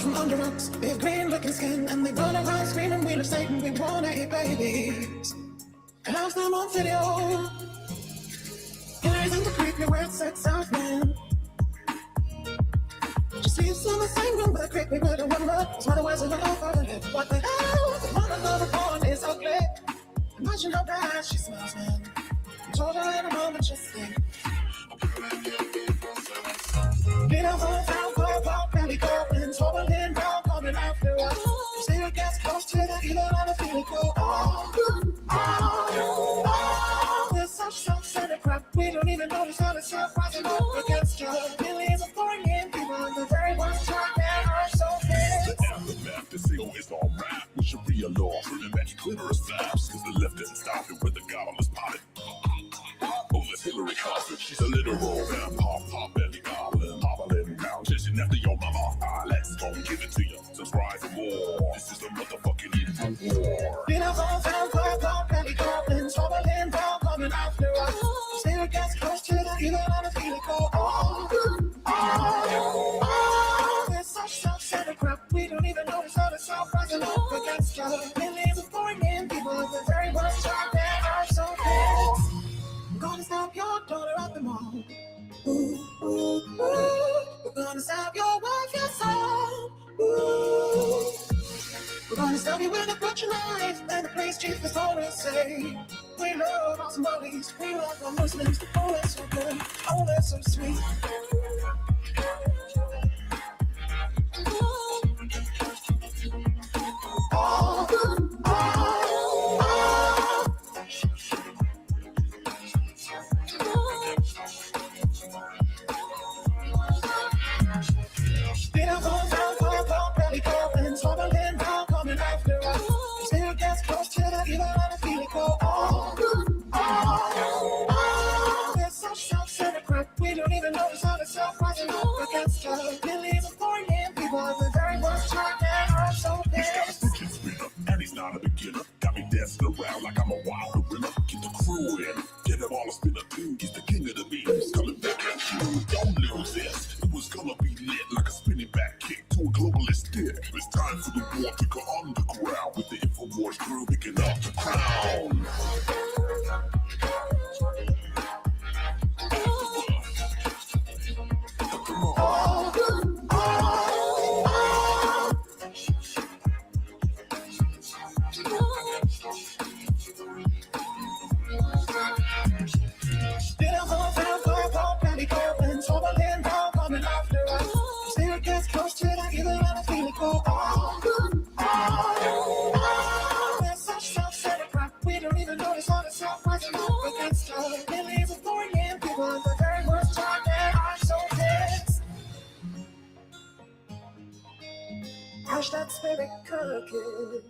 from under rocks, they have green looking skin, and they run around screaming, we love Satan, we wanna eat babies. And I was them on video. Killers in the creepy weird sex out man. She sleeps in the same room with a creepy little woman. That's why the words of an offer. What the hell? The mother of a born is ugly. Imagine how bad she smells, man. I told her in a moment, just think. Get up on town, pop, belly goblins, wobbling down, coming after us. See her gets close to the evil and I feel it go there's such self-centered crap. We don't even notice how it's rising up against us. Millions of pouring in people, the very ones trying that are so big. The aftermath, the single is all rap. We should be a law for the magic clitoris flaps, cause the left didn't stop it when the goblin was potted. Oh, that's Hillary Clinton, she's a literal man. Pop, belly goblin, pop a little now, chasing after your mama. Let's go give it to you, subscribe for more. This is the motherfucking evil war. Get up on town, pop, belly goblins, wobbling down, coming after us. Still gets close to the evil and I feel it go there's such self-centered crap. We don't even notice how the south rising up against us. Millions of pouring in people, the very ones trying that are so big. I'm gonna stop your daughter at the mall. Ooh, ooh, ooh. We're gonna stop your wife, your son. Ooh. We're gonna stop you with a butcher knife, and the police chief is gonna say, we love our Somalis, we love our Muslims. Oh, that's so good, oh, that's so sweet. We don't even notice how the self rising up against us. Millions of pouring in people, the very ones trying that are so big. He's got a stitching spinner, and he's not a beginner. Got me dancing around like I'm a wild gorilla. Get the crew in, get him all a spinner too. He's the king of the memes, coming back at you. Don't lose this, it was gonna be lit like a spinning back kick to a globalist dick. It's time for the war to go underground with the InfoWars crew picking up the crown. Hush that spirit cooking.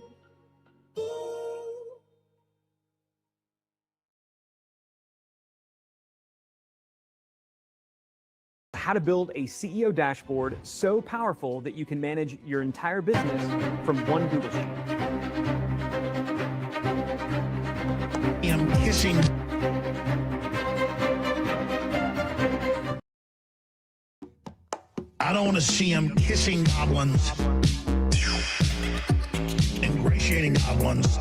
How to build a CEO dashboard so powerful that you can manage your entire business from one Google Sheet. I'm kissing. I don't want to see him kissing goblins, ingratiating goblins,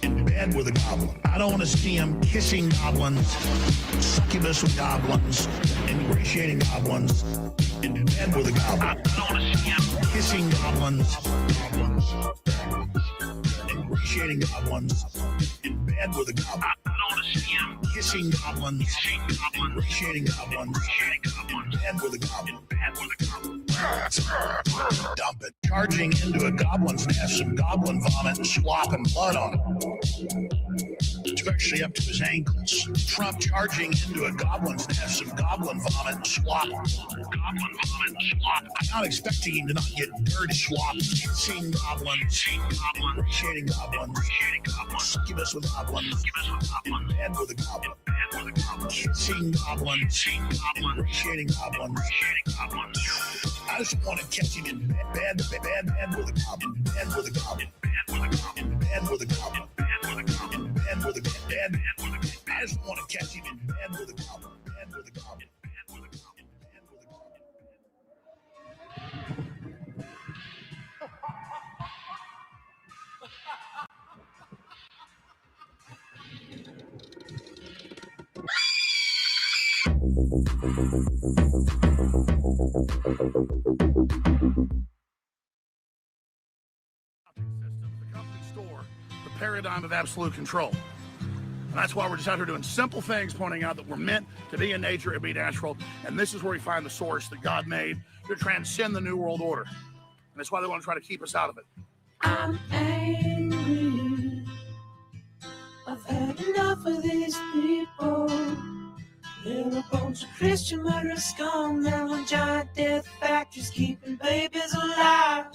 in bed with a goblin. I don't want to see him kissing goblins, succubus with goblins, ingratiating goblins, in bed with a goblin. I don't want to see him kissing goblins, ingratiating goblins, in bed with a goblin. I don't want to see him kissing goblins, ingratiating goblins, in bed with a goblin. Dump it. Charging into a goblin's nest, some goblin vomit and slop and blood on it, especially up to his ankles. Trump charging into a goblin's nest, some goblin vomit and slop. Goblin vomit and slop. I'm not expecting him to not get dirty slop. Kissing goblins, ingratiating goblins, succubus with goblins, in bed with a goblin. Kissing goblins, ingratiating goblins. I just want to catch him in bed with a goblin, bed with a goblin, in bed with a goblin, in bed with a goblin. I just want to catch him in bed with a goblin, bed with a goblin, bed with a goblin, bed with a goblin. The company store, the paradigm of absolute control. And that's why we're just out here doing simple things, pointing out that we're meant to be in nature and be natural. And this is where we find the source that God made to transcend the New World Order. And that's why they want to try to keep us out of it. I'm angry. I've had enough of these people. They're a bunch of Christian murderers, scum. They're on giant death factories, keeping babies alive,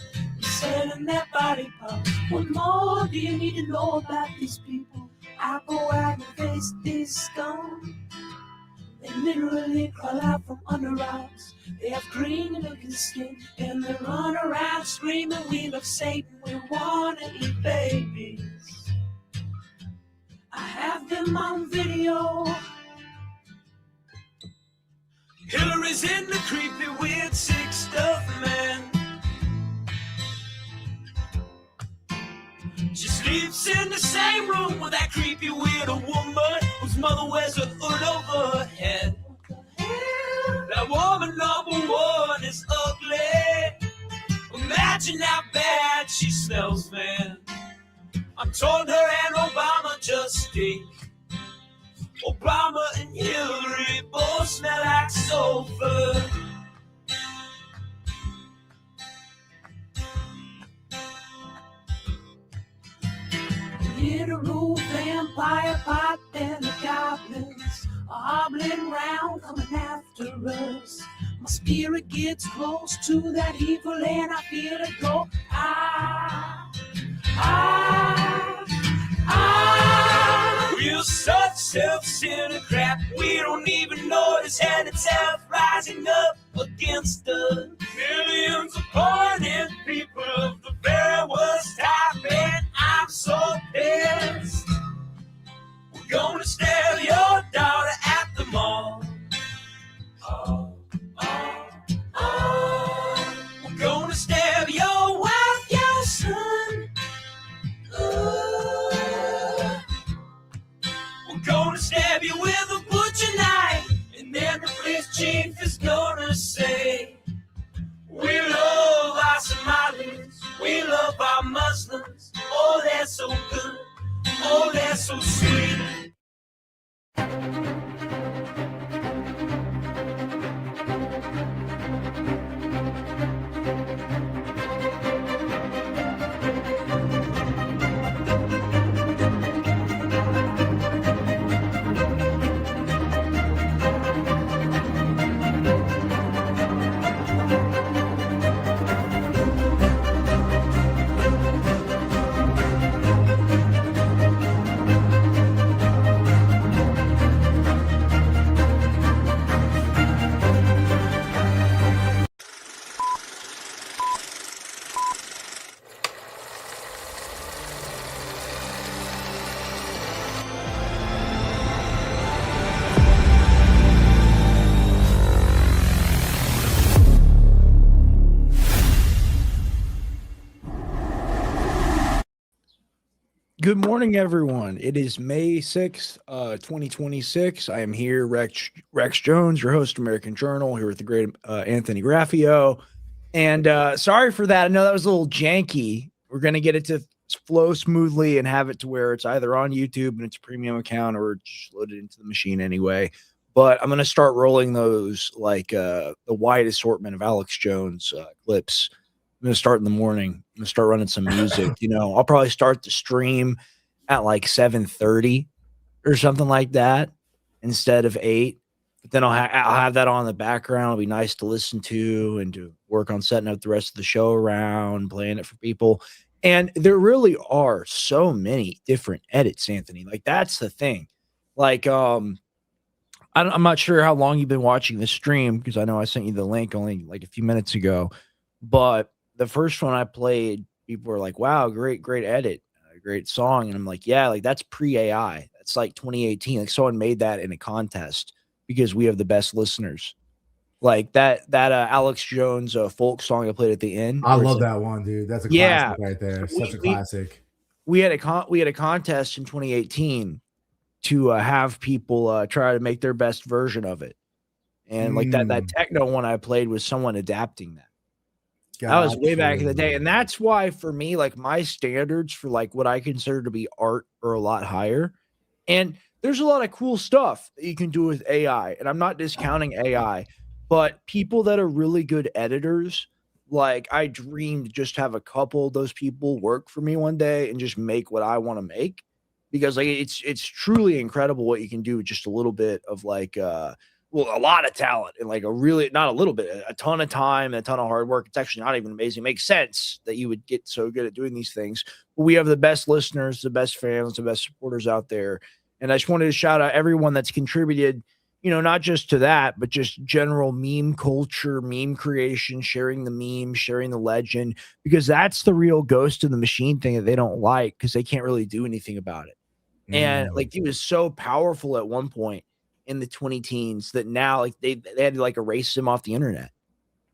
selling their body parts. What more do you need to know about these people? I go out and face these scum. They literally crawl out from under rocks. They have green looking skin, and they run around screaming, we love Satan, we want to eat babies. I have them on video. Hillary's in the creepy, weird, sick stuff, man. She sleeps in the same room with that creepy, weird woman whose mother wears a hood over her head. That woman number one is ugly. Imagine how bad she smells, man. I'm told her and Obama just stink. Obama and Hillary both smell like sulfur. Literal vampire pot and the goblins are hobbling round coming after us. My spirit gets close to that evil and I feel it go. We're such self-centered crap. We don't even notice and itself rising up against us. Millions of pointed people of the very worst type, and I'm so pissed. We're gonna steal your daughter at the mall. We're gonna steal your wife, your son. We're gonna stab you with a butcher knife, and then the police chief is gonna say, we love our Somalis, we love our Muslims. Oh, they're so good, oh, they're so sweet. Good morning, everyone. It is May 6th, 2026. I am here, Rex Jones, your host, American Journal, here with the great Anthony Graffio. And sorry for that. I know that was a little janky. We're going to get it to flow smoothly and have it to where it's either on YouTube and it's a premium account or just load it into the machine anyway. But I'm going to start rolling those like the wide assortment of Alex Jones clips. I'm going to start in the morning. I'm going to start running some music. I'll probably start the stream at like 7:30 or something like that instead of 8. But then I'll have that on in the background. It'll be nice to listen to and to work on setting up the rest of the show around, playing it for people. And there really are so many different edits, Anthony. Like, that's the thing. Like, I'm not sure how long you've been watching the stream because I know I sent you the link only like a few minutes ago. But the first one I played, people were like, wow, great edit, great song. And I'm like, yeah, like that's pre-AI. That's like 2018. Like someone made that in a contest because we have the best listeners. Like that Alex Jones folk song I played at the end. I love that one, dude. That's a classic right there. So Such a classic. We had a contest in 2018 to have people try to make their best version of it. And like that techno one I played was someone adapting that. That was way back in the day. And that's why for me, like my standards for like what I consider to be art are a lot higher. And there's a lot of cool stuff that you can do with AI. And I'm not discounting AI, but people that are really good editors, like I dream to just have a couple of those people work for me one day and just make what I want to make. Because like it's truly incredible what you can do with just a little bit of like a lot of talent and like a really not a little bit, a ton of time and a ton of hard work. It's actually not even amazing. It makes sense that you would get so good at doing these things. But we have the best listeners, the best fans, the best supporters out there. And I just wanted to shout out everyone that's contributed, not just to that, but just general meme culture, meme creation, sharing the meme, sharing the legend, because that's the real ghost in the machine thing that they don't like because they can't really do anything about it. And like, it was so powerful at one point in the 20 teens that now like they had to like erase him off the internet.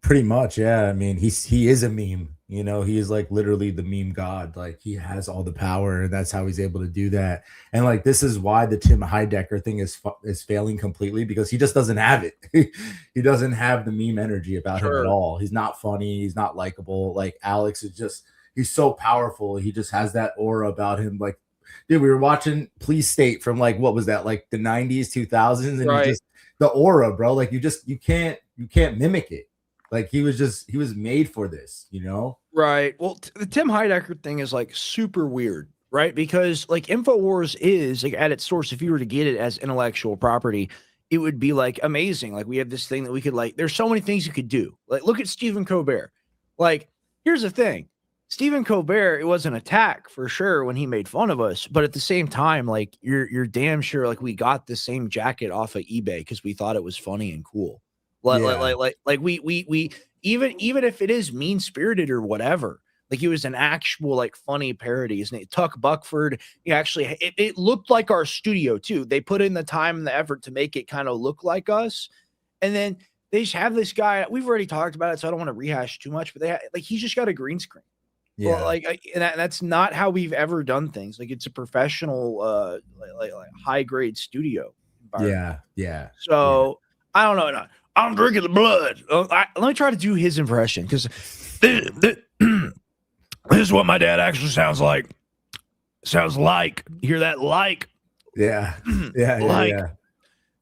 Pretty much, yeah. I mean, he is a meme. He is like literally the meme god. Like he has all the power, and that's how he's able to do that. And like this is why the Tim Heidecker thing is failing completely, because he just doesn't have it. He doesn't have the meme energy about him at all. He's not funny. He's not likable. Like Alex is just he's so powerful. He just has that aura about him. Like, dude, we were watching Please State from like what was that, like the 90s, 2000s, and right. Just the aura, bro. Like you can't mimic it. Like he was made for this, Right. Well, the Tim Heidecker thing is like super weird, right? Because like InfoWars is like at its source, if you were to get it as intellectual property, it would be like amazing. Like we have this thing that we could like, there's so many things you could do. Like look at Stephen Colbert. Like here's the thing. Stephen Colbert, it was an attack for sure when he made fun of us, but at the same time, like you're damn sure like we got the same jacket off of eBay because we thought it was funny and cool. Like we even if it is mean spirited or whatever, like it was an actual like funny parody. His name Tuck Buckford. He actually it looked like our studio too. They put in the time and the effort to make it kind of look like us, and then they just have this guy. We've already talked about it, so I don't want to rehash too much. But he's just got a green screen. Yeah, well, that's not how we've ever done things. Like it's a professional, like high grade studio environment. Yeah. So I don't know. I'm drinking the blood. Let me try to do his impression because this is what my dad actually sounds like. Sounds like. You hear that? Like. Yeah. Like. Yeah.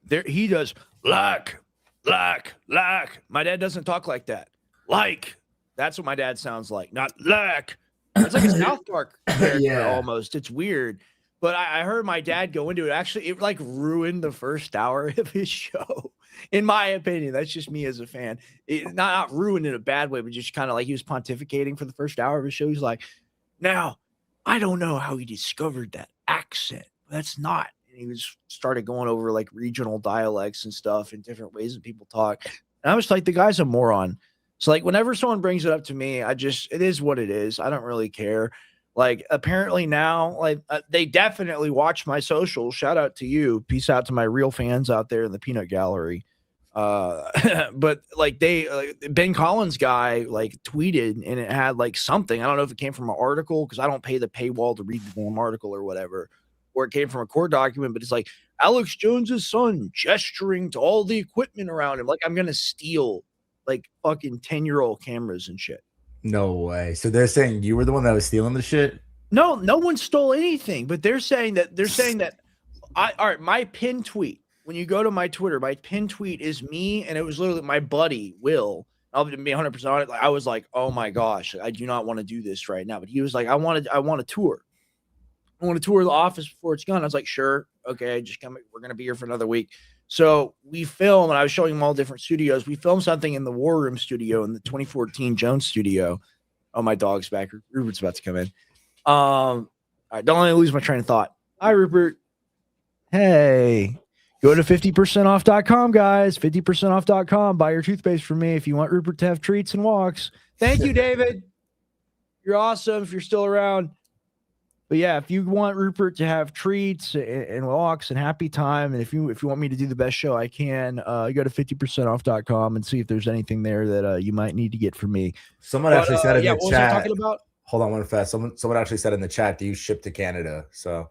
There he does. Like. My dad doesn't talk like that. Like. That's what my dad sounds like. Not like. It's like a South Park character almost. It's weird. But I heard my dad go into it. Actually, it like ruined the first hour of his show. In my opinion, that's just me as a fan. Not ruined in a bad way, but just kind of like he was pontificating for the first hour of his show. He's like, now, I don't know how he discovered that accent. That's not. And he started going over like regional dialects and stuff and different ways that people talk. And I was like, the guy's a moron. So like whenever someone brings it up to me, it is what it is. I don't really care. Like apparently now, like they definitely watch my socials. Shout out to you. Peace out to my real fans out there in the peanut gallery. But like Ben Collins guy like tweeted and it had like something. I don't know if it came from an article because I don't pay the paywall to read the damn article or whatever, or it came from a court document. But it's like Alex Jones's son gesturing to all the equipment around him. Like I'm gonna steal like fucking 10-year-old cameras and shit. No way. So they're saying you were the one that was stealing the shit? No one stole anything, but they're saying that all right, my pin tweet, when you go to my Twitter, my pin tweet is me, and it was literally my buddy, Will. I'll be 100% on it. Like, I was like, oh my gosh, I do not want to do this right now. But he was like, I want a tour. I want to tour the office before it's gone. I was like, sure. Okay, just come. We're going to be here for another week. So we film, and I was showing him all different studios. We filmed something in the War Room studio in the 2014 Jones studio. Oh, my dog's back. Rupert's about to come in. All right, don't let me lose my train of thought. Hi, Rupert. Hey, go to 50percentoff.com, guys. 50percentoff.com. Buy your toothpaste from me if you want Rupert to have treats and walks. Thank you, David. You're awesome if you're still around. But yeah, if you want Rupert to have treats and walks and happy time, and if you want me to do the best show I can, you go to 50percentoff.com and see if there's anything there that you might need to get from me. Someone actually said in the what chat. Was I talking about? Hold on one fast. Someone actually said in the chat, do you ship to Canada? So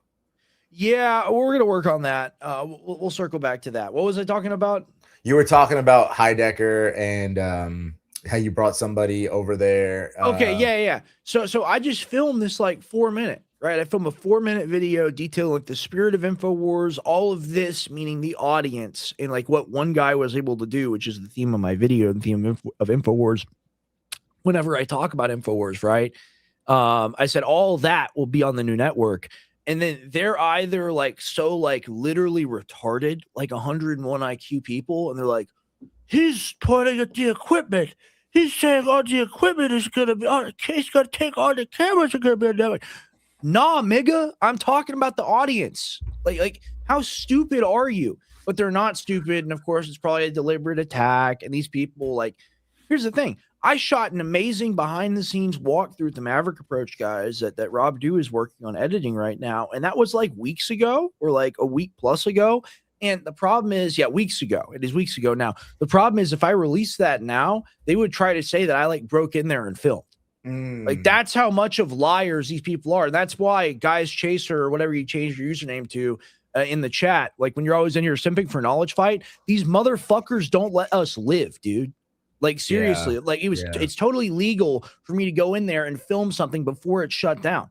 yeah, we're gonna work on that. We'll circle back to that. What was I talking about? You were talking about Heidecker and how you brought somebody over there. Okay, yeah. So I just filmed this like 4-minute, right? I filmed a 4-minute video detailing like the spirit of InfoWars, all of this, meaning the audience, and like what one guy was able to do, which is the theme of my video, the theme of InfoWars. Whenever I talk about InfoWars, right? I said all that will be on the new network. And then they're either like so like literally retarded, like 101 IQ people, and they're like, he's pointing at the equipment. He's saying all the equipment is going to be on. He's going to take all the cameras are going to be on network. Nah, nigga, I'm talking about the audience. Like, how stupid are you? But they're not stupid, and of course, it's probably a deliberate attack. And these people, like, here's the thing: I shot an amazing behind-the-scenes walkthrough with the Maverick Approach guys that Rob Dew is working on editing right now, and that was like weeks ago or like a week plus ago. And the problem is, weeks ago. It is weeks ago now. The problem is, if I release that now, they would try to say that I like broke in there and filmed. Like, that's how much of liars these people are. And that's why Guys Chaser or whatever you changed your username to in the chat, like when you're always in here simping for knowledge fight, these motherfuckers don't let us live, dude. Like, seriously, like it's totally legal for me to go in there and film something before it's shut down.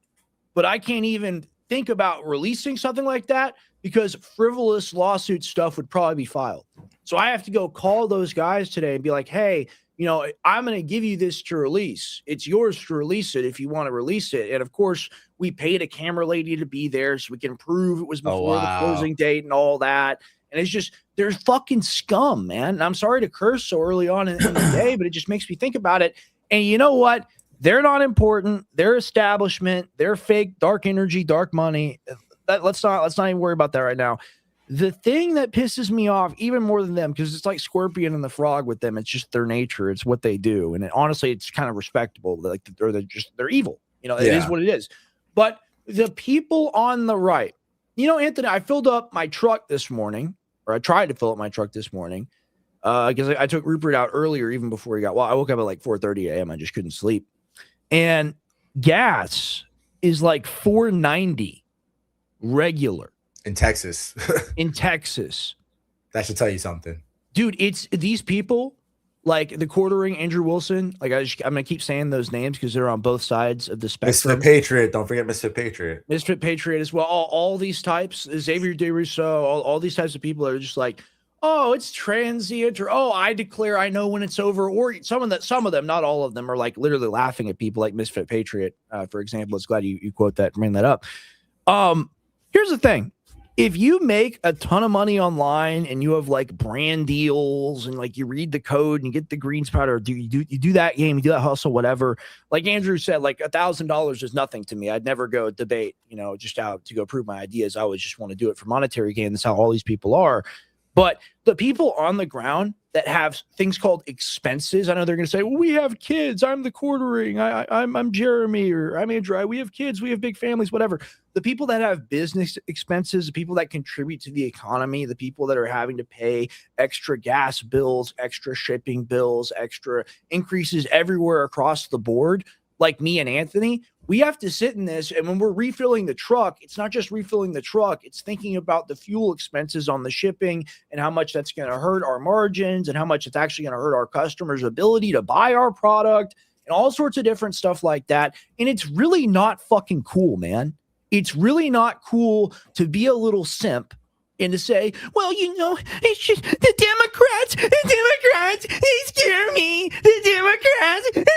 But I can't even think about releasing something like that because frivolous lawsuit stuff would probably be filed. So I have to go call those guys today and be like, hey, you know, I'm going to give you this to release. It's yours to release it if you want to release it. And of course, we paid a camera lady to be there so we can prove it was before the closing date and all that. And it's just, they're fucking scum, man. And I'm sorry to curse so early on in the day, but it just makes me think about it. And you know what? They're not important. They're establishment. They're fake, dark energy, dark money. Let's not even worry about that right now. The thing that pisses me off even more than them, because it's like Scorpion and the Frog with them. It's just their nature. It's what they do. And honestly, it's kind of respectable. Like, they're evil. You know, it is what it is. But the people on the right, you know, Anthony, I filled up my truck this morning, or I tried to fill up my truck this morning, because I took Rupert out earlier, even before he got, well, I woke up at like 4:30 a.m. I just couldn't sleep. And gas is like $4.90 regular in Texas. In Texas. That should tell you something. Dude, it's these people, like the quartering Andrew Wilson. Like, I'm going to keep saying those names because they're on both sides of the spectrum. Misfit Patriot. Don't forget Misfit Patriot. Misfit Patriot as well. All these types, Xavier DeRousseau, all these types of people are just like, oh, it's transient, or oh, I declare I know when it's over. Or some of them, not all of them, are like literally laughing at people like Misfit Patriot, for example. It's glad you quote that, bring that up. Here's the thing. If you make a ton of money online and you have like brand deals and like you read the code and you get the greens powder, you do that game, you do that hustle, whatever. Like Andrew said, like $1,000 is nothing to me. I'd never go debate, you know, just out to go prove my ideas. I always just want to do it for monetary gain. That's how all these people are. But the people on the ground that have things called expenses, I know they're going to say, well, we have kids. I'm the quartering. I'm Jeremy, or I'm Andrew. We have kids. We have big families, whatever. The people that have business expenses, the people that contribute to the economy, the people that are having to pay extra gas bills, extra shipping bills, extra increases everywhere across the board, like me and Anthony, we have to sit in this. And when we're refilling the truck, it's not just refilling the truck. It's thinking about the fuel expenses on the shipping and how much that's going to hurt our margins and how much it's actually going to hurt our customers' ability to buy our product and all sorts of different stuff like that. And it's really not fucking cool, man. It's really not cool to be a little simp and to say, well, you know, it's just the Democrats, they scare me. The Democrats.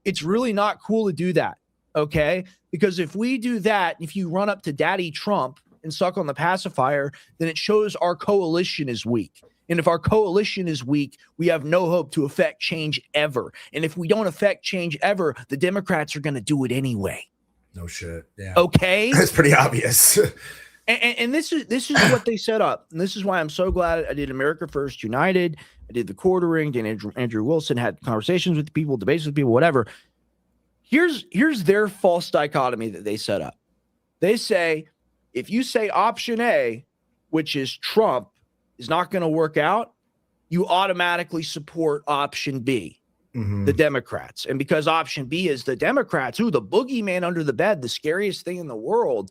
It's really not cool to do that, okay? Because if we do that, if you run up to Daddy Trump and suck on the pacifier, then it shows our coalition is weak. And if our coalition is weak, we have no hope to affect change ever. And if we don't affect change ever, the Democrats are going to do it anyway. No shit. Yeah. Okay. That's pretty obvious. And this is what they set up. And this is why I'm so glad I did America First United. I did the quartering. Then Andrew Wilson had conversations with people, debates with people, whatever. Here's their false dichotomy that they set up. They say, if you say option A, which is Trump, is not going to work out, you automatically support option B, the Democrats. And because option B is the Democrats, the boogeyman under the bed, the scariest thing in the world,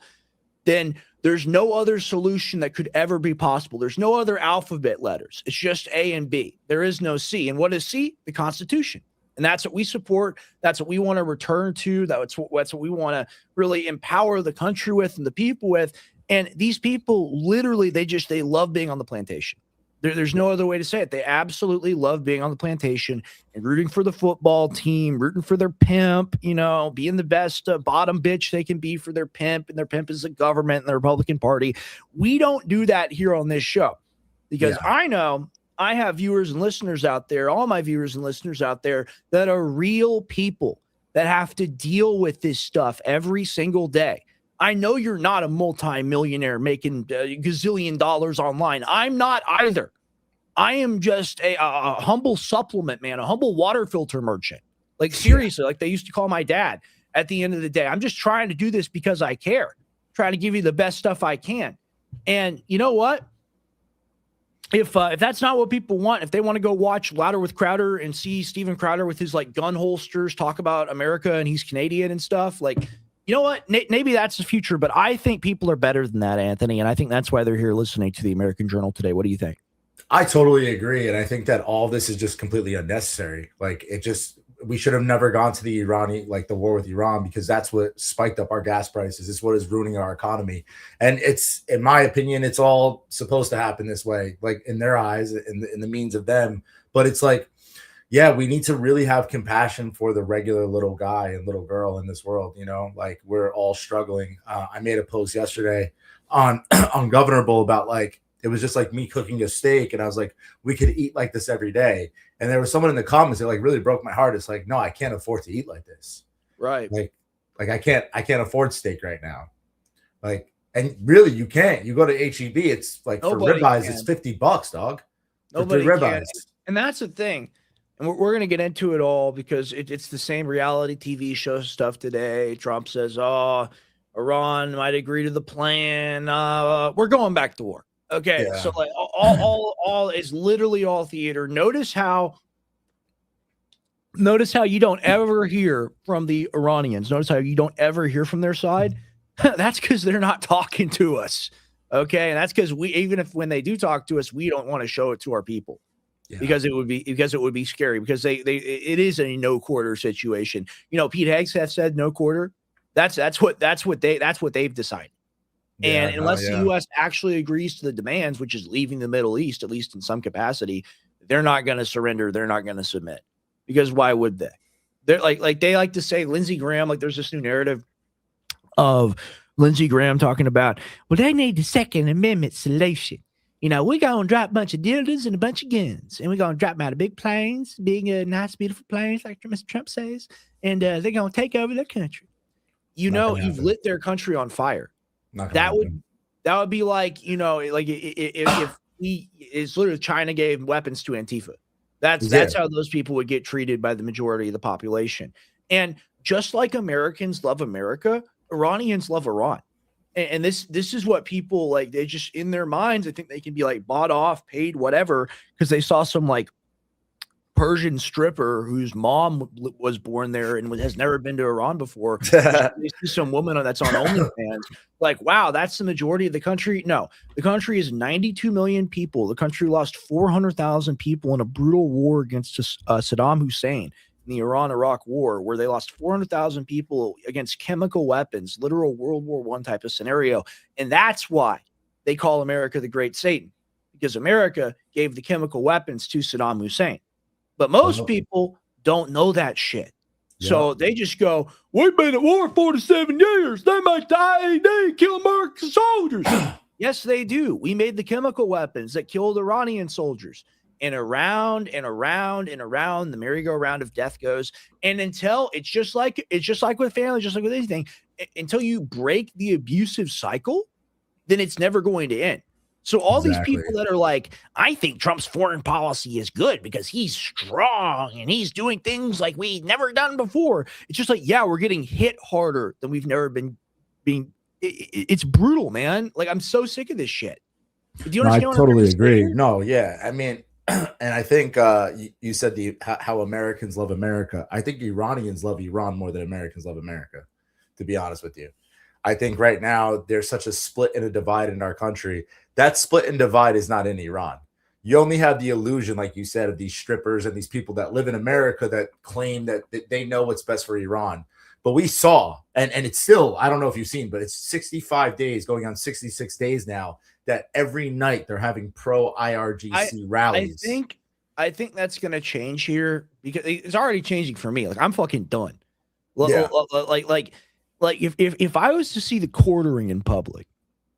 then there's no other solution that could ever be possible. There's no other alphabet letters. It's just A and B. There is no C. And what is C? The Constitution. And that's what we support. That's what we want to return to. That's what we want to really empower the country with and the people with. And these people literally, they love being on the plantation. There's no other way to say it. They absolutely love being on the plantation and rooting for the football team, rooting for their pimp, being the best bottom bitch they can be for their pimp, and their pimp is the government and the Republican Party. We don't do that here on this show because I know I have viewers and listeners out there, all my viewers and listeners out there that are real people that have to deal with this stuff every single day. I know you're not a multi-millionaire making gazillion dollars online. I'm not either. I am just a humble supplement man, a humble water filter merchant. Like seriously, like they used to call my dad at the end of the day. I'm just trying to do this because I care, trying to give you the best stuff I can. And you know what? If that's not what people want, if they want to go watch Louder with Crowder and see Steven Crowder with his like gun holsters talk about America and he's Canadian and stuff, like, you know what? Maybe that's the future, but I think people are better than that, Anthony. And I think that's why they're here listening to the American Journal today. What do you think? I totally agree. And I think that all this is just completely unnecessary. Like we should have never gone to the the war with Iran, because that's what spiked up our gas prices. It's what is ruining our economy. And it's, in my opinion, it's all supposed to happen this way, like in their eyes, in the means of them. But it's like, yeah, we need to really have compassion for the regular little guy and little girl in this world. Like we're all struggling. I made a post yesterday on Governable about like, it was just like me cooking a steak. And I was like, we could eat like this every day. And there was someone in the comments that like really broke my heart. It's like, no, I can't afford to eat like this. Right. Like I can't afford steak right now. Like, and really you can't. You go to HEB, it's like Nobody for ribeyes, can. it's $50, dog. Nobody for can. ribeyes. And that's the thing. And we're going to get into it all because it's the same reality TV show stuff today. Trump says, oh, Iran might agree to the plan. We're going back to war. Okay. Yeah. So like all is literally all theater. Notice how you don't ever hear from the Iranians. Notice how you don't ever hear from their side. That's because they're not talking to us. Okay. And that's because when they do talk to us, we don't want to show it to our people. Yeah. Because it would be scary, because it is a no quarter situation. Pete Hegseth said no quarter. That's what they've decided. And unless the U.S. actually agrees to the demands, which is leaving the Middle East, at least in some capacity, they're not going to surrender. They're not going to submit, because why would they? They're like they like to say, Lindsey Graham, like there's this new narrative of Lindsey Graham talking about, well, they need the Second Amendment solution. We're going to drop a bunch of dildos and a bunch of guns, and we're going to drop them out of big planes, big, nice, beautiful planes, like Mr. Trump says, and they're going to take over their country. You've lit their country on fire. That would be like, if it's literally China gave weapons to Antifa. That's how those people would get treated by the majority of the population. And just like Americans love America, Iranians love Iran. And this is what people like. They just, in their minds, I think they can be like bought off, paid, whatever, because they saw some like Persian stripper whose mom was born there and has never been to Iran before. They see some woman that's on OnlyFans. Like, wow, that's the majority of the country. No, the country is 92 million people. The country lost 400,000 people in a brutal war against Saddam Hussein. The Iran-Iraq war, where they lost 400,000 people against chemical weapons, literal World War I type of scenario. And that's why they call America the Great Satan, because America gave the chemical weapons to Saddam Hussein. But most people don't know that shit. Yeah. So they just go, we've been at war 47 years. They might die. They kill American soldiers. Yes, they do. We made the chemical weapons that killed Iranian soldiers. And around and around and around the merry-go-round of death goes. And until it's just like with family, just like with anything, until you break the abusive cycle, then it's never going to end. So all these people that are like, I think Trump's foreign policy is good because he's strong and he's doing things like we've never done before. It's just like, yeah, we're getting hit harder than we've never been being. It's brutal, man. Like, I'm so sick of this shit. Do you understand? I totally agree. No, yeah. I mean, and I think you said how Americans love America. I think Iranians love Iran more than Americans love America, to be honest with you. I think right now there's such a split and a divide in our country. That split and divide is not in Iran. You only have the illusion, like you said, of these strippers and these people that live in America that claim that they know what's best for Iran. But we saw, and it's still, I don't know if you've seen, but it's 65 days, going on 66 days now, that every night they're having pro IRGC rallies. I think that's going to change here because it's already changing for me. Like, I'm fucking done. Yeah. Like if I was to see the quartering in public,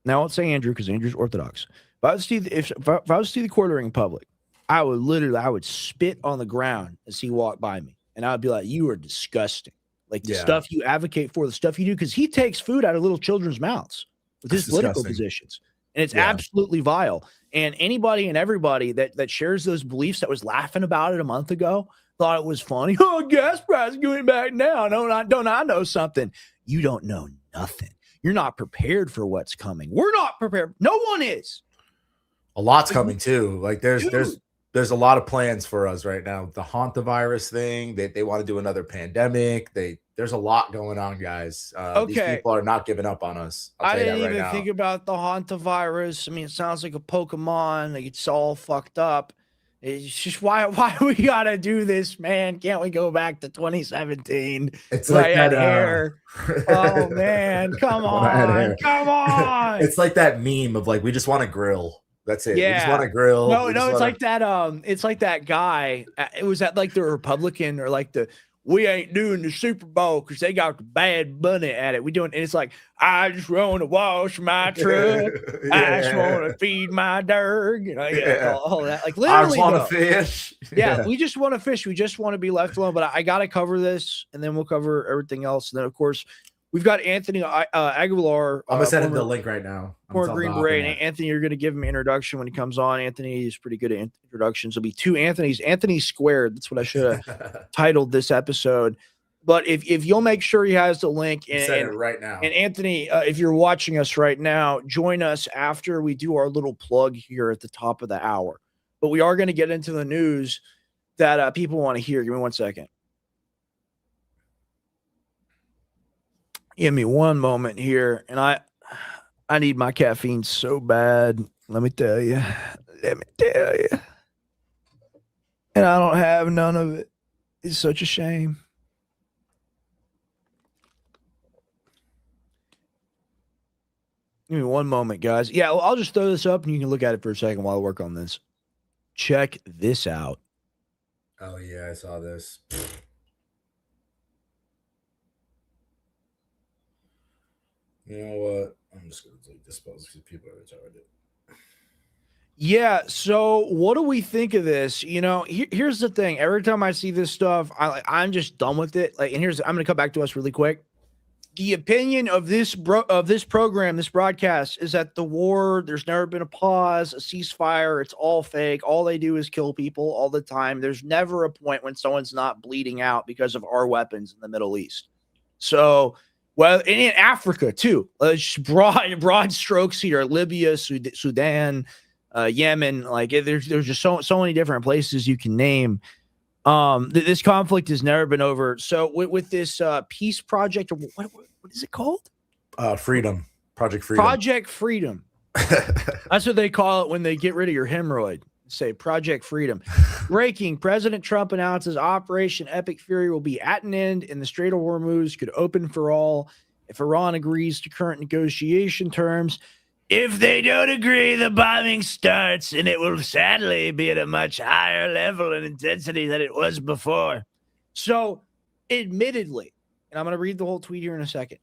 now I won't say Andrew because Andrew's Orthodox. If I was to see the quartering in public, I would spit on the ground as he walked by me, and I would be like, "You are disgusting." Like the stuff you advocate for, the stuff you do, because he takes food out of little children's mouths with his political positions, and it's absolutely vile. And anybody and everybody that shares those beliefs that was laughing about it a month ago thought it was funny. Oh, gas price going back now. No, I know something. You don't know nothing. You're not prepared for what's coming. We're not prepared. No one is. A lot's coming too. Like there's a lot of plans for us right now. The hantavirus thing, they want to do another pandemic. There's a lot going on, guys. These people are not giving up on us. I didn't even think about the hantavirus. I mean, it sounds like a Pokemon. Like it's all fucked up. It's just why we gotta do this, man? Can't we go back to 2017? It's like that hair. Oh man, come on. It's like that meme of like we just want to grill. That's it. Yeah. We just want to grill. No, it's like that. It's like that guy. It was at like the Republican or like the we ain't doing the Super Bowl because they got the Bad Bunny at it. We doing, and it's like I just want to wash my truck. I just want to feed my dog. You know, all that. Like literally, I just want to fish. Yeah, we just want to fish. We just want to be left alone. But I got to cover this, and then we'll cover everything else. And then of course. We've got Anthony Aguilar. I'm gonna send him the link right now. More Green Beret. And Anthony, you're going to give him an introduction when he comes on. Anthony is pretty good at introductions. There'll be two Anthonys. Anthony squared. That's what I should have titled this episode. But if you'll make sure he has the link. And send it right now. And Anthony, if you're watching us right now, join us after we do our little plug here at the top of the hour. But we are going to get into the news that people want to hear. Give me 1 second. Give me one moment here, and I need my caffeine so bad. Let me tell you. And I don't have none of it. It's such a shame. Give me one moment, guys. Yeah, I'll just throw this up, and you can look at it for a second while I work on this. Check this out. Oh, yeah, I saw this. You know what? I'm just going to delete this post because people are retarded. Yeah, so what do we think of this? You know, here's the thing. Every time I see this stuff, I'm just done with it. Like, and I'm going to come back to us really quick. The opinion of this program, this broadcast, is that the war, there's never been a pause, a ceasefire. It's all fake. All they do is kill people all the time. There's never a point when someone's not bleeding out because of our weapons in the Middle East. So... well, in Africa too, broad strokes here: Libya, Sudan, Yemen. Like there's just so many different places you can name. This conflict has never been over. So with this peace project, or what is it called? Freedom. Project Freedom. Project Freedom. That's what they call it when they get rid of your hemorrhoid. Say Project Freedom. Breaking: President Trump announces Operation Epic Fury will be at an end and the Strait of Hormuz could open for all if Iran agrees to current negotiation terms. If they don't agree, the bombing starts, and it will sadly be at a much higher level and intensity than it was before. So, admittedly, and I'm going to read the whole tweet here in a second,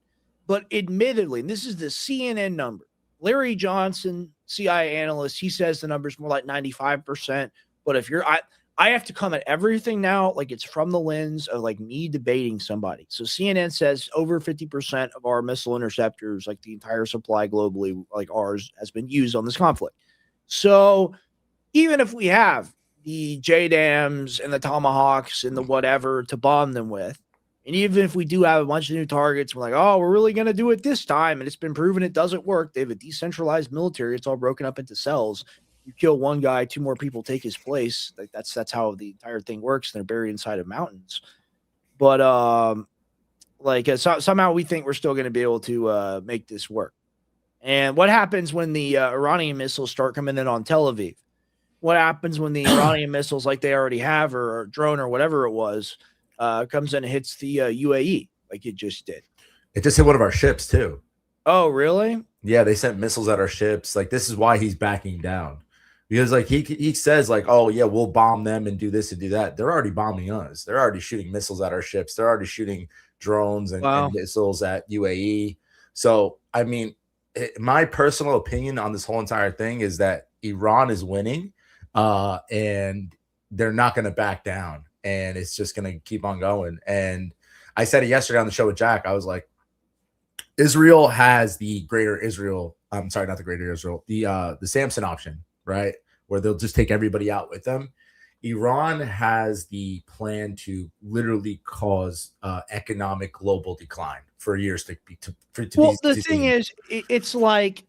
but admittedly, and this is the CNN number, Larry Johnson, CIA analyst, he says the number's more like 95%. But if I have to come at everything now like it's from the lens of like me debating somebody. So CNN says over 50% of our missile interceptors, like the entire supply globally, like ours, has been used on this conflict. So even if we have the JDAMs and the Tomahawks and the whatever to bomb them with, and even if we do have a bunch of new targets, we're like, oh, we're really going to do it this time. And it's been proven it doesn't work. They have a decentralized military. It's all broken up into cells. You kill one guy, two more people take his place. Like that's how the entire thing works. They're buried inside of mountains. But Like somehow we think we're still going to be able to make this work. And what happens when the Iranian missiles start coming in on Tel Aviv? What happens when the Iranian missiles, like they already have, or drone or whatever it was, comes in and hits the UAE like it just did? It just hit one of our ships too. Oh, really? Yeah, they sent missiles at our ships. Like, this is why he's backing down. Because like he says like, oh yeah, we'll bomb them and do this and do that. They're already bombing us. They're already shooting missiles at our ships. They're already shooting drones and missiles at UAE. So I mean, my personal opinion on this whole entire thing is that Iran is winning, and they're not going to back down, and it's just going to keep on going. And I said it yesterday on the show with Jack. I was like, Israel has the greater Israel. I'm sorry, not the greater Israel. The Samson option, right? Where they'll just take everybody out with them. Iran has the plan to literally cause economic global decline for years to be. The thing is, it's like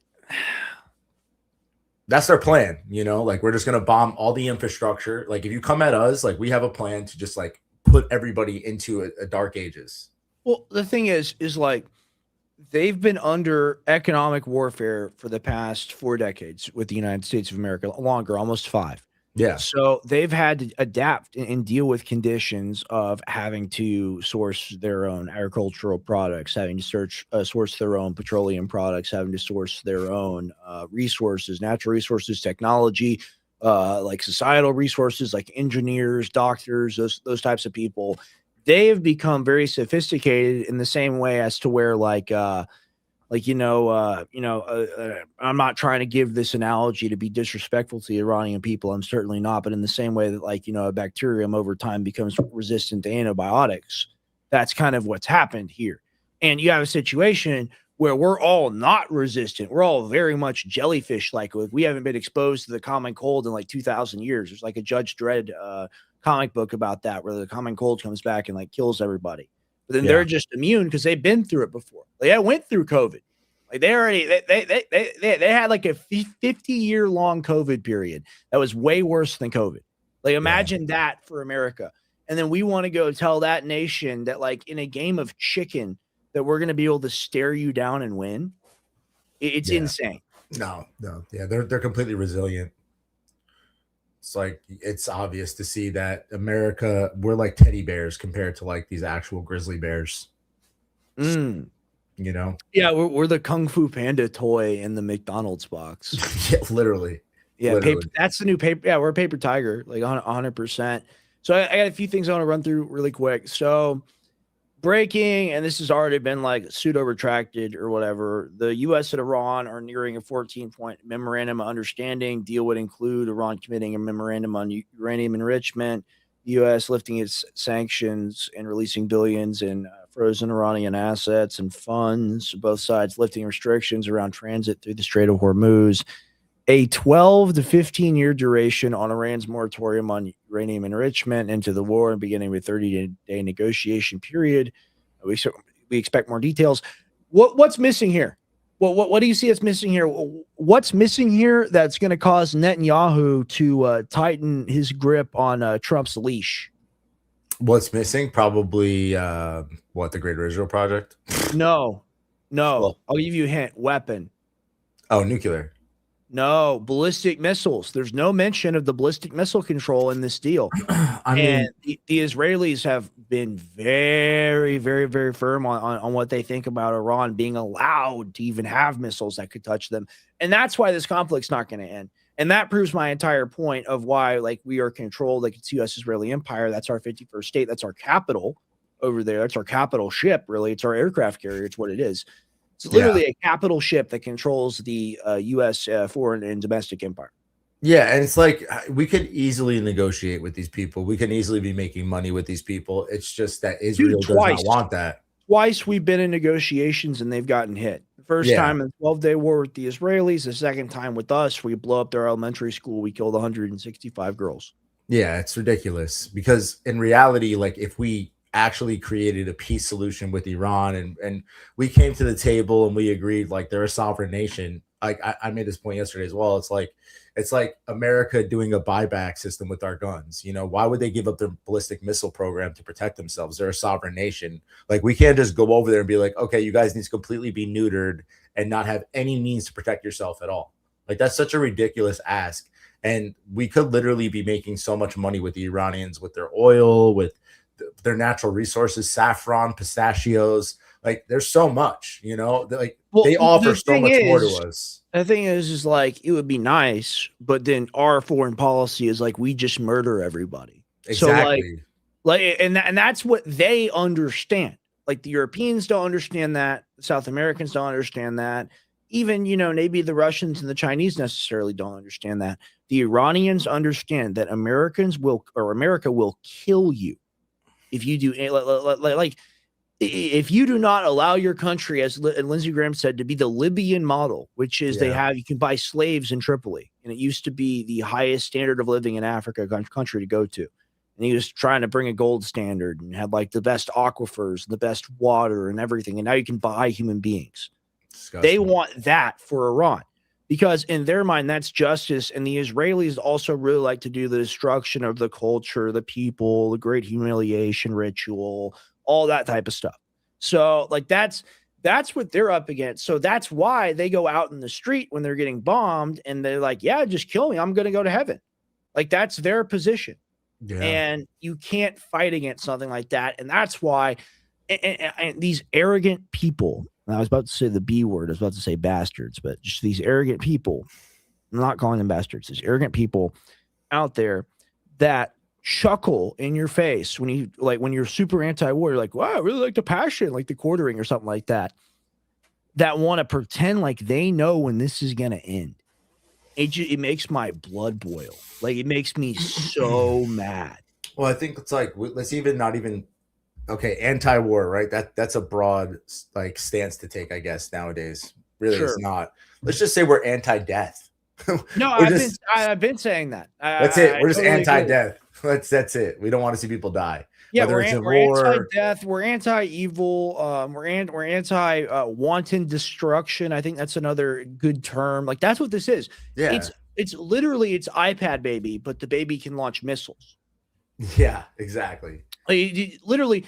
that's their plan. You know, like we're just gonna bomb all the infrastructure. Like if you come at us, like we have a plan to just like put everybody into a dark ages. Well, the thing is like they've been under economic warfare for the past 4 decades with the United States of America, longer, almost 5. Yeah. So they've had to adapt and deal with conditions of having to source their own agricultural products, having to source their own petroleum products, having to source their own resources, natural resources, technology, like societal resources, like engineers, doctors, those types of people. They have become very sophisticated in the same way as to where I'm not trying to give this analogy to be disrespectful to the Iranian people. I'm certainly not, but in the same way that a bacterium over time becomes resistant to antibiotics, that's kind of what's happened here. And you have a situation where we're all not resistant. We're all very much jellyfish-like. We haven't been exposed to the common cold in like 2,000 years. There's like a Judge Dredd comic book about that, where the common cold comes back and like kills everybody. But then they're just immune because they've been through it before. They went through COVID. Like they had like a 50-year long COVID period that was way worse than COVID. Like imagine that for America. And then we want to go tell that nation that like in a game of chicken that we're going to be able to stare you down and win. It's insane. No. Yeah, they're completely resilient. It's like it's obvious to see that America, we're like teddy bears compared to like these actual grizzly bears. You know? Yeah, we're the Kung Fu Panda toy in the McDonald's box. Yeah, literally. Yeah, literally. That's the new paper. Yeah, we're a paper tiger, like 100%. So I got a few things I want to run through really quick. So breaking, and this has already been like pseudo retracted or whatever. The U.S. and Iran are nearing a 14-point memorandum of understanding. Deal would include Iran committing a memorandum on uranium enrichment, the U.S. lifting its sanctions and releasing billions in frozen Iranian assets and funds. Both sides lifting restrictions around transit through the Strait of Hormuz. A 12 to 15-year duration on Iran's moratorium on uranium enrichment into the war, and beginning with 30-day negotiation period. We expect more details. What's missing here? What do you see that's missing here? What's missing here that's going to cause Netanyahu to tighten his grip on Trump's leash? What's missing? Probably the Greater Israel Project? No. Well, I'll give you a hint. Weapon. Oh, nuclear. No, ballistic missiles. There's no mention of the ballistic missile control in this deal. The Israelis have been very, very, very firm on what they think about Iran being allowed to even have missiles that could touch them. And that's why this conflict's not going to end. And that proves my entire point of why, like, we are controlled like it's U.S.-Israeli empire. That's our 51st state. That's our capital over there. That's our capital ship, really. It's our aircraft carrier. It's what it is. It's literally a capital ship that controls the U.S. Foreign and domestic empire. Yeah, and it's like we could easily negotiate with these people. We can easily be making money with these people. It's just that Israel does not want that. Twice we've been in negotiations and they've gotten hit. The first time in the 12-day war with the Israelis. The second time with us, we blow up their elementary school. We killed 165 girls. Yeah, it's ridiculous because in reality, like if we actually created a peace solution with Iran and we came to the table and we agreed like they're a sovereign nation, like I made this point yesterday as well. It's like America doing a buyback system with our guns. You know, why would they give up their ballistic missile program to protect themselves? They're a sovereign nation. Like, we can't just go over there and be like, okay, you guys need to completely be neutered and not have any means to protect yourself at all. Like, that's such a ridiculous ask. And we could literally be making so much money with the Iranians, with their oil, with their natural resources, saffron, pistachios. Like, there's so much, you know, like they offer so much more to us. The thing is like, it would be nice, but then our foreign policy is like, we just murder everybody. Exactly. So and that's what they understand. Like, the Europeans don't understand that. The South Americans don't understand that. Even, you know, maybe the Russians and the Chinese necessarily don't understand that. The Iranians understand that America will kill you if you do, like if you do not allow your country, as Lindsey Graham said, to be the Libyan model, which is you can buy slaves in Tripoli. And it used to be the highest standard of living in Africa country to go to. And he was trying to bring a gold standard and had like the best aquifers, the best water and everything. And now you can buy human beings. Disgusting. They want that for Iran because in their mind, that's justice. And the Israelis also really like to do the destruction of the culture, the people, the great humiliation ritual, all that type of stuff. So like, that's what they're up against. So that's why they go out in the street when they're getting bombed and they're like, yeah, just kill me. I'm going to go to heaven. Like, that's their position. Yeah. And you can't fight against something like that. And that's why and these arrogant people, and I was about to say the B word, I was about to say bastards, but just these arrogant people, I'm not calling them bastards, these arrogant people out there that chuckle in your face when you're super anti-war, you're like, wow, I really like the passion, like the quartering or something like that, that want to pretend like they know when this is going to end. It makes my blood boil. Like, it makes me so mad. Well, I think it's like, let's even not even, okay, anti-war, right? That's a broad like stance to take, I guess, nowadays. Really, It's not. Let's just say we're anti-death. No, I've been saying that. That's it. We're just totally anti-death. That's it. We don't want to see people die. Yeah, we're anti-death. We're anti-evil. We're anti-wanton destruction. I think that's another good term. Like, that's what this is. Yeah, it's literally it's iPad baby, but the baby can launch missiles. Yeah, exactly. Like, literally,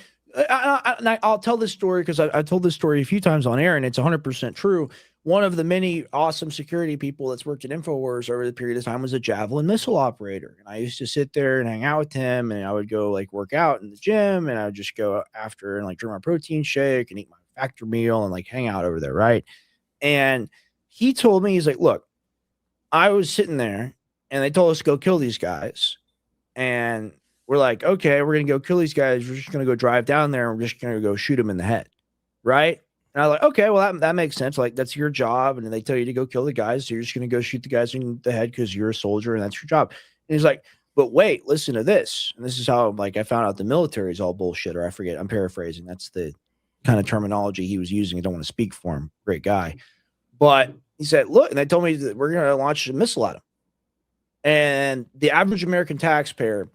I'll tell this story because I told this story a few times on air, and it's 100% true. One of the many awesome security people that's worked at InfoWars over the period of time was a Javelin missile operator. And I used to sit there and hang out with him, and I would go like work out in the gym, and I would just go after and like drink my protein shake and eat my factor meal and like hang out over there. Right. And he told me, he's like, look, I was sitting there and they told us to go kill these guys. And we're like, okay, we're going to go kill these guys. We're just going to go drive down there and we're just going to go shoot them in the head. Right. And I was like, okay, well, that makes sense. Like, that's your job. And they tell you to go kill the guys. So you're just going to go shoot the guys in the head because you're a soldier and that's your job. And he's like, but wait, listen to this. And this is how, like, I found out the military is all bullshit, or I forget. I'm paraphrasing. That's the kind of terminology he was using. I don't want to speak for him. Great guy. But he said, look, and they told me that we're going to launch a missile at him. And the average American taxpayer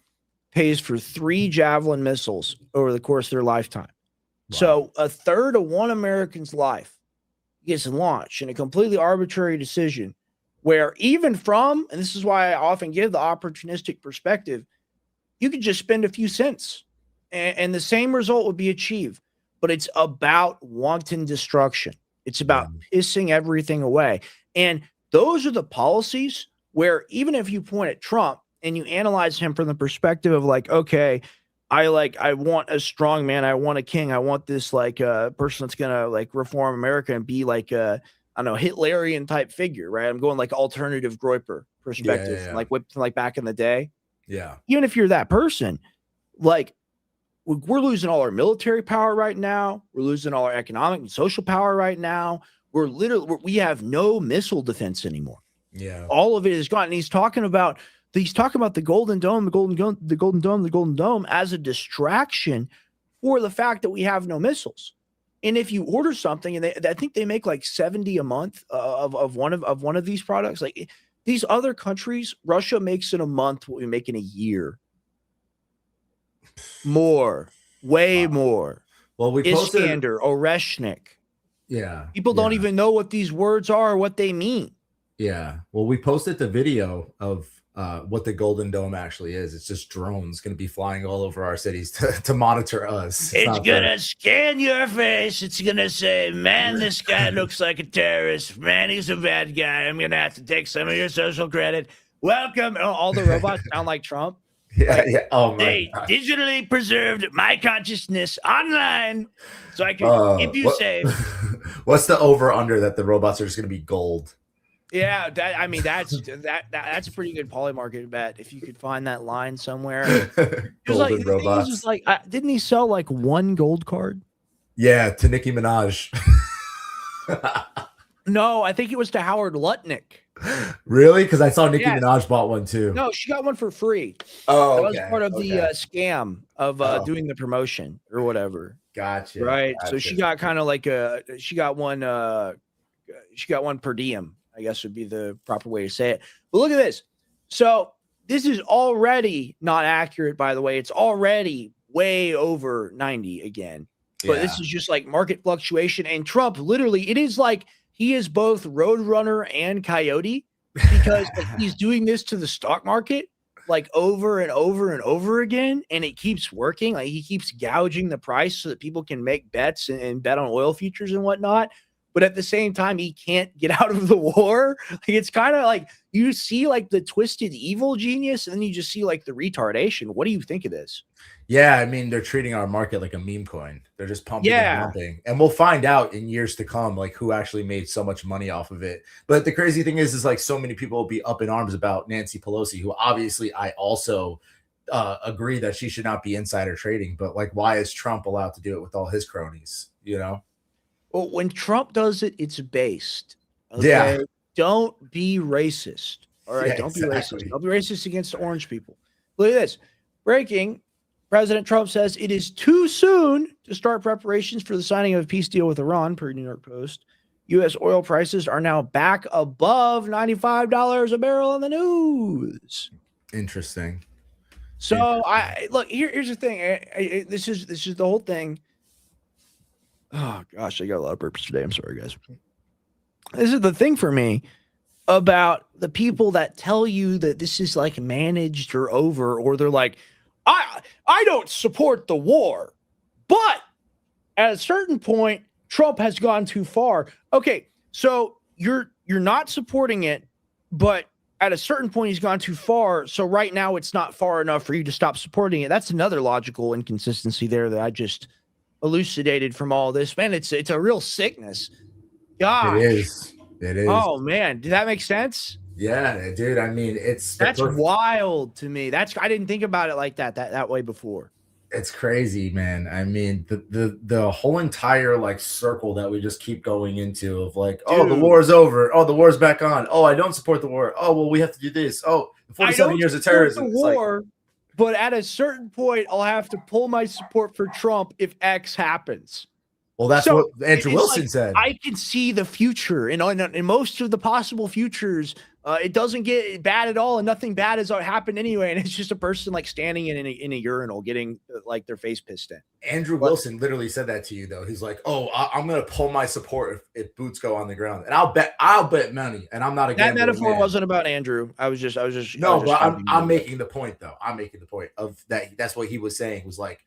pays for 3 Javelin missiles over the course of their lifetime. Wow. So a third of one American's life gets launched in a completely arbitrary decision where even from, and this is why I often give the opportunistic perspective, you could just spend a few cents and the same result would be achieved. But it's about wanton destruction. It's about pissing everything away. And those are the policies where even if you point at Trump and you analyze him from the perspective of like, okay, I want a strong man. I want a king. I want this like person that's going to like reform America and be like a, I don't know, Hitlerian type figure, right? I'm going like alternative Groyper perspective, like whipped like back in the day. Yeah. Even if you're that person, like we're losing all our military power right now. We're losing all our economic and social power right now. We have no missile defense anymore. Yeah. All of it is gone. And he's talking about the Golden Dome as a distraction for the fact that we have no missiles. And if you order something, and I think they make like 70 a month of one of these products, like these other countries, Russia makes in a month what we make in a year. More, way more. Well, we posted Iskander, Oreshnik. Yeah. People don't even know what these words are or what they mean. Yeah. Well, we posted the video of what the Golden Dome actually is. It's just drones going to be flying all over our cities to monitor us. It's gonna scan your face. It's gonna say, man, this guy looks like a terrorist. Man, he's a bad guy. I'm gonna have to take some of your social credit. Welcome. All the robots sound like Trump. Yeah, Like, yeah. Oh my they God. digitally preserved my consciousness online so I can keep you safe. What's the over under that the robots are just going to be gold? Yeah, that's a pretty good polymarket bet if you could find that line somewhere. Golden The thing robots. is like, didn't he sell like one gold card? Yeah, to Nicki Minaj. No, I think it was to Howard Lutnick. Really? Because I saw Nicki Yes. Minaj bought one too. No, she got one for free. Oh, That was part of the scam of doing the promotion or whatever. Gotcha. Right. Gotcha. So she got kind of like she got one per diem, I guess would be the proper way to say it. But look at this. So this is already not accurate, by the way. It's already way over 90 again. But this is just like market fluctuation. And Trump, literally, it is like he is both Roadrunner and Coyote because he's doing this to the stock market like over and over and over again. And it keeps working. Like he keeps gouging the price so that people can make bets and bet on oil futures and whatnot. But at the same time, he can't get out of the war. Like, it's kind of like you see like the twisted evil genius, and then you just see like the retardation. What do you think of this? Yeah, I mean, they're treating our market like a meme coin. They're just pumping and pumping. And we'll find out in years to come, like who actually made so much money off of it. But the crazy thing is like so many people will be up in arms about Nancy Pelosi, who obviously I also agree that she should not be insider trading. But like, why is Trump allowed to do it with all his cronies? You know? Well, when Trump does it, it's based. Okay? Yeah. Don't be racist. All right. Yeah, Don't be exactly. racist. Don't be racist against orange people. Look at this. Breaking. President Trump says it is too soon to start preparations for the signing of a peace deal with Iran, per New York Post. U.S. oil prices are now back above $95 a barrel on the news. Interesting. So here's the thing. This is the whole thing. Oh gosh, I got a lot of purpose today. I'm sorry, guys. This is the thing for me about the people that tell you that this is like managed or over, or they're like, I don't support the war, but at a certain point, Trump has gone too far. Okay, so you're not supporting it, but at a certain point, he's gone too far. So right now, it's not far enough for you to stop supporting it. That's another logical inconsistency there that I just elucidated from all this. Man, it's a real sickness. Gosh. It is. Oh man, did that make sense? Yeah, dude. I mean, that's wild to me. I didn't think about it like that way before. It's crazy, man. I mean, the whole entire like circle that we just keep going into of like, oh, the war is over. Oh, the war's back on. Oh, I don't support the war. Oh, well, we have to do this. Oh, 47 years of terrorism. The war, but at a certain point, I'll have to pull my support for Trump if X happens. Well, that's what Andrew Wilson said. I can see the future, and in most of the possible futures, it doesn't get bad at all, and nothing bad has happened anyway. And it's just a person like standing in a urinal, getting like their face pissed in. Andrew Wilson literally said that to you, though. He's like, "Oh, I'm going to pull my support if boots go on the ground, and I'll bet money." And I'm not a gambler. That metaphor wasn't about Andrew. I was just I'm making the point, though. I'm making the point of that. That's what he was saying. Was like,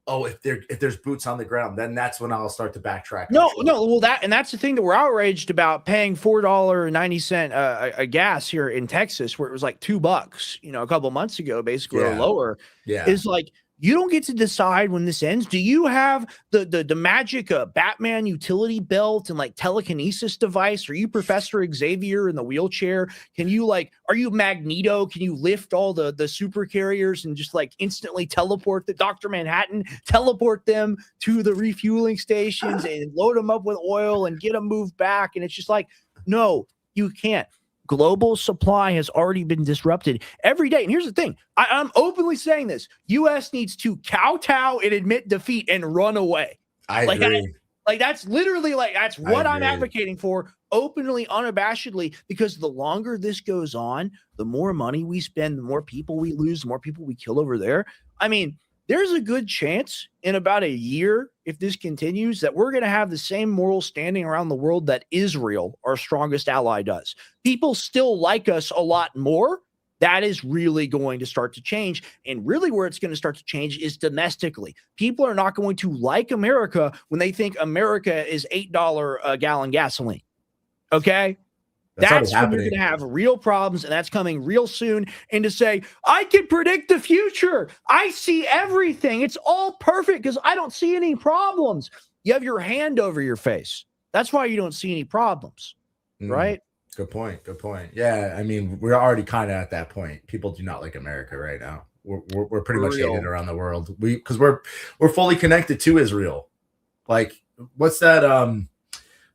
oh, if there's boots on the ground, then that's when I'll start to backtrack. No. Well, that's the thing that we're outraged about, paying $4.90 a gas here in Texas, where it was like $2, a couple months ago, basically, or lower. Yeah, is like, you don't get to decide when this ends. Do you have the magic Batman utility belt and like telekinesis device? Are you Professor Xavier in the wheelchair? Can you are you Magneto? Can you lift all the super carriers and just like instantly teleport the Dr. Manhattan, teleport them to the refueling stations and load them up with oil and get them moved back? And it's just like, no, you can't. Global supply has already been disrupted every day. And here's the thing. I'm openly saying this. U.S. needs to kowtow and admit defeat and run away. I agree. That's literally that's what I'm advocating for, openly, unabashedly, because the longer this goes on, the more money we spend, the more people we lose, the more people we kill over there. I mean, there's a good chance in about a year, if this continues, that we're going to have the same moral standing around the world that Israel, our strongest ally, does. People still like us a lot more. That is really going to start to change. And really where it's going to start to change is domestically. People are not going to like America when they think America is $8 a gallon gasoline. Okay? That's when you're going to have real problems, and that's coming real soon. And to say, I can predict the future. I see everything. It's all perfect because I don't see any problems. You have your hand over your face. That's why you don't see any problems, right? Good point. Good point. Yeah, I mean, we're already kind of at that point. People do not like America right now. We're pretty much hated around the world. Because we're fully connected to Israel. Like, what's that?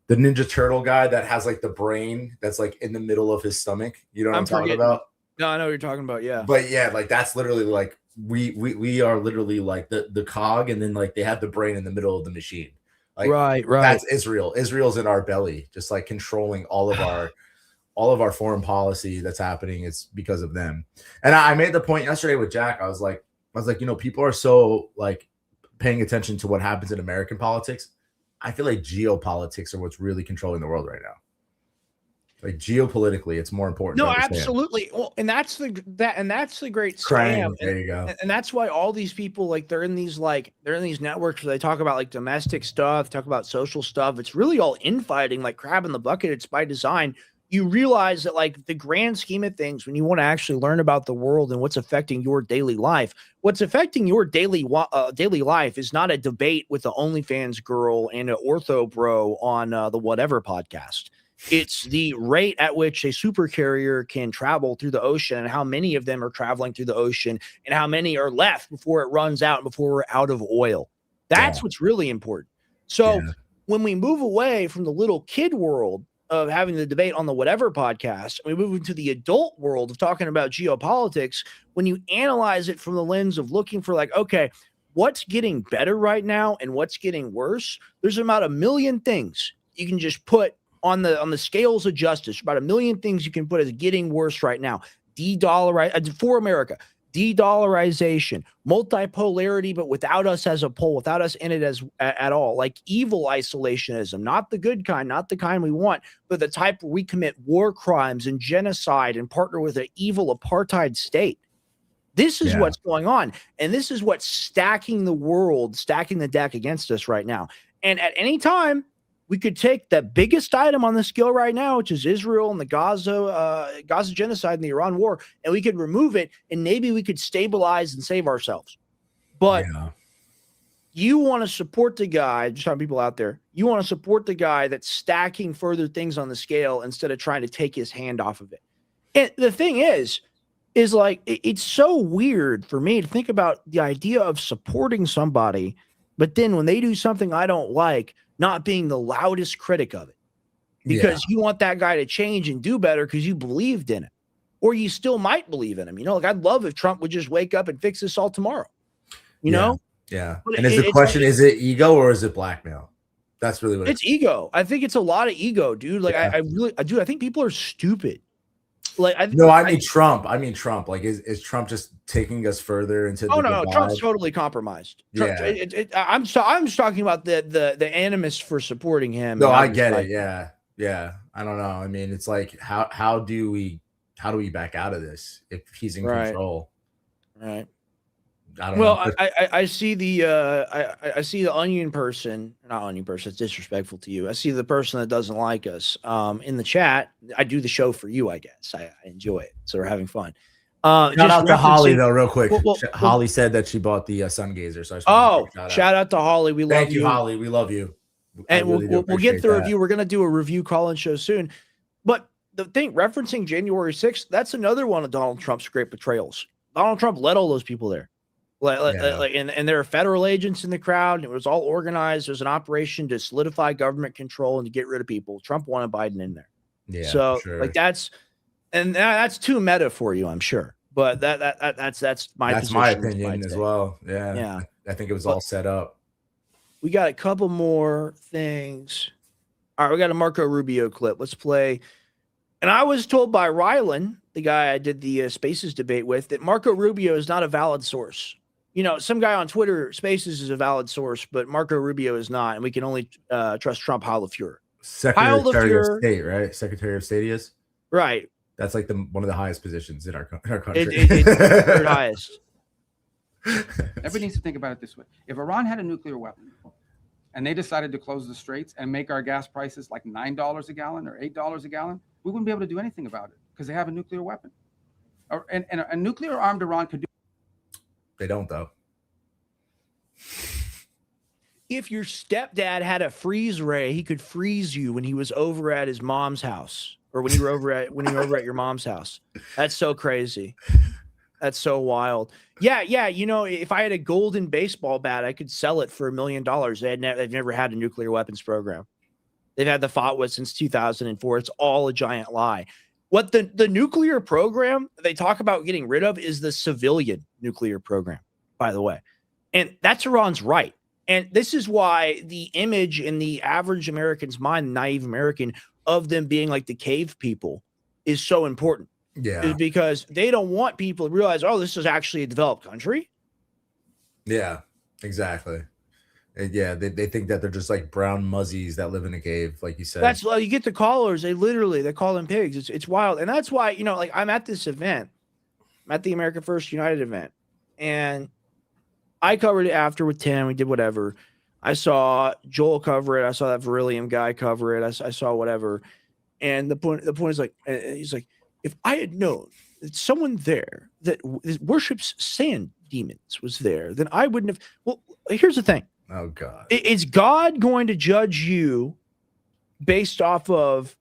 The Ninja Turtle guy that has like the brain that's like in the middle of his stomach. You know what I'm talking about? No, I know what you're talking about. Yeah. But yeah, like that's literally like we are literally like the cog, and then like they have the brain in the middle of the machine. Like, right. That's Israel. Israel's in our belly, just like controlling all of our foreign policy that's happening. It's because of them. And I made the point yesterday with Jack. I was like, you know, people are so like paying attention to what happens in American politics. I feel like geopolitics are what's really controlling the world right now. Like geopolitically, it's more important. No, absolutely. Well, and that's the great scam. There you go. And that's why all these people, like, they're in these networks where they talk about like domestic stuff, talk about social stuff. It's really all infighting, like crab in the bucket. It's by design. You realize that, like, the grand scheme of things, when you want to actually learn about the world and what's affecting your daily life, what's affecting your daily life is not a debate with the OnlyFans girl and an ortho bro on the whatever podcast. It's the rate at which a supercarrier can travel through the ocean and how many of them are traveling through the ocean and how many are left before it runs out and before we're out of oil. That's what's really important. So when we move away from the little kid world of having the debate on the whatever podcast, we move into the adult world of talking about geopolitics. When you analyze it from the lens of looking for like, okay, what's getting better right now and what's getting worse? There's about 1 million things you can just put on the scales of justice. About 1 million things you can put as getting worse right now. For America. De-dollarization, multipolarity, but without us as a pole, without us in it as at all, like evil isolationism, not the good kind, not the kind we want, but the type where we commit war crimes and genocide and partner with an evil apartheid state. This is what's going on. And this is what's stacking the world, stacking the deck against us right now. And at any time, we could take the biggest item on the scale right now, which is Israel and the Gaza genocide and the Iran war, and we could remove it, and maybe we could stabilize and save ourselves. But you want to support the guy, just talking to people out there, you want to support the guy that's stacking further things on the scale instead of trying to take his hand off of it. And the thing is like, it's so weird for me to think about the idea of supporting somebody, but then when they do something I don't like, not being the loudest critic of it because you want that guy to change and do better because you believed in it, or you still might believe in him. You know, like, I'd love if Trump would just wake up and fix this all tomorrow, you know? Yeah. But and is the question, is it ego or is it blackmail? That's really what it's ego. I think it's a lot of ego, dude. Like, I think people are stupid. Like, I mean Trump. Like, is Trump just taking us further into? No, Trump's totally compromised. Trump, I'm just talking about the animus for supporting him. No, I get it. Yeah. I don't know. I mean, it's like, how do we back out of this if he's in control? Right. I don't know. I see the I see the onion person, not onion person. It's disrespectful to you. I see the person that doesn't like us in the chat. I do the show for you, I guess. I enjoy it, so we're having fun. Shout out to Holly though, real quick. Holly said that she bought the sun gazer. So shout out to Holly. We love you. Thank you, Holly. We love you. And we'll get the review. We're gonna do a review call-in show soon. But the thing, referencing January 6th, that's another one of Donald Trump's great betrayals. Donald Trump led all those people there. And there are federal agents in the crowd. And it was all organized. There's an operation to solidify government control and to get rid of people. Trump wanted Biden in there. Yeah. So that's too meta for you, I'm sure. But that's my opinion as well. Yeah. I think it was all set up. We got a couple more things. All right, we got a Marco Rubio clip. Let's play. And I was told by Rylan, the guy I did the Spaces debate with, that Marco Rubio is not a valid source. some guy on Twitter Spaces is a valid source, but Marco Rubio is not, and we can only trust Trump Heil Lafleur. Secretary of State, right? Secretary of State is right. That's like one of the highest positions in our country. It's the third highest. Everybody needs to think about it this way: if Iran had a nuclear weapon, and they decided to close the straits and make our gas prices like $9 a gallon or $8 a gallon, we wouldn't be able to do anything about it because they have a nuclear weapon. And a nuclear armed Iran could do. They don't, though. If your stepdad had a freeze ray, he could freeze you when he was over at his mom's house, or when you were over at your mom's house. That's so crazy. That's so wild. Yeah. If I had a golden baseball bat, I could sell it for $1 million. They've never had a nuclear weapons program. They've had the FOTWA since 2004. It's all a giant lie. What the nuclear program they talk about getting rid of is the civilian nuclear program, by the way. And that's Iran's right. And this is why the image in the average American's mind, naive American, of them being like the cave people is so important. Yeah. Is because they don't want people to realize, oh, this is actually a developed country. Yeah, exactly. Yeah, they think that they're just like brown muzzies that live in a cave, like you said. That's you get the callers. They call them pigs. It's wild. And that's why, like I'm at this event. I'm at the America First United event. And I covered it after with Tim. We did whatever. I saw Joel cover it. I saw that Beryllium guy cover it. I saw whatever. And the point is like, he's like, if I had known that someone there that worships sand demons was there, then I wouldn't have. Well, here's the thing. Oh, God. Is God going to judge you based off of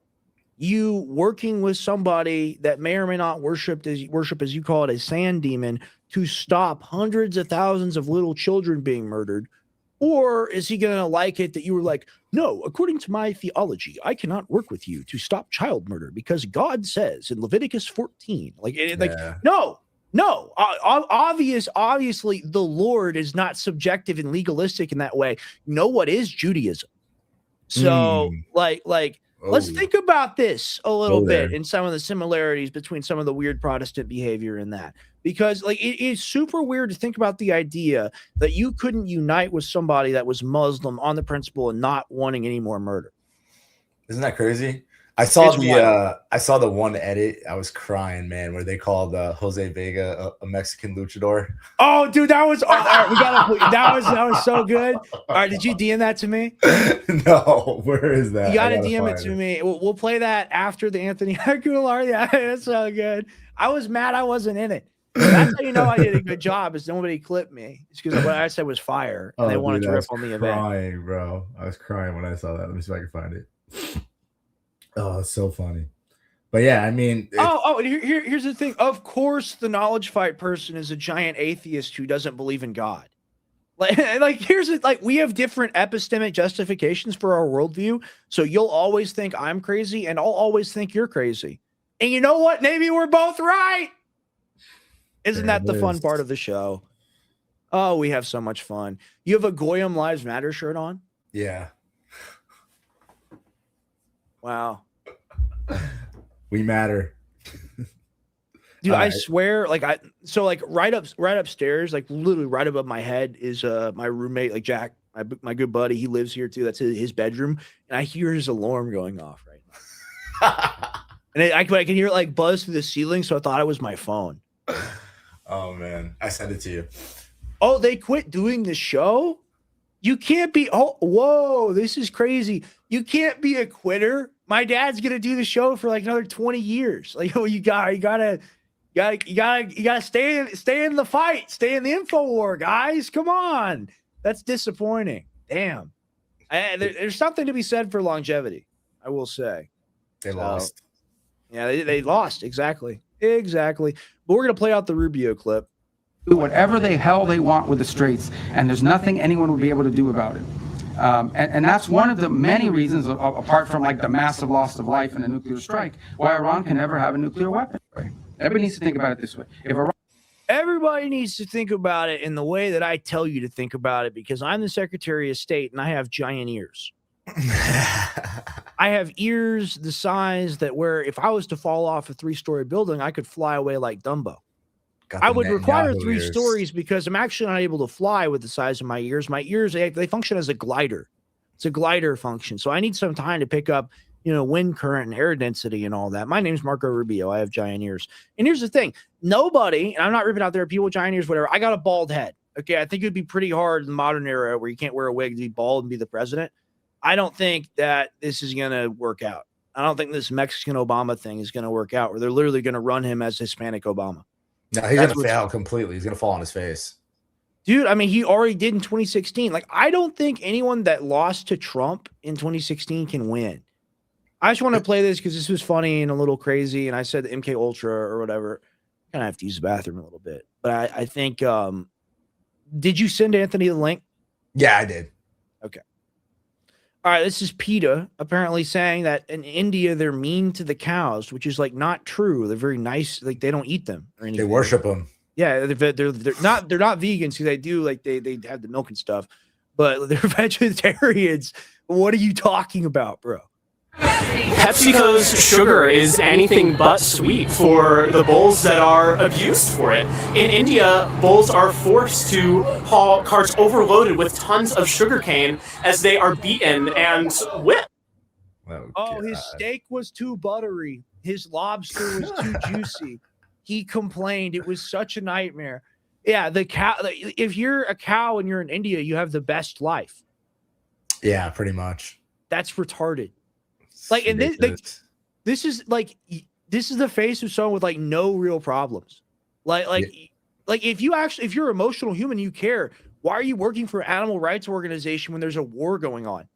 you working with somebody that may or may not worship, as you call it, a sand demon to stop hundreds of thousands of little children being murdered? Or is he going to like it that you were like, no, according to my theology, I cannot work with you to stop child murder because God says in Leviticus 14, no, obviously the Lord is not subjective and legalistic in that way. You know what is Judaism? So let's think about this a little bit and some of the similarities between some of the weird Protestant behavior in that, because it is super weird to think about the idea that you couldn't unite with somebody that was Muslim on the principle and not wanting any more murder. Isn't that crazy? I saw the one edit. I was crying, man, where they called Jose Vega a Mexican luchador. Oh, dude, that was that was so good. All right, did you DM that to me? No, where is that? You gotta DM it to me. We'll play that after the Anthony Aguilar. Yeah, that's so good. I was mad I wasn't in it. That's how you know I did a good job. Is nobody clipped me. It's because what I said was fire, and they wanted to rip on the event. Crying, bro. I was crying when I saw that. Let me see if I can find it. Oh, it's so funny. But yeah, I mean, here's the thing. Of course, the knowledge fight person is a giant atheist who doesn't believe in God. Here's it. Like, we have different epistemic justifications for our worldview. So you'll always think I'm crazy, and I'll always think you're crazy. And you know what? Maybe we're both right. Isn't that the fun part of the show? Oh, we have so much fun. You have a Goyim Lives Matter shirt on? Yeah. Wow. We matter. Dude, I swear, right upstairs, like literally right above my head is my roommate, like Jack, my good buddy. He lives here too. That's his bedroom, and I hear his alarm going off right now. And I can hear it like buzz through the ceiling, so I thought it was my phone. Oh man, I sent it to you. Oh, they quit doing the show? You can't be. Oh, whoa, this is crazy. You can't be a quitter. My dad's gonna do the show for like another 20 years. Like, oh, you gotta stay in the fight, stay in the info war, guys. Come on, that's disappointing. Damn. There's something to be said for longevity, I will say. They lost. Yeah, they lost. Exactly. But we're gonna play out the Rubio clip. Do whatever the hell they want with the straits, and there's nothing anyone would be able to do about it. And that's one of the many reasons, apart from like the massive loss of life in a nuclear strike, why Iran can never have a nuclear weapon. Everybody needs to think about it this way. Everybody needs to think about it in the way that I tell you to think about it, because I'm the Secretary of State and I have giant ears. I have ears the size that where if I was to fall off a 3-story building, I could fly away like Dumbo. Got I the would require Netanyahu 3 ears. stories because I'm actually not able to fly with the size of my ears. My ears, they function as a glider. It's a glider function. So I need some time to pick up, wind current and air density and all that. My name's Marco Rubio. I have giant ears. And here's the thing. Nobody, and I'm not ripping out there people with giant ears, whatever. I got a bald head. Okay. I think it'd be pretty hard in the modern era where you can't wear a wig to be bald and be the president. I don't think that this is going to work out. I don't think this Mexican Obama thing is going to work out where they're literally going to run him as Hispanic Obama. No, he's going to fail completely. He's going to fall on his face. Dude, I mean, he already did in 2016. Like, I don't think anyone that lost to Trump in 2016 can win. I just want to play this because this was funny and a little crazy. And I said MK Ultra or whatever. Kind of have to use the bathroom a little bit. But I think, did you send Anthony the link? Yeah, I did. Okay. All right, this is PETA apparently saying that in India they're mean to the cows, which is like not true. They're very nice, like they don't eat them or anything. They worship them. Yeah, they're not vegans because they do like they have the milk and stuff, but they're vegetarians. What are you talking about, bro? PepsiCo's sugar is anything but sweet for the bulls that are abused for it. In India, bulls are forced to haul carts overloaded with tons of sugarcane as they are beaten and whipped. Oh, his steak was too buttery. His lobster was too juicy. He complained. It was such a nightmare. Yeah, the cow. If you're a cow and you're in India, you have the best life. Yeah, pretty much. That's retarded. Like, and this is the face of someone with like no real problems. Like if you're an emotional human, you care. Why are you working for an animal rights organization when there's a war going on?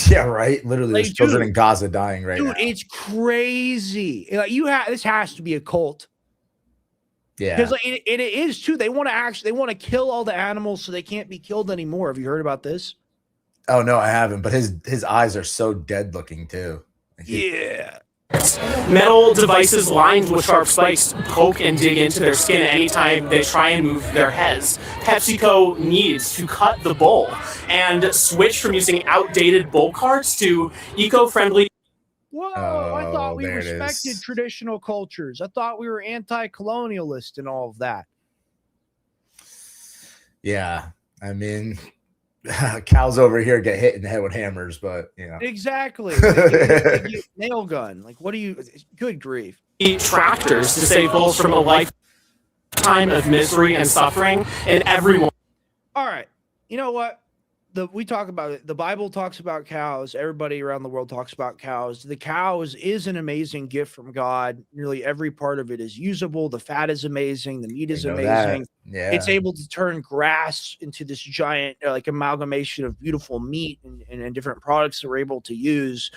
Yeah, right. Literally, there's children in Gaza dying right now. It's crazy. Like this has to be a cult. Yeah, because like, it is too. They want to kill all the animals so they can't be killed anymore. Have you heard about this? Oh no, I haven't. But his eyes are so dead looking too. Yeah. Metal devices lined with sharp spikes poke and dig into their skin anytime they try and move their heads. PepsiCo needs to cut the bull and switch from using outdated bull carts to eco-friendly. Whoa, I thought we respected traditional cultures. I thought we were anti-colonialist and all of that. Yeah, I mean, cows over here get hit in the head with hammers, but exactly. They get nail gun. Like, what do you? Good grief! Tractors to save bulls from a lifetime of misery and suffering, and everyone. All right, you know what? We talk about it. The Bible talks about cows. Everybody around the world talks about cows. The cows is an amazing gift from God. Nearly every part of it is usable. The fat is amazing. The meat is amazing. Yeah. It's able to turn grass into this giant like amalgamation of beautiful meat and different products that we're able to use.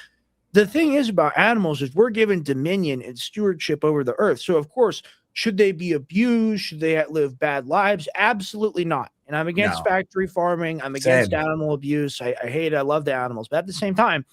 The thing is about animals is we're given dominion and stewardship over the earth. So of course, should they be abused? Should they live bad lives? Absolutely not. And I'm against factory farming. I'm against animal abuse. I hate it. I love the animals. But at the same time,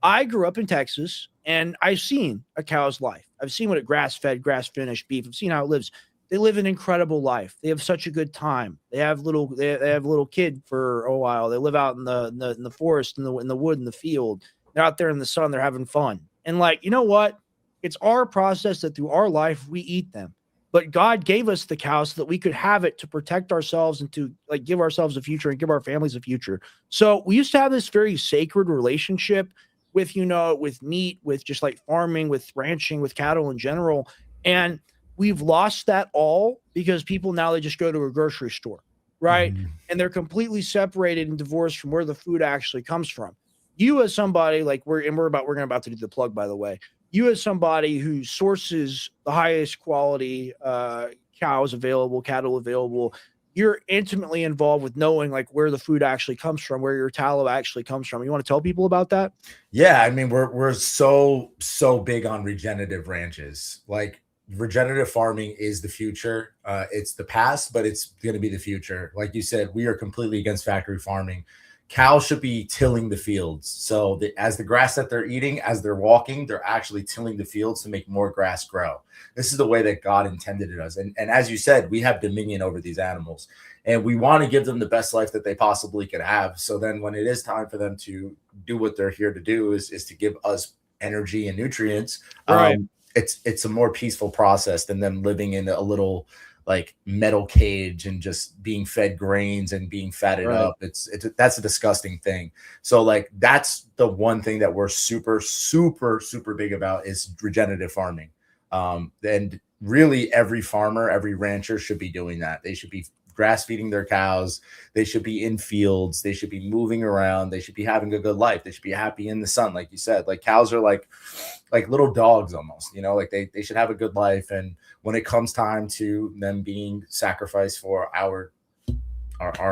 I grew up in Texas and I've seen a cow's life. I've seen what a grass-fed, grass-finished beef. I've seen how it lives. They live an incredible life. They have such a good time. They have little kid for a while. They live out in the forest, in the wood, in the field. They're out there in the sun. They're having fun. And like, you know what? It's our process that through our life, we eat them. But God gave us the cow so that we could have it to protect ourselves and to like give ourselves a future and give our families a future. So we used to have this very sacred relationship with, with meat, with just like farming, with ranching, with cattle in general. And we've lost that all because people now, they just go to a grocery store, right? Mm-hmm. And they're completely separated and divorced from where the food actually comes from. You as somebody like we're about to do the plug, by the way. You as somebody who sources the highest quality cows available, cattle available, you're intimately involved with knowing like where the food actually comes from, where your tallow actually comes from. You want to tell people about that? Yeah, I mean, we're so big on regenerative ranches. Like regenerative farming is the future. It's the past, but it's going to be the future. Like you said, we are completely against factory farming. Cows should be tilling the fields. So as the grass that they're eating, as they're walking, they're actually tilling the fields to make more grass grow. This is the way that God intended it us. And as you said, we have dominion over these animals and we want to give them the best life that they possibly could have. So then when it is time for them to do what they're here to do is to give us energy and nutrients. Right. It's a more peaceful process than them living in a little like metal cage and just being fed grains and being fatted Right. up. That's a disgusting thing. So like that's the one thing that we're super big about is regenerative farming. And really every farmer, every rancher should be doing that. They should be grass feeding their cows. They should be in fields. They should be moving around. They should be having a good life. They should be happy in the sun. Like you said, like cows are like little dogs almost, you know, like they should have a good life. And when it comes time to them being sacrificed for our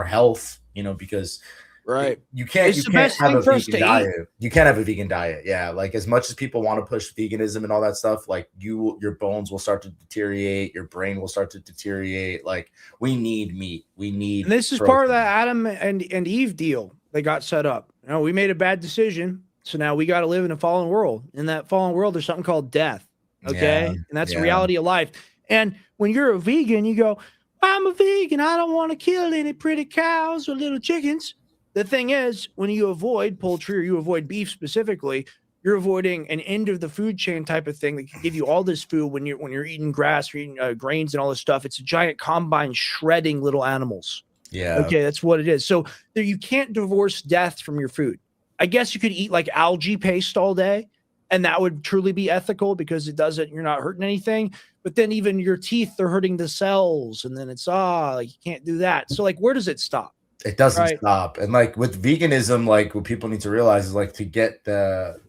health, you know, because Right. you can't It's the have best a thing for us vegan to diet. eat. You can't have a vegan diet. Yeah. Like as much as people want to push veganism and all that stuff, like your bones will start to deteriorate. Your brain will start to deteriorate. Like we need meat. We need, And this is part of that Adam and Eve deal they got set up. You know, we made a bad decision. So now we got to live in a fallen world. In that fallen world, there's something called death. Okay. Yeah, And that's the yeah. reality of life. And when you're a vegan, you go, I'm a vegan. I don't want to kill any pretty cows or little chickens. The thing is, when you avoid poultry or you avoid beef specifically, you're avoiding an end of the food chain type of thing that can give you all this food when you're eating grass, or eating grains and all this stuff. It's a giant combine shredding little animals. Yeah. Okay, that's what it is. So there, you can't divorce death from your food. I guess you could eat like algae paste all day, and that would truly be ethical because it doesn't. You're not hurting anything. But then even your teeth, they're hurting the cells, and then it's like you can't do that. So like, where does it stop? It doesn't Right. stop. And like with veganism, like what people need to realize is like to get the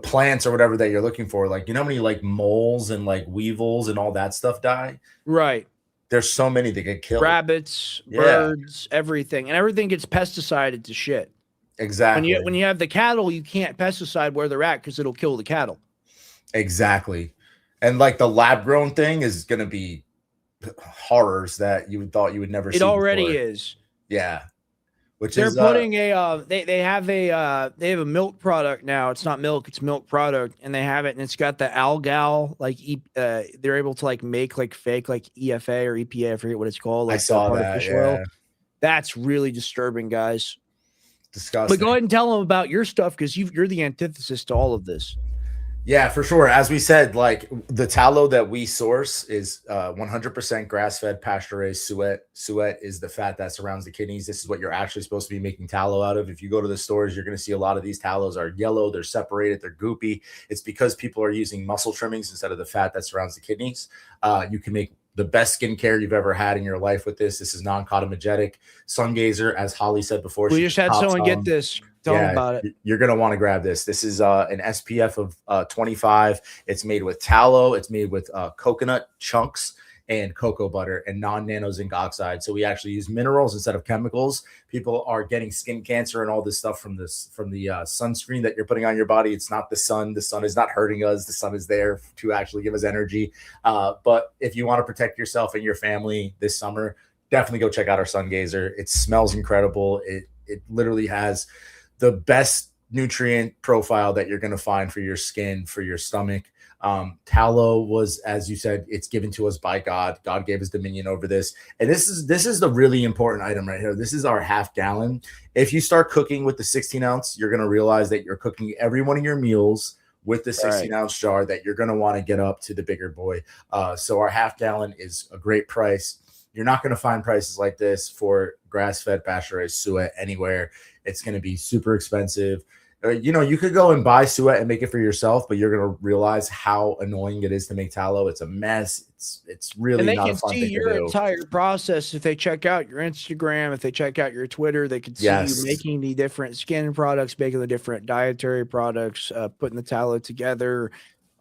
plants or whatever that you're looking for, like you know how many like moles and like weevils and all that stuff die? Right. There's so many that get killed. Rabbits, Yeah. birds, everything, and everything gets pesticided to shit. Exactly. When you have the cattle, you can't pesticide where they're at because it'll kill the cattle. Exactly. And like the lab grown thing is gonna be horrors that you thought you would never see. It already before. is. Yeah. Which They're is putting they have a milk product now. It's not milk, it's milk product, and they have it, and it's got the algal they're able to like make like fake like EFA or EPA, I forget what it's called. Like I saw that. artificial Yeah. oil. That's really disturbing, guys. Disgusting. But go ahead and tell them about your stuff because you're the antithesis to all of this. Yeah, for sure. As we said, like the tallow that we source is 100% grass-fed, pasture-raised suet. Suet is the fat that surrounds the kidneys. This is what you're actually supposed to be making tallow out of. If you go to the stores, you're going to see a lot of these tallows are yellow. They're separated. They're goopy. It's because people are using muscle trimmings instead of the fat that surrounds the kidneys. You can make the best skincare you've ever had in your life with this. This is non-cotomagenic. Sun Gazer, as Holly said before. We she just had pops someone get on. this. Tell them about it. You're going to want to grab this. This is an SPF of 25. It's made with tallow. It's made with coconut chunks and cocoa butter and non-nano zinc oxide. So we actually use minerals instead of chemicals. People are getting skin cancer and all this stuff from the sunscreen that you're putting on your body. It's not the sun. The sun is not hurting us. The sun is there to actually give us energy. But if you want to protect yourself and your family this summer, definitely go check out our Sun Gazer. It smells incredible. It literally has the best nutrient profile that you're going to find for your skin, for your stomach. Tallow was, as you said, it's given to us by God. God gave us dominion over this. And this is the really important item right here. This is our half gallon. If you start cooking with the 16 ounce, you're going to realize that you're cooking every one of your meals with the 16 ounce jar, that you're going to want to get up to the bigger boy. So our half gallon is a great price. You're not going to find prices like this for grass-fed pasture-raised suet anywhere. It's going to be super expensive. You could go and buy suet and make it for yourself, but you're going to realize how annoying it is to make tallow. It's a mess. It's really not a fun thing to do. And they can see your entire process if they check out your Instagram, if they check out your Twitter. They can see you making the different skin products, making the different dietary products, putting the tallow together.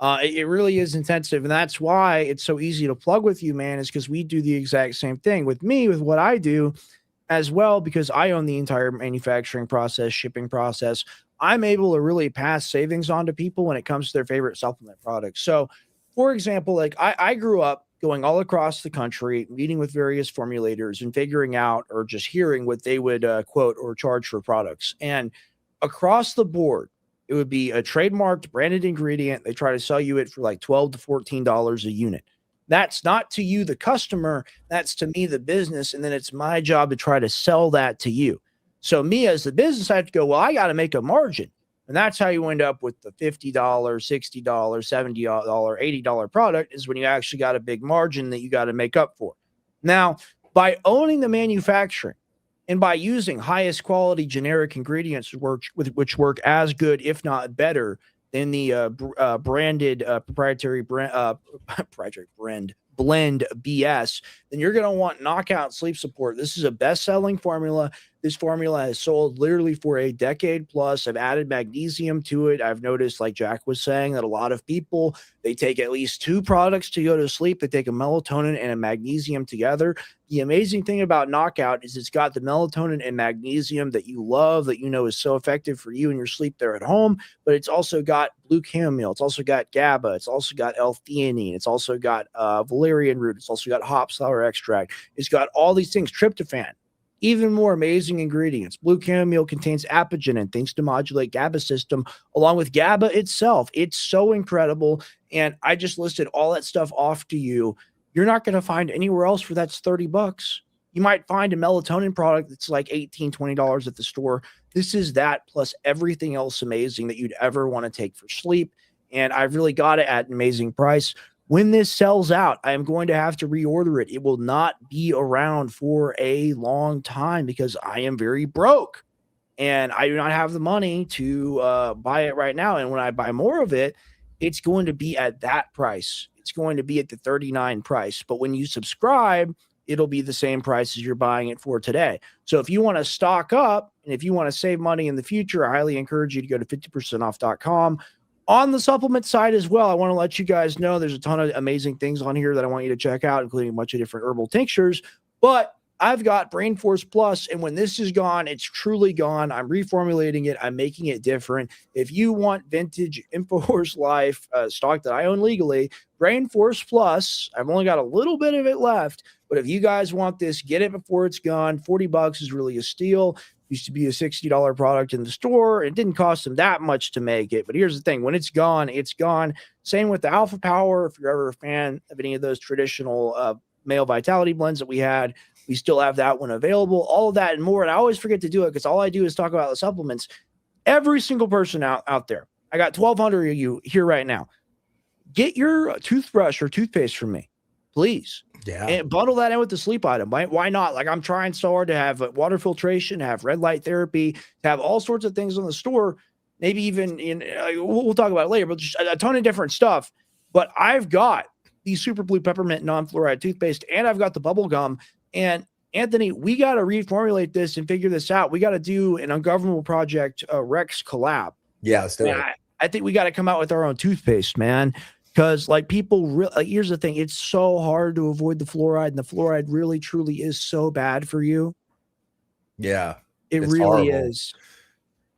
It really is intensive, and that's why it's so easy to plug with you, man, is because we do the exact same thing with me, with what I do as well, because I own the entire manufacturing process, shipping process. I'm able to really pass savings on to people when it comes to their favorite supplement products. So, for example, like I grew up going all across the country, meeting with various formulators and figuring out or just hearing what they would quote or charge for products. And across the board, it would be a trademarked branded ingredient. They try to sell you it for like $12 to $14 a unit. That's not to you, the customer. That's to me, the business. And then it's my job to try to sell that to you. So me as the business, I have to go, well, I got to make a margin. And that's how you end up with the $50, $60, $70, $80 product, is when you actually got a big margin that you got to make up for. Now, by owning the manufacturing and by using highest quality generic ingredients which work as good, if not better, than the branded proprietary brand blend BS, then you're going to want Knockout Sleep Support. This is a best-selling formula. This formula has sold literally for a decade plus. I've added magnesium to it. I've noticed, like Jack was saying, that a lot of people, they take at least 2 products to go to sleep. They take a melatonin and a magnesium together. The amazing thing about Knockout is it's got the melatonin and magnesium that you love, that you know is so effective for you and your sleep there at home, but it's also got blue chamomile. It's also got GABA. It's also got L-theanine. It's also got valerian root. It's also got hop flower extract. It's got all these things, tryptophan. Even more amazing ingredients. Blue chamomile contains apigenin, things to modulate GABA system, along with GABA itself. It's so incredible. And I just listed all that stuff off to you. You're not going to find anywhere else for that's $30. You might find a melatonin product that's like $18, $20 at the store. This is that plus everything else amazing that you'd ever want to take for sleep. And I've really got it at an amazing price. When this sells out, I am going to have to reorder it. It will not be around for a long time because I am very broke and I do not have the money to buy it right now. And when I buy more of it, it's going to be at that price. It's going to be at the $39 price. But when you subscribe, it'll be the same price as you're buying it for today. So if you want to stock up and if you want to save money in the future, I highly encourage you to go to 50percentoff.com. On the supplement side as well, I want to let you guys know there's a ton of amazing things on here that I want you to check out, including a bunch of different herbal tinctures. But I've got Brain Force Plus, and when this is gone, it's truly gone. I'm reformulating it. I'm making it different. If you want vintage InfoWars Life stock that I own legally, Brain Force Plus, I've only got a little bit of it left. But if you guys want this, get it before it's gone. $40 is really a steal. Used to be a $60 product in the store. It didn't cost them that much to make it. But here's the thing. When it's gone, it's gone. Same with the Alpha Power. If you're ever a fan of any of those traditional male vitality blends that we had, we still have that one available. All of that and more. And I always forget to do it because all I do is talk about the supplements. Every single person out there, I got 1,200 of you here right now. Get your toothbrush or toothpaste from me, please. Yeah. And bundle that in with the sleep item. Why not? Like, I'm trying so hard to have water filtration, have red light therapy, to have all sorts of things in the store. Maybe even we'll talk about it later, but just a ton of different stuff. But I've got the Super Blue Peppermint non-fluoride toothpaste, and I've got the bubble gum. And Anthony, we got to reformulate this and figure this out. We got to do an Ungovernable Project Rex collab. Yeah, let's do it. I think we got to come out with our own toothpaste, man. Because like people, here's the thing: it's so hard to avoid the fluoride, and the fluoride really, truly is so bad for you. Yeah, it really is.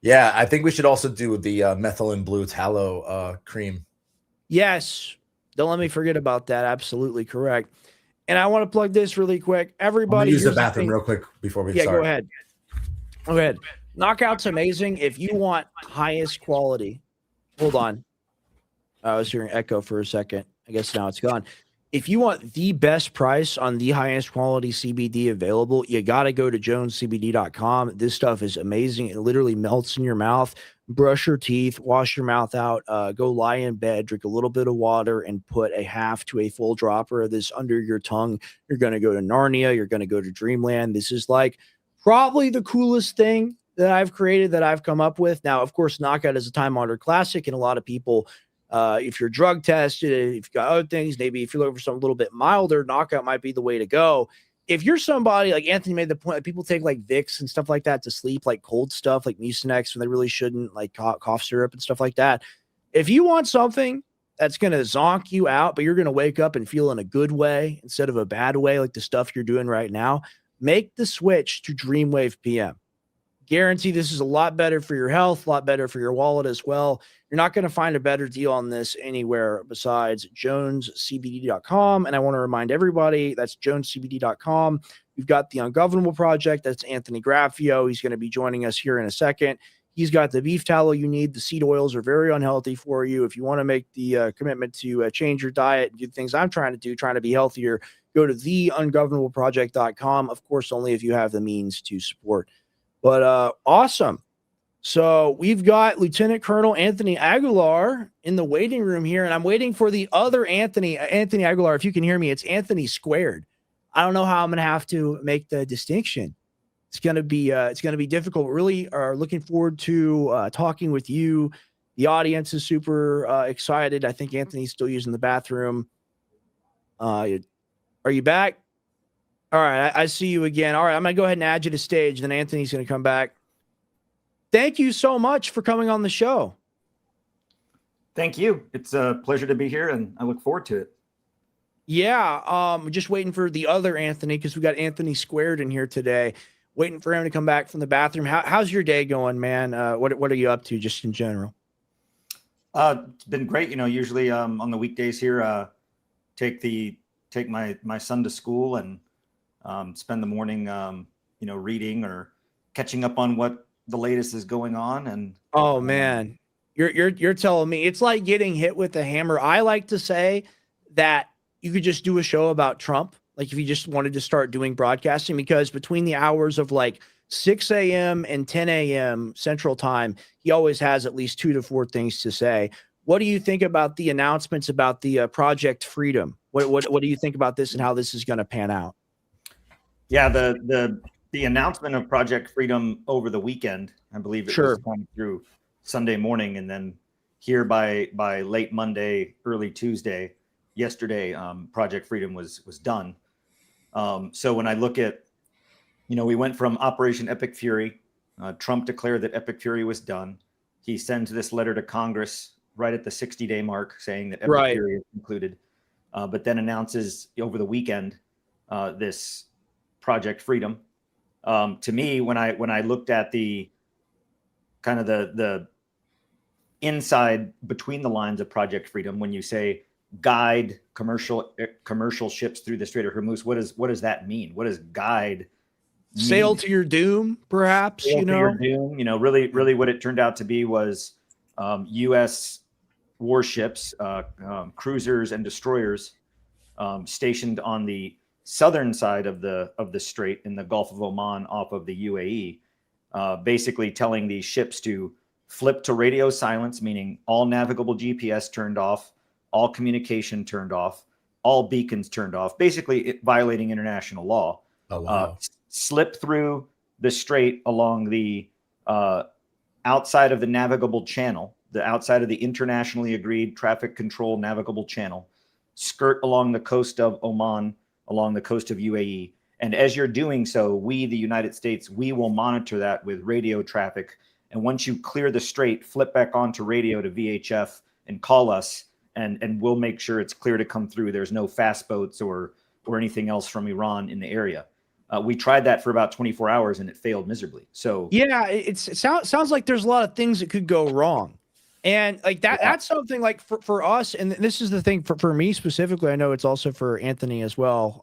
Yeah, I think we should also do the methylene blue tallow cream. Yes, don't let me forget about that. Absolutely correct. And I want to plug this really quick. Everybody, use the bathroom real quick before we start. Go ahead. Go ahead. Knockout's amazing. If you want highest quality, hold on. I was hearing echo for a second. I guess now it's gone. If you want the best price on the highest quality CBD available, you got to go to jonescbd.com. This stuff is amazing. It literally melts in your mouth. Brush your teeth, wash your mouth out, go lie in bed, drink a little bit of water, and put a half to a full dropper of this under your tongue. You're going to go to Narnia. You're going to go to Dreamland. This is like probably the coolest thing that I've created, that I've come up with. Now, of course, Knockout is a time-honored classic, and a lot of people, if you're drug tested, if you've got other things, maybe if you're looking for something a little bit milder, Knockout might be the way to go. If you're somebody like Anthony made the point that people take like Vicks and stuff like that to sleep, like cold stuff, like Mucinex when they really shouldn't, like cough syrup and stuff like that. If you want something that's going to zonk you out, but you're going to wake up and feel in a good way instead of a bad way, like the stuff you're doing right now, make the switch to Dreamwave PM. Guarantee this is a lot better for your health, a lot better for your wallet as well. You're not going to find a better deal on this anywhere besides jonescbd.com. And I want to remind everybody, that's jonescbd.com. We've got the Ungovernable Project. That's Anthony Graffio. He's going to be joining us here in a second. He's got the beef tallow you need. The seed oils are very unhealthy for you. If you want to make the commitment to change your diet and do things I'm trying to do, trying to be healthier, go to theungovernableproject.com. Of course, only if you have the means to support. But awesome. So we've got Lieutenant Colonel Anthony Aguilar in the waiting room here, and I'm waiting for the other Anthony Aguilar. If you can hear me, it's Anthony squared. I don't know how I'm going to have to make the distinction. It's going to be difficult. Really are looking forward to talking with you. The audience is super excited. I think Anthony's still using the bathroom. Are you back? All right, I see you again. All right, I'm going to go ahead and add you to stage. Then Anthony's going to come back. Thank you so much for coming on the show. Thank you. It's a pleasure to be here, and I look forward to it. Yeah, just waiting for the other Anthony because we got Anthony squared in here today. Waiting for him to come back from the bathroom. How's your day going, man? What are you up to, just in general? It's been great. Usually on the weekdays here, take my son to school and spend the morning, reading or catching up on what the latest is going on. And oh man, you're telling me it's like getting hit with a hammer. I like to say that you could just do a show about Trump, like if you just wanted to start doing broadcasting, because between the hours of like 6 a.m. and 10 a.m. Central Time, he always has at least 2 to 4 things to say. What do you think about the announcements about the Project Freedom? What do you think about this and how this is going to pan out? Yeah, the announcement of Project Freedom over the weekend, I believe it was coming through Sunday morning, and then here by late Monday, early Tuesday, yesterday, Project Freedom was done. So when I look at, we went from Operation Epic Fury. Trump declared that Epic Fury was done. He sends this letter to Congress right at the 60-day mark saying that Epic Fury is concluded, but then announces over the weekend this Project Freedom. To me, when I looked at the kind of the inside between the lines of Project Freedom, when you say guide commercial ships through the Strait of Hormuz, what does that mean? What does guide mean? Sail to your doom, perhaps? Sail to your doom. Really, what it turned out to be was U.S. warships, cruisers and destroyers stationed on the southern side of the strait in the Gulf of Oman off of the UAE, basically telling these ships to flip to radio silence, meaning all navigable GPS turned off, all communication turned off, all beacons turned off, basically violating international law. Oh, wow. Slip through the strait along the outside of the navigable channel, the outside of the internationally agreed traffic control navigable channel, skirt along the coast of Oman, along the coast of UAE. And as you're doing so, we, the United States, we will monitor that with radio traffic. And once you clear the strait, flip back onto radio to VHF and call us, and we'll make sure it's clear to come through. There's no fast boats or anything else from Iran in the area. We tried that for about 24 hours and it failed miserably. So yeah, it sounds like there's a lot of things that could go wrong. And like that's something like for us, and this is the thing for me specifically. I know it's also for Anthony as well,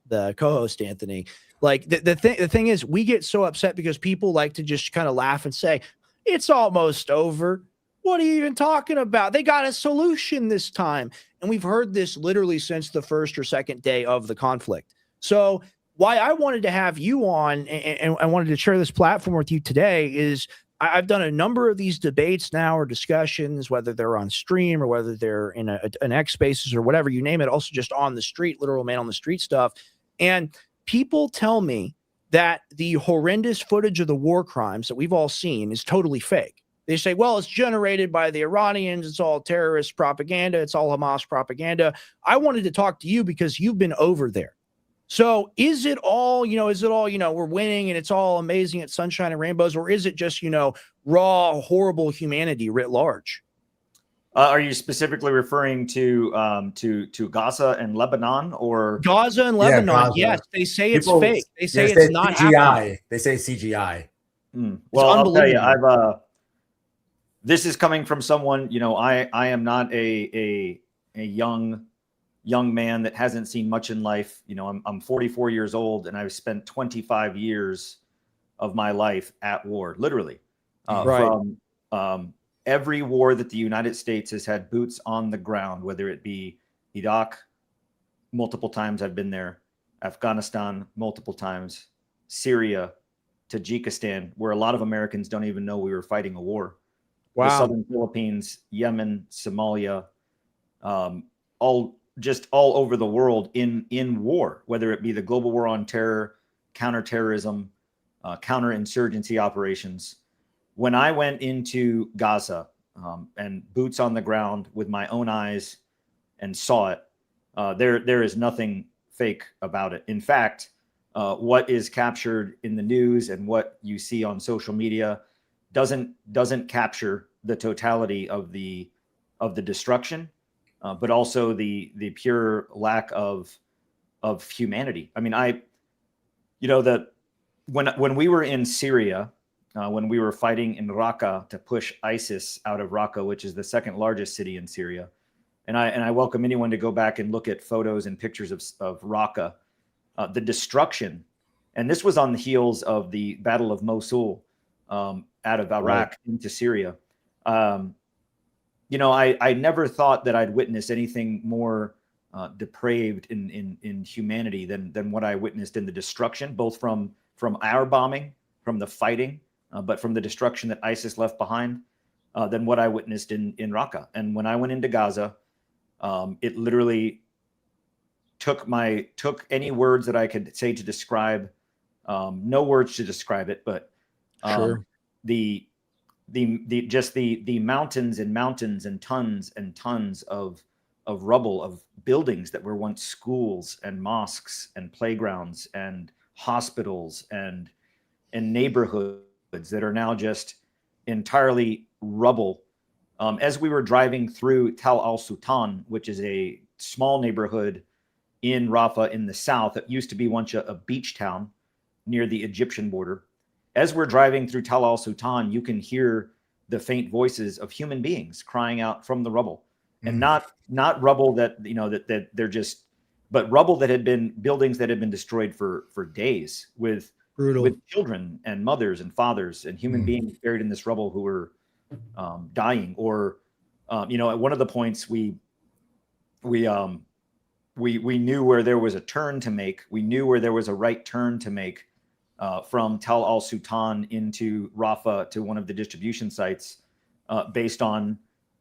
the co-host Anthony. Like the thing is, we get so upset because people like to just kind of laugh and say, it's almost over. What are you even talking about? They got a solution this time. And we've heard this literally since the first or second day of the conflict. So why I wanted to have you on and I wanted to share this platform with you today is I've done a number of these debates now or discussions, whether they're on stream or whether they're in an X Spaces or whatever you name it, also just on the street, literal man on the street stuff. And people tell me that the horrendous footage of the war crimes that we've all seen is totally fake. They say, well, it's generated by the Iranians. It's all terrorist propaganda. It's all Hamas propaganda. I wanted to talk to you because you've been over there. So is it all, we're winning and it's all amazing, it's sunshine and rainbows, or is it just, raw, horrible humanity writ large? Are you specifically referring to Gaza and Lebanon, or Gaza and Lebanon? Gaza. Yes, they say it's fake. They say it's not CGI. happening. They say CGI. Well, I'll tell you, this is coming from someone, I am not a young man that hasn't seen much in life. I'm 44 years old and I've spent 25 years of my life at war, literally. From every war that the United States has had boots on the ground, whether it be Iraq, multiple times I've been there, Afghanistan, multiple times, Syria, Tajikistan, where a lot of Americans don't even know we were fighting a war. Wow. The southern Philippines, Yemen, Somalia, all over the world in war, whether it be the global war on terror, counterterrorism, counterinsurgency operations. When I went into Gaza and boots on the ground with my own eyes and saw it, there is nothing fake about it. In fact, what is captured in the news and what you see on social media doesn't capture the totality of the destruction, but also the pure lack of humanity. I mean, when we were in Syria, when we were fighting in Raqqa to push ISIS out of Raqqa, which is the second largest city in Syria, and I welcome anyone to go back and look at photos and pictures of Raqqa, the destruction, and this was on the heels of the Battle of Mosul, out of Iraq into Syria. I never thought that I'd witness anything more depraved in humanity than what I witnessed in the destruction, both from our bombing, from the fighting, but from the destruction that ISIS left behind, than what I witnessed in Raqqa. And when I went into Gaza, it literally took any words that I could say to describe, no words to describe it, but Sure. the mountains and mountains and tons of rubble of buildings that were once schools and mosques and playgrounds and hospitals and neighborhoods that are now just entirely rubble. As we were driving through Tal Al Sultan, which is a small neighborhood in Rafah in the south, it used to be once a beach town near the Egyptian border. As we're driving through Tal Al Sultan, you can hear the faint voices of human beings crying out from the rubble, and not rubble that that they're just, but rubble that had been buildings that had been destroyed for days, with children and mothers and fathers and human beings buried in this rubble who were dying. Or at one of the points we knew where there was a turn to make. We knew where there was a right turn to make from Tal Al Sultan into Rafah to one of the distribution sites, based on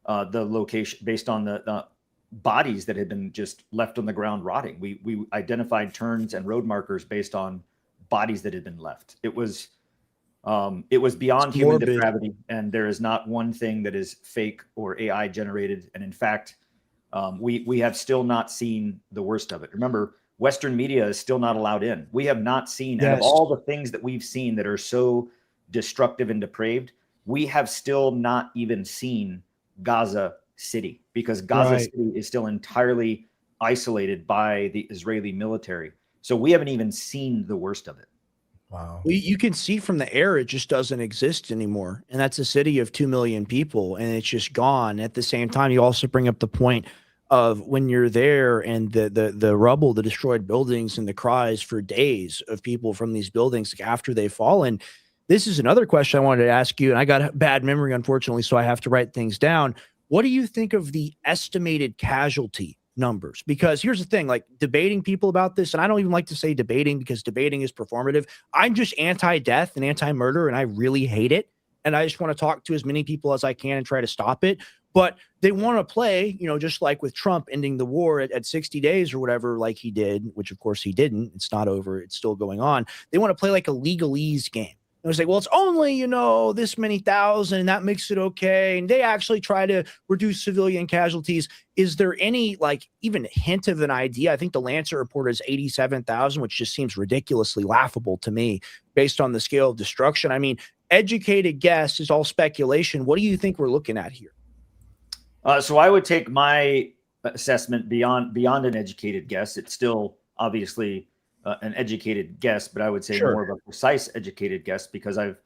the location, based on the bodies that had been just left on the ground rotting. We identified turns and road markers based on bodies that had been left. It was beyond human depravity, and there is not one thing that is fake or AI generated. And in fact, we have still not seen the worst of it. Remember, Western media is still not allowed in. We have not seen, out of all the things that we've seen that are so destructive and depraved, we have still not even seen Gaza City, because Gaza City is still entirely isolated by the Israeli military. So we haven't even seen the worst of it. Wow. Well, you can see from the air, it just doesn't exist anymore. And that's a city of 2 million people, and it's just gone. At the same time, you also bring up the point of when you're there and the rubble, the destroyed buildings, and the cries for days of people from these buildings after they've fallen. This is another question I wanted to ask you, and I got a bad memory, unfortunately, so I have to write things down. What do you think of the estimated casualty numbers? Because here's the thing, like debating people about this, and I don't even like to say debating because debating is performative. I'm just anti-death and anti-murder, and I really hate it. And I just want to talk to as many people as I can and try to stop it. But they want to play, just like with Trump ending the war at 60 days or whatever, like he did, which of course he didn't. It's not over. It's still going on. They want to play like a legalese game. And it's like, well, it's only, this many thousand, and that makes it okay. And they actually try to reduce civilian casualties. Is there any, even hint of an idea? I think the Lancet report is 87,000, which just seems ridiculously laughable to me based on the scale of destruction. I mean, educated guess is all speculation. What do you think we're looking at here? So I would take my assessment beyond an educated guess. It's still obviously an educated guess, but I would say more of a precise educated guess, because I've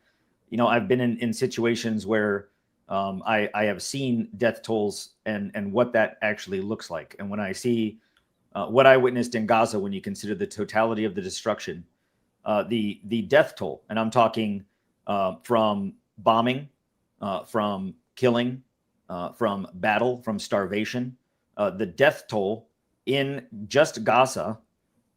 been in situations where I have seen death tolls and what that actually looks like. And when I see what I witnessed in Gaza, when you consider the totality of the destruction, the death toll, and I'm talking from bombing, from killing, from battle, from starvation, the death toll in just Gaza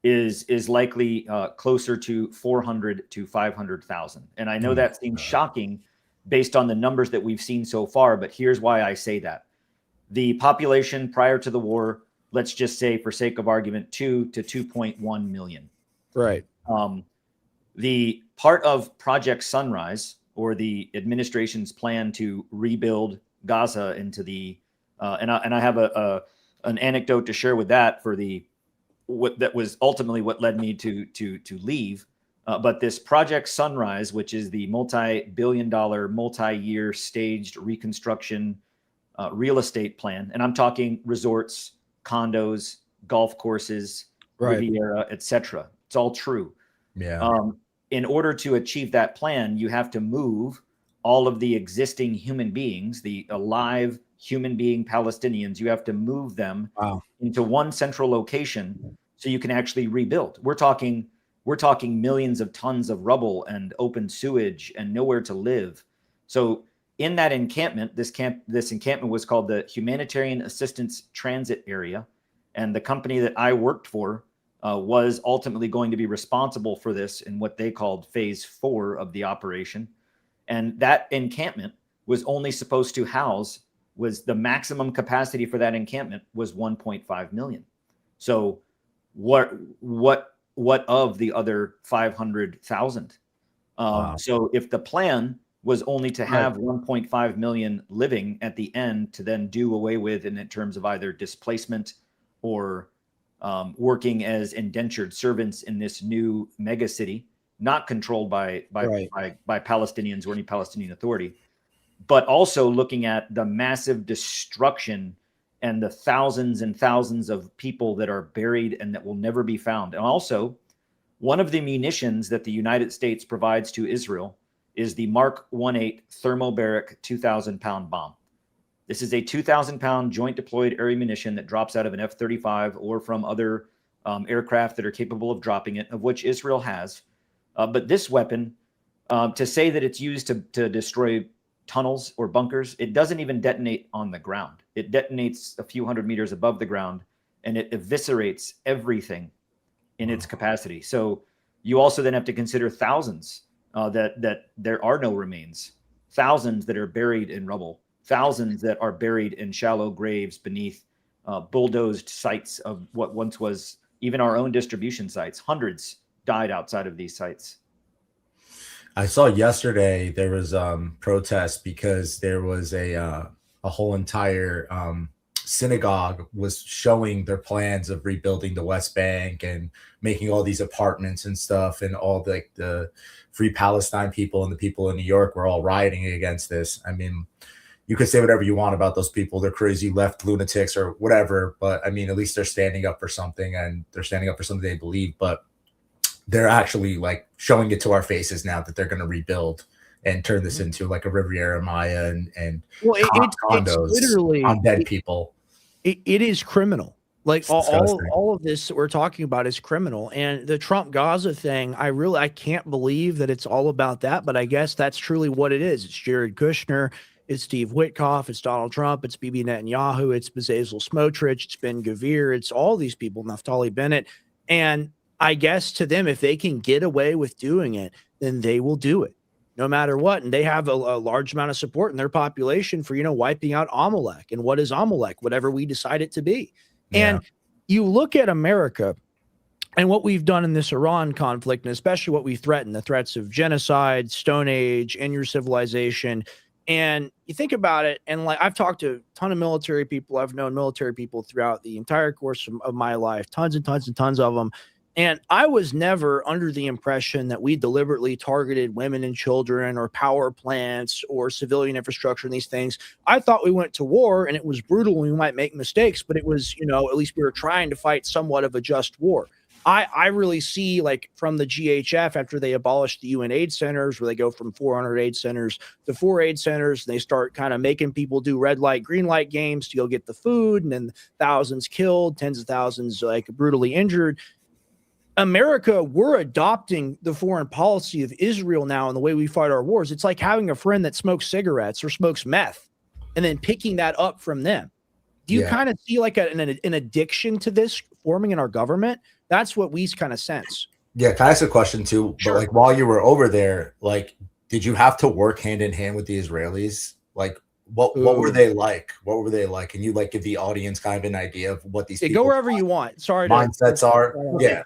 is likely closer to 400 to 500,000. And I know that seems shocking based on the numbers that we've seen so far, but here's why I say that. The population prior to the war, let's just say for sake of argument, 2 to 2.1 million. Right. The part of Project Sunrise, or the administration's plan to rebuild Gaza into the, and I have an anecdote to share with that for what that was ultimately what led me to leave. But this Project Sunrise, which is the multi-billion-dollar, multi-year staged reconstruction real estate plan, and I'm talking resorts, condos, golf courses, Riviera, etc. It's all true. Yeah. In order to achieve that plan, you have to move all of the existing human beings, the alive human being Palestinians. You have to move them into one central location so you can actually rebuild. We're talking millions of tons of rubble and open sewage and nowhere to live. So in that encampment, this encampment was called the Humanitarian Assistance Transit Area, and the company that I worked for was ultimately going to be responsible for this in what they called phase 4 of the operation. And that encampment was only supposed to house, was the maximum capacity for that encampment was 1.5 million. So what of the other 500,000? So if the plan was only to have 1.5 million living at the end to then do away with in terms of either displacement or working as indentured servants in this new mega city, not controlled by Palestinians or any Palestinian Authority, but also looking at the massive destruction and the thousands and thousands of people that are buried and that will never be found. And also, one of the munitions that the United States provides to Israel is the Mark 18 thermobaric 2,000-pound bomb. This is a 2,000-pound joint deployed area munition that drops out of an F-35 or from other aircraft that are capable of dropping it, of which Israel has. But this weapon, to say that it's used to destroy tunnels or bunkers, it doesn't even detonate on the ground. It detonates a few hundred meters above the ground, and it eviscerates everything in its capacity. So you also then have to consider thousands that there are no remains, thousands that are buried in rubble, thousands that are buried in shallow graves beneath bulldozed sites of what once was even our own distribution sites. Hundreds died outside of these sites. I saw yesterday there was protests because there was a whole entire synagogue was showing their plans of rebuilding the West Bank and making all these apartments and stuff, and all the Free Palestine people and the people in New York were all rioting against this. I mean, you could say whatever you want about those people. They're crazy left lunatics or whatever. But I mean, at least they're standing up for something, and they're standing up for something they believe. But they're actually like showing it to our faces now that they're going to rebuild and turn this into like a Riviera Maya and condos it's literally on dead people. It is criminal. Like all of this that we're talking about is criminal. And the Trump Gaza thing, I can't believe that it's all about that. But I guess that's truly what it is. It's Jared Kushner. It's Steve Witkoff, it's Donald Trump, it's Bibi Netanyahu, it's Bezalel Smotrich, it's Ben Gvir, it's all these people, Naftali Bennett. And I guess to them, if they can get away with doing it, then they will do it no matter what. And they have a large amount of support in their population for, wiping out Amalek. And what is Amalek? Whatever we decide it to be. Yeah. And you look at America and what we've done in this Iran conflict, and especially what we threaten, the threats of genocide, Stone Age, end your civilization. And you think about it, and like I've talked to a ton of military people. I've known military people throughout the entire course of my life, tons and tons and tons of them. And I was never under the impression that we deliberately targeted women and children or power plants or civilian infrastructure and these things. I thought we went to war and it was brutal and we might make mistakes, but it was, at least we were trying to fight somewhat of a just war. I really see, like, from the GHF, after they abolished the UN aid centers, where they go from 400 aid centers to 4 aid centers, and they start kind of making people do red light, green light games to go get the food, and then thousands killed, tens of thousands like brutally injured. America, we're adopting the foreign policy of Israel now in the way we fight our wars. It's like having a friend that smokes cigarettes or smokes meth and then picking that up from them. Do you kind of see like an addiction to this forming in our government, That's what we kind of sense. Yeah, can I ask a question too? Sure. But like while you were over there, like, did you have to work hand in hand with the Israelis? Like, what were Ooh. they like? What were they like? Can you like give the audience kind of an idea of what these Yeah, people go wherever you want. Sorry. mindsets are? Yeah.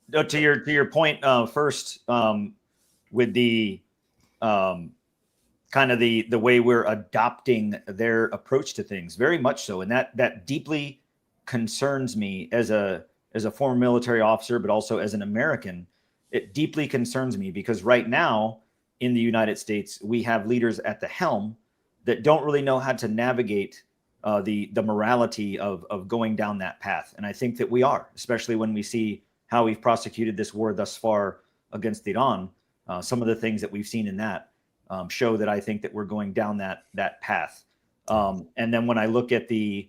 No, to your point, first, with the kind of the way we're adopting their approach to things, very much so, and that deeply concerns me as a former military officer, but also as an American. It deeply concerns me because right now in the United States, we have leaders at the helm that don't really know how to navigate the morality of going down that path. And I think that we are, especially when we see how we've prosecuted this war thus far against Iran. Some of the things that we've seen in that show that I think that we're going down that path. And then when I look at the,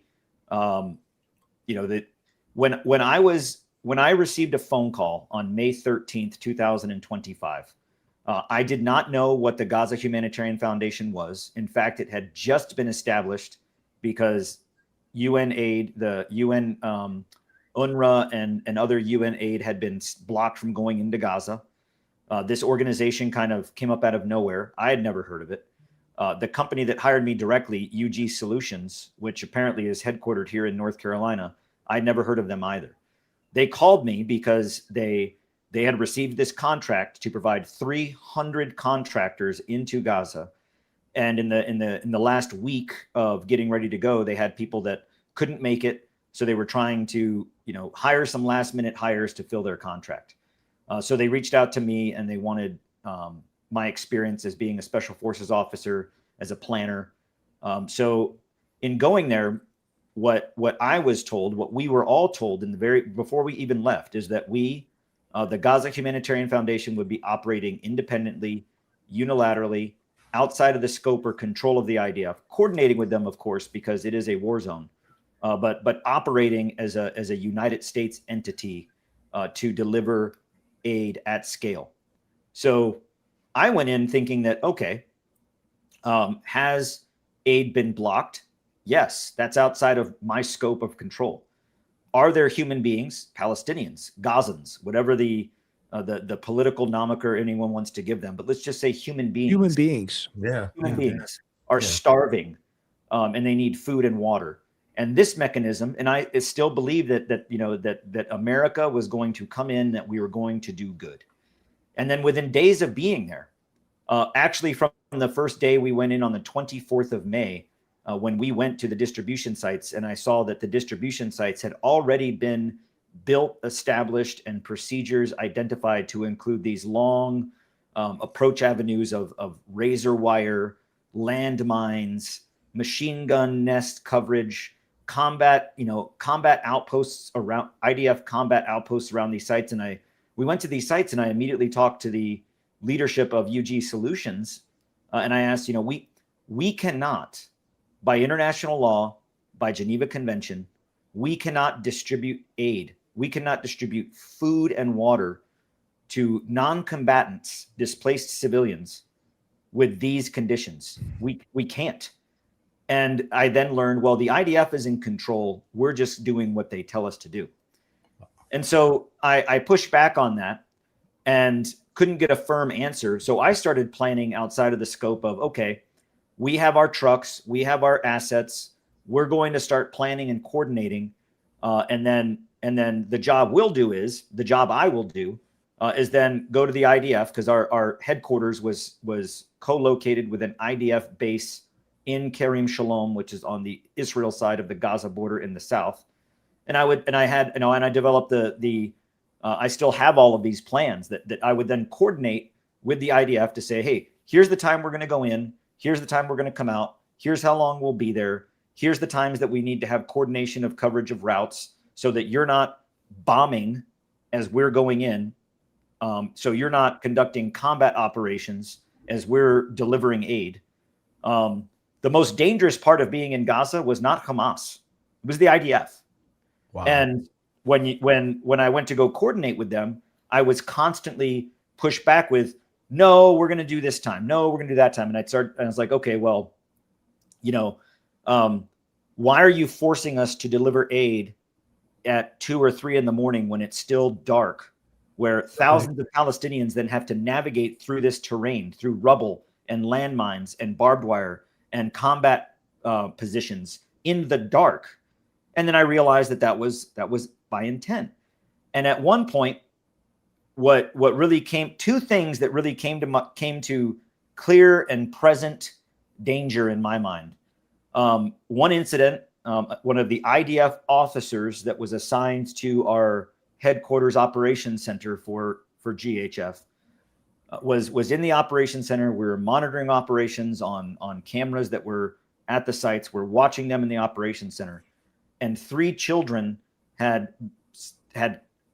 that when I received a phone call on May 13th, 2025, I did not know what the Gaza Humanitarian Foundation was. In fact, it had just been established because UN aid, the UN, UNRWA and other UN aid had been blocked from going into Gaza. This organization kind of came up out of nowhere. I had never heard of it. The company that hired me directly, UG Solutions, which apparently is headquartered here in North Carolina, I'd never heard of them either. They called me because they had received this contract to provide 300 contractors into Gaza. And in the last week of getting ready to go, they had people that couldn't make it. So they were trying to, hire some last minute hires to fill their contract. So they reached out to me and they wanted my experience as being a special forces officer, as a planner. So in going there, what I was told, what we were all told before we even left, is that the Gaza Humanitarian Foundation would be operating independently, unilaterally, outside of the scope or control of the IDF, coordinating with them, of course, because it is a war zone, but operating as a United States entity to deliver aid at scale. So I went in thinking that, okay, has aid been blocked? Yes, that's outside of my scope of control. Are there human beings, Palestinians, Gazans, whatever the political nomiker anyone wants to give them, but let's just say human beings. Human beings. Yeah. Human beings are starving, and they need food and water. And this mechanism, and I still believe that America was going to come in, that we were going to do good. And then within days of being there, actually from the first day we went in on the 24th of May, when we went to the distribution sites, and I saw that the distribution sites had already been built, established, and procedures identified to include these long approach avenues of razor wire, landmines, machine gun nest coverage, combat outposts around, IDF combat outposts around these sites. And we went to these sites and I immediately talked to the leadership of UG Solutions. And I asked, we cannot, by international law, by Geneva Convention, we cannot distribute aid. We cannot distribute food and water to non-combatants, displaced civilians with these conditions. We can't. And I then learned, well, the IDF is in control. We're just doing what they tell us to do. And so I pushed back on that and couldn't get a firm answer. So I started planning outside of the scope of, okay, we have our trucks, we have our assets. We're going to start planning and coordinating. And then the job I will do is then go to the IDF, because our headquarters was co-located with an IDF base in Karim Shalom, which is on the Israel side of the Gaza border in the south. And I developed I still have all of these plans that I would then coordinate with the IDF to say, hey, here's the time we're going to go in. Here's the time we're going to come out. Here's how long we'll be there. Here's the times that we need to have coordination of coverage of routes so that you're not bombing as we're going in. So you're not conducting combat operations as we're delivering aid. The most dangerous part of being in Gaza was not Hamas. It was the IDF. Wow. And when I went to go coordinate with them, I was constantly pushed back with, no, we're going to do this time. No, we're going to do that time. And I was like, okay, well, why are you forcing us to deliver aid at 2 or 3 in the morning when it's still dark, where thousands of Palestinians then have to navigate through this terrain, through rubble and landmines and barbed wire and combat positions in the dark. And then I realized that was by intent. And at one point, what really came, two things that really came to clear and present danger in my mind. One incident, one of the IDF officers that was assigned to our headquarters operations center for GHF was in the operations center. We were monitoring operations on cameras that were at the sites. We're watching them in the operations center, and 3 children had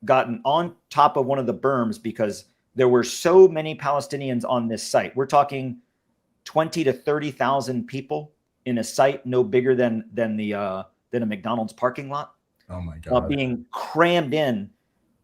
gotten on top of one of the berms because there were so many Palestinians on this site. We're talking 20 to 30,000 people in a site no bigger than a McDonald's parking lot. Oh my God. Being crammed in.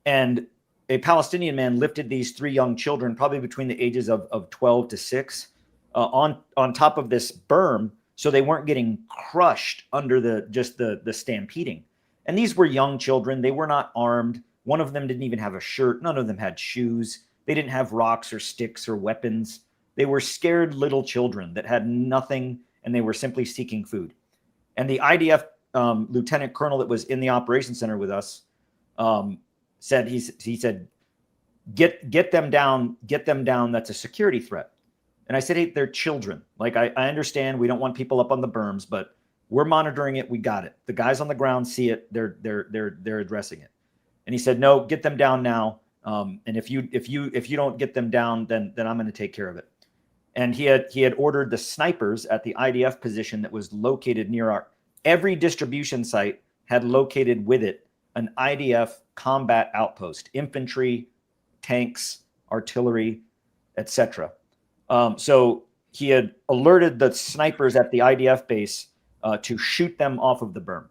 And a Palestinian man lifted these 3 young children, probably between the ages of 12 to 6, on top of this berm, so they weren't getting crushed under the stampeding. And these were young children. They were not armed. One of them didn't even have a shirt. None of them had shoes. They didn't have rocks or sticks or weapons. They were scared little children that had nothing, and they were simply seeking food. And the IDF lieutenant colonel that was in the operations center with us said, he said, get them down. That's a security threat. And I said, hey, they're children. Like, I understand we don't want people up on the berms, but we're monitoring it. We got it. The guys on the ground see it. They're addressing it. And he said, no, get them down now. And if you don't get them down, then I'm going to take care of it. And he had ordered the snipers at the IDF position that was located near every distribution site had located with it an IDF combat outpost, infantry, tanks, artillery, etc. So he had alerted the snipers at the IDF base to shoot them off of the berm.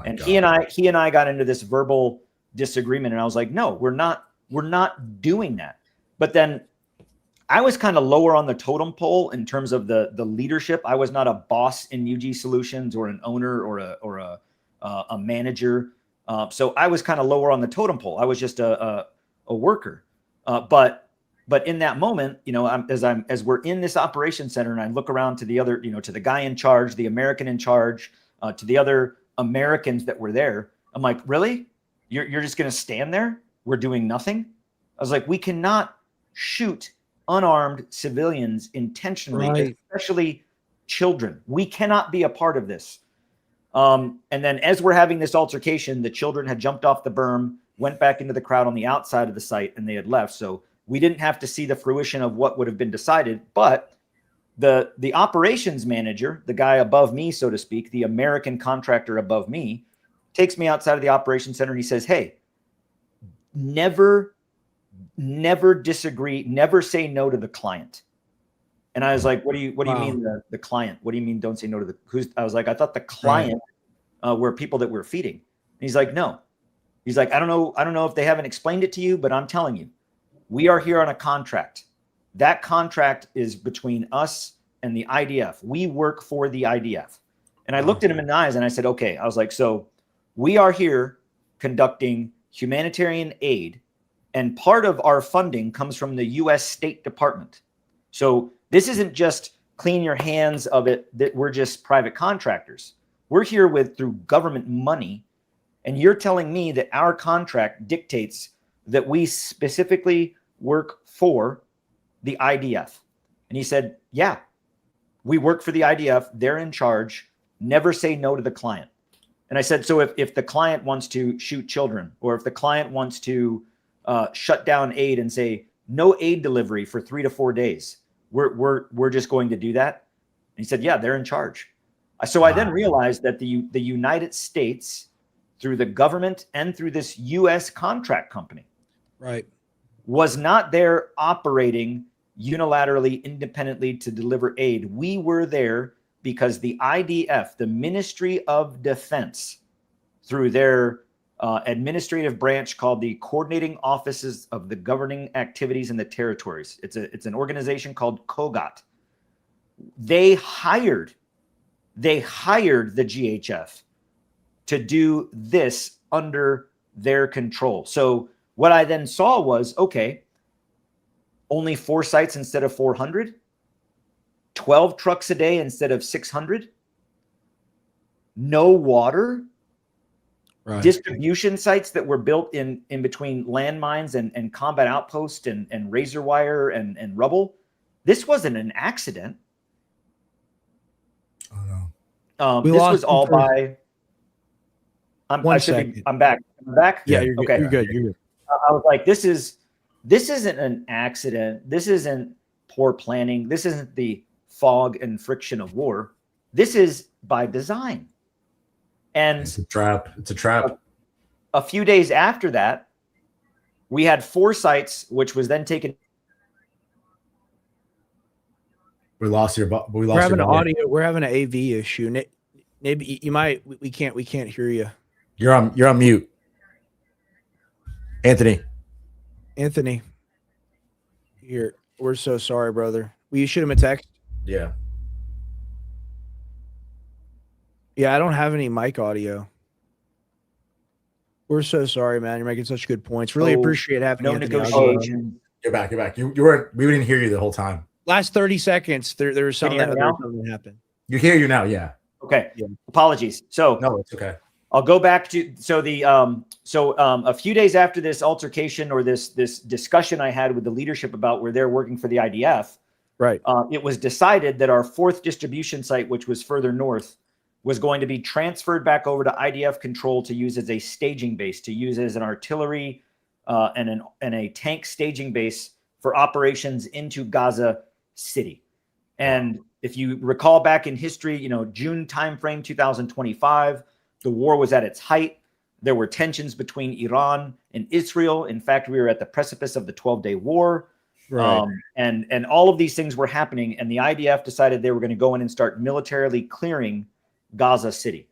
And he and I got into this verbal disagreement, and I was like, no, we're not doing that. But then I was kind of lower on the totem pole in terms of the leadership. I was not a boss in UG Solutions or an owner or a manager. So I was kind of lower on the totem pole. I was just a worker. But in that moment, as we're in this operation center, and I look around to the other, to the guy in charge, the American in charge, to the other Americans that were there, I'm like, really? You're just going to stand there? We're doing nothing? I was like, we cannot shoot unarmed civilians intentionally, Right. especially children. We cannot be a part of this. And then as we're having this altercation, the children had jumped off the berm, went back into the crowd on the outside of the site, and they had left. So we didn't have to see the fruition of what would have been decided. But the operations manager, the guy above me, so to speak, the American contractor above me, takes me outside of the operations center and he says, hey, never disagree, never say no to the client. And I was like, what do you mean the client? What do you mean don't say no to the I was like, I thought the client were people that we're feeding. And he's like, no. He's like, I don't know if they haven't explained it to you, but I'm telling you, we are here on a contract. That contract is between us and the IDF. We work for the IDF. And I looked at him in the eyes and I said, okay. I was like, so we are here conducting humanitarian aid, and part of our funding comes from the U.S. State Department. So this isn't just clean your hands of it, that we're just private contractors. We're here through government money, and you're telling me that our contract dictates that we specifically work for the IDF. And he said, yeah, we work for the IDF. They're in charge. Never say no to the client. And I said, so if the client wants to shoot children, or if the client wants to shut down aid and say no aid delivery for 3 to 4 days, we're just going to do that? And he said, yeah, they're in charge. So I then realized that the United States, through the government and through this U.S. contract company, right, was not there operating unilaterally, independently to deliver aid. We were there because the IDF, the Ministry of Defense, through their administrative branch called the Coordinating Offices of the Governing Activities in the Territories. It's an organization called COGOT. They hired the GHF to do this under their control. So what I then saw was, okay, only 4 sites instead of 400, 12 trucks a day instead of 600, no water, Right. distribution sites that were built in between landmines and combat outposts and razor wire and rubble. This wasn't an accident. Oh no. This was all by. I'm back. I'm back. Yeah, you're okay. You're good. You're good. I was like, this isn't an accident. This isn't poor planning. This isn't the fog and friction of war. This is by design. And It's a trap. It's a trap. A few days after that, we had 4 sites, which was then taken. We lost your. We lost. We're having your an audio. We're having an AV issue. Maybe you might. We can't hear you. You're on mute. Anthony. Here. We're so sorry, brother. Will you shoot him a text? Yeah. Yeah, I don't have any mic audio. We're so sorry, man. You're making such good points. Really appreciate having no Anthony on. negotiation. You're back. You're back. You weren't. We didn't hear you the whole time. Last 30 seconds, there was something Can you hear me that now? happened. You hear you now. Yeah. Okay. Yeah. Apologies. So No, it's okay. I'll go back to a few days after this altercation or this discussion I had with the leadership about where they're working for the IDF, Right. it was decided that our 4th distribution site, which was further north, was going to be transferred back over to IDF control to use as a staging base, to use as an artillery and a tank staging base for operations into Gaza City. And if you recall back in history, June timeframe 2025, the war was at its height. There were tensions between Iran and Israel. In fact, we were at the precipice of the 12-day war. Right. And all of these things were happening. And the IDF decided they were going to go in and start militarily clearing Gaza City.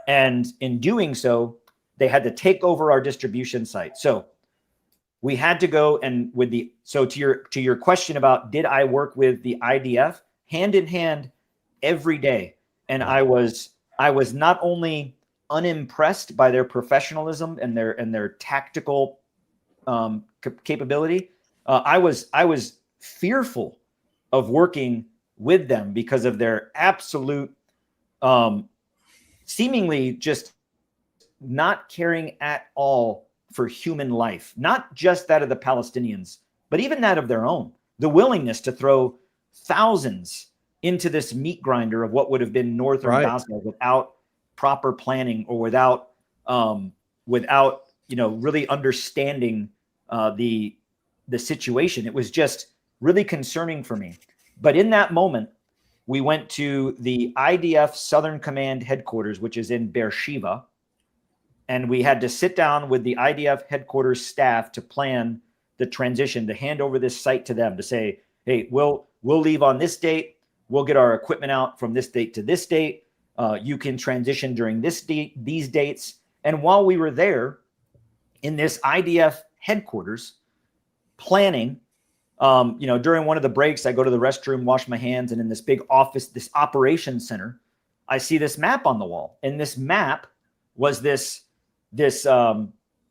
And in doing so, they had to take over our distribution site. So we had to go and to your question about did I work with the IDF hand in hand every day? And I was not only unimpressed by their professionalism and their tactical capability. I was fearful of working with them because of their absolute, seemingly just not caring at all for human life, not just that of the Palestinians, but even that of their own. The willingness to throw thousands into this meat grinder of what would have been northern Gaza without proper planning or without really understanding the situation. It was just really concerning for me. But in that moment, we went to the IDF Southern Command headquarters, which is in Beersheba, and we had to sit down with the IDF headquarters staff to plan the transition, to hand over this site to them, to say, hey, we'll leave on this date. We'll get our equipment out from this date to this date. You can transition during these dates. And while we were there in this IDF headquarters planning, during one of the breaks, I go to the restroom, wash my hands, and in this big office, this operations center, I see this map on the wall. And this map was this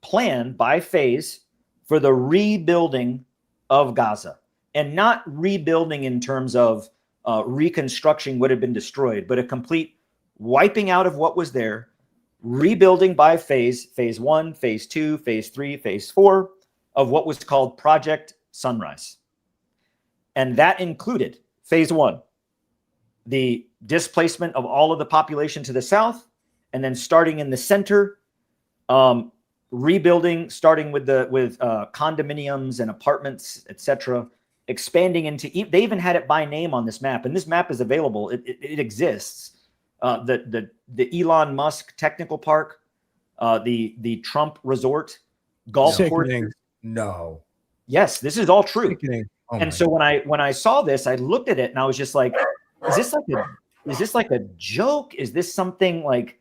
plan by phase for the rebuilding of Gaza, and not rebuilding in terms of reconstructing what had been destroyed, but a complete wiping out of what was there, rebuilding by phase 1, phase 2, phase 3, phase 4 of what was called Project Sunrise. And that included phase 1, the displacement of all of the population to the south, and then starting in the center, rebuilding, starting with condominiums and apartments, etc., expanding into, they even had it by name on this map, and this map is available. It exists. The Elon Musk Technical Park, the Trump Resort, golf courses. No. Yes, this is all true. Oh and so when I saw this, I looked at it and I was just like, is this like a joke? Is this something like,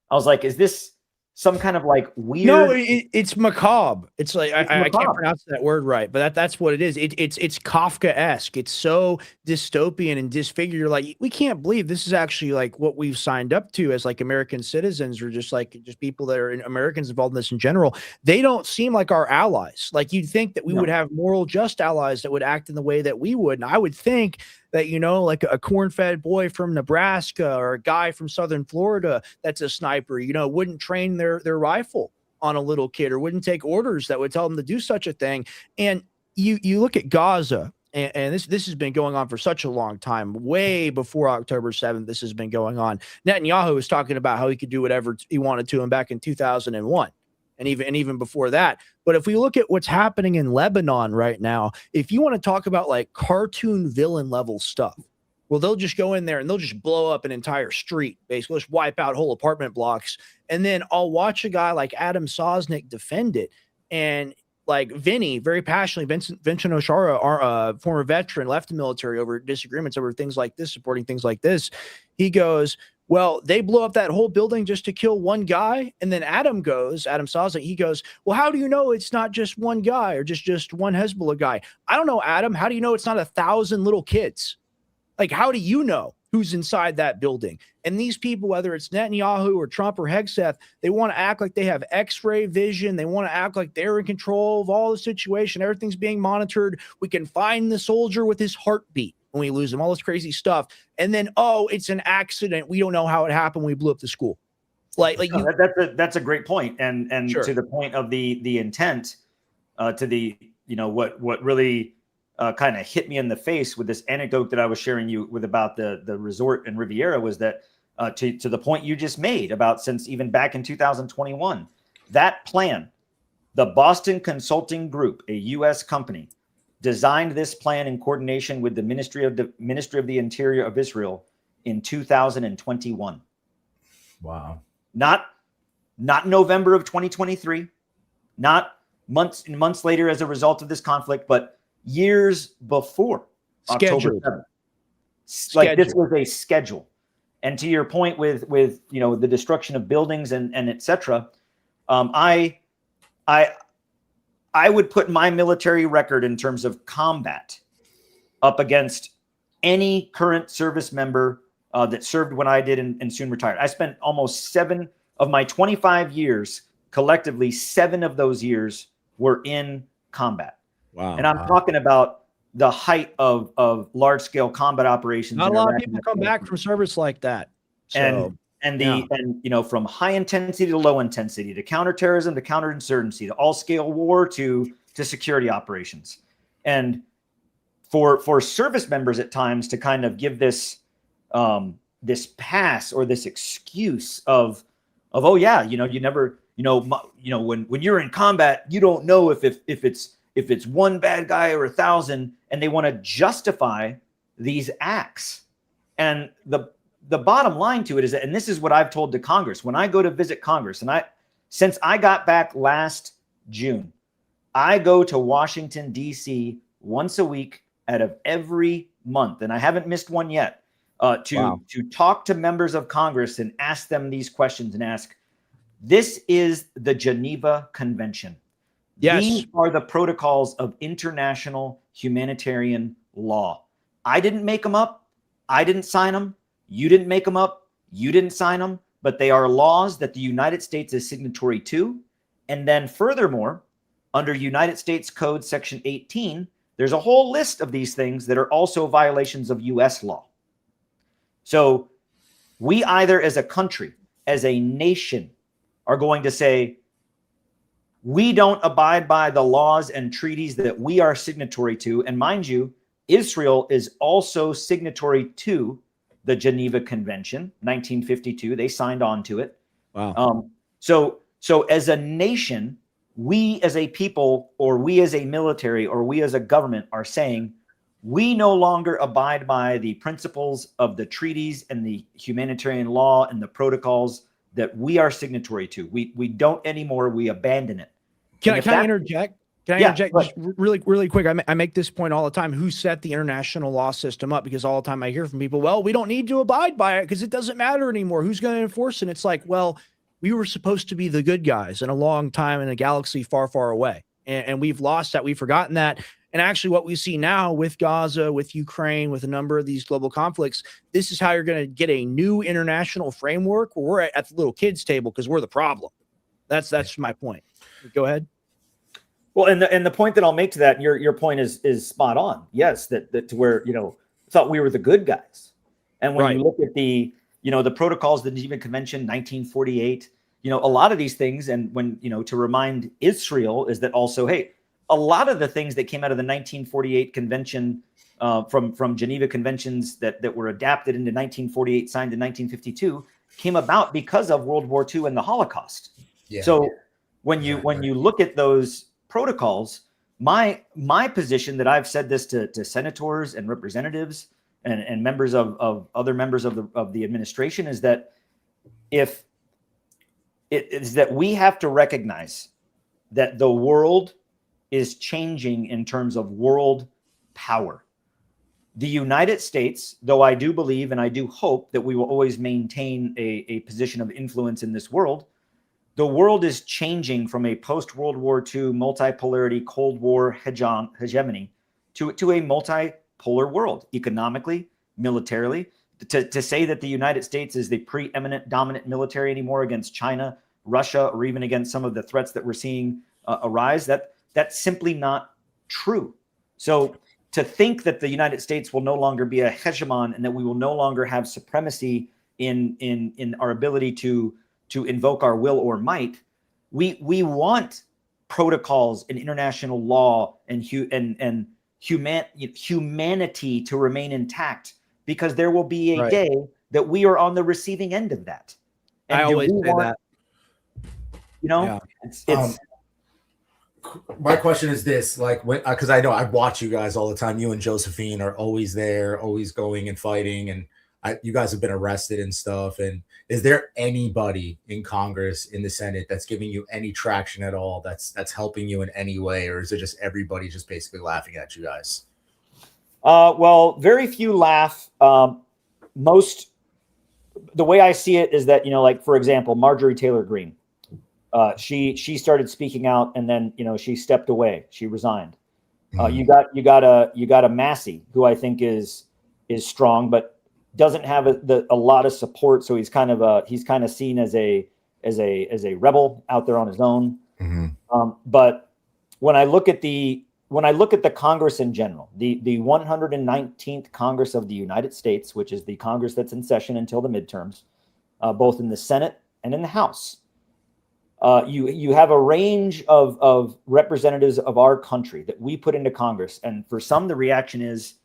I was like, is this some kind of like weird. No, it's macabre. It's like I can't macabre. pronounce that word right, but that's what it is. It's Kafka-esque. It's so dystopian and disfigured. You're like, we can't believe this is actually like what we've signed up to as like American citizens, or just people that are Americans involved in this in general. They don't seem like our allies. Like, you'd think that we would have moral, just allies that would act in the way that we would. And I would think that, like a corn-fed boy from Nebraska or a guy from Southern Florida that's a sniper, wouldn't train their rifle on a little kid, or wouldn't take orders that would tell them to do such a thing. And you look at Gaza, and this has been going on for such a long time, way before October 7th. This has been going on. Netanyahu was talking about how he could do whatever he wanted to him back in 2001. And even before that. But if we look at what's happening in Lebanon right now, if you want to talk about like cartoon villain level stuff, well, they'll just go in there and they'll just blow up an entire street, basically just wipe out whole apartment blocks. And then I'll watch a guy like Adam Sosnick defend it. And like Vinny, very passionately, Vincent Oshara, our former veteran, left the military over disagreements over things like this, supporting things like this. He goes, well, they blew up that whole building just to kill one guy. And then Adam Sosnick, he goes, well, how do you know it's not just one guy, or just one Hezbollah guy? I don't know, Adam. How do you know it's not 1,000 little kids? Like, how do you know who's inside that building? And these people, whether it's Netanyahu or Trump or Hegseth, they want to act like they have X-ray vision. They want to act like they're in control of all the situation. Everything's being monitored. We can find the soldier with his heartbeat when we lose him, all this crazy stuff. And then, oh, it's an accident. We don't know how it happened. We blew up the school. That's a great point. And Sure. To the point of the intent, to the, what really kind of hit me in the face with this anecdote that I was sharing you with about the resort in Riviera was that to the point you just made about, since even back in 2021, that plan, the Boston Consulting Group, a U.S. company, designed this plan in coordination with the Ministry of the Interior of Israel in 2021. Wow. Not November of 2023, not months later as a result of this conflict, but years before October 7th. Like, this was a schedule. And to your point with the destruction of buildings and et cetera, I would put my military record in terms of combat up against any current service member that served when I did and soon retired. I spent almost 7 of my 25 years, collectively 7 of those years were in combat. Wow. And I'm talking about the height of large-scale combat operations. Not a lot of people come back from service like that. So, and from high intensity to low intensity, to counterterrorism, to counterinsurgency, to all-scale war, to security operations. And for service members at times to kind of give this this pass or this excuse of oh yeah, you never when you're in combat, you don't know if it's one bad guy or 1,000, and they want to justify these acts. And the bottom line to it is that, and this is what I've told to Congress, when I go to visit Congress, and since I got back last June, I go to Washington, D.C. once a week out of every month, and I haven't missed one yet, to talk to members of Congress and ask them these questions and ask, this is the Geneva Convention. Yes. These are the protocols of international humanitarian law. I didn't make them up. I didn't sign them. You didn't make them up. You didn't sign them. But they are laws that the United States is signatory to. And then furthermore, under United States Code Section 18, there's a whole list of these things that are also violations of U.S. law. So we either as a country, as a nation, are going to say, we don't abide by the laws and treaties that we are signatory to. And mind you, Israel is also signatory to the Geneva Convention, 1952. They signed on to it. Wow. So as a nation, we as a people, or we as a military, or we as a government are saying, we no longer abide by the principles of the treaties and the humanitarian law and the protocols that we are signatory to. We don't anymore. We abandon it. Can I interject? Can I interject just really quick? I make this point all the time. Who set the international law system up? Because all the time I hear from people, well, we don't need to abide by it because it doesn't matter anymore. Who's going to enforce it? And it's like, well, we were supposed to be the good guys in a long time in a galaxy far, far away. And we've lost that. We've forgotten that. And actually what we see now with Gaza, with Ukraine, with a number of these global conflicts, this is how you're going to get a new international framework where we're at the little kids table because we're the problem. That's my point. Go ahead. Well, and the point that I'll make to that, your point is spot on. Yes, that to where, thought we were the good guys. And when you look at the protocols, the Geneva Convention, 1948, a lot of these things, and when, to remind Israel is that also, hey, a lot of the things that came out of the 1948 convention from Geneva Conventions that were adapted into 1948, signed in 1952, came about because of World War II and the Holocaust. Yeah. So when you look at those protocols, my position that I've said this to senators and representatives and members of other members of the administration is that if it is that we have to recognize that the world is changing in terms of world power. The United States, though I do believe and I do hope that we will always maintain a position of influence in this world, the world is changing from a post-World War II multipolarity, Cold War hegemony to a multipolar world, economically, militarily. To say that the United States is the preeminent dominant military anymore against China, Russia, or even against some of the threats that we're seeing arise, that's simply not true. So to think that the United States will no longer be a hegemon and that we will no longer have supremacy in our ability to invoke our will or might, we want protocols and international law and humanity to remain intact, because there will be a day that we are on the receiving end of that. And I always say that. It's my question is this, like, because I know I watch you guys all the time. You and Josephine are always there, always going and fighting, and you guys have been arrested and stuff. And is there anybody in Congress, in the Senate, that's giving you any traction at all? That's helping you in any way, or is it just everybody just basically laughing at you guys? Well, very few laugh. Most, the way I see it is that, like, for example, Marjorie Taylor Greene. She started speaking out, and then she stepped away. She resigned. You got a Massey, who I think is strong, but doesn't have a lot of support. So he's kind of seen as a rebel out there on his own. Mm-hmm. But when I look at the Congress in general, the 119th Congress of the United States, which is the Congress that's in session until the midterms, both in the Senate and in the House. You have a range of representatives of our country that we put into Congress. And for some, the reaction is,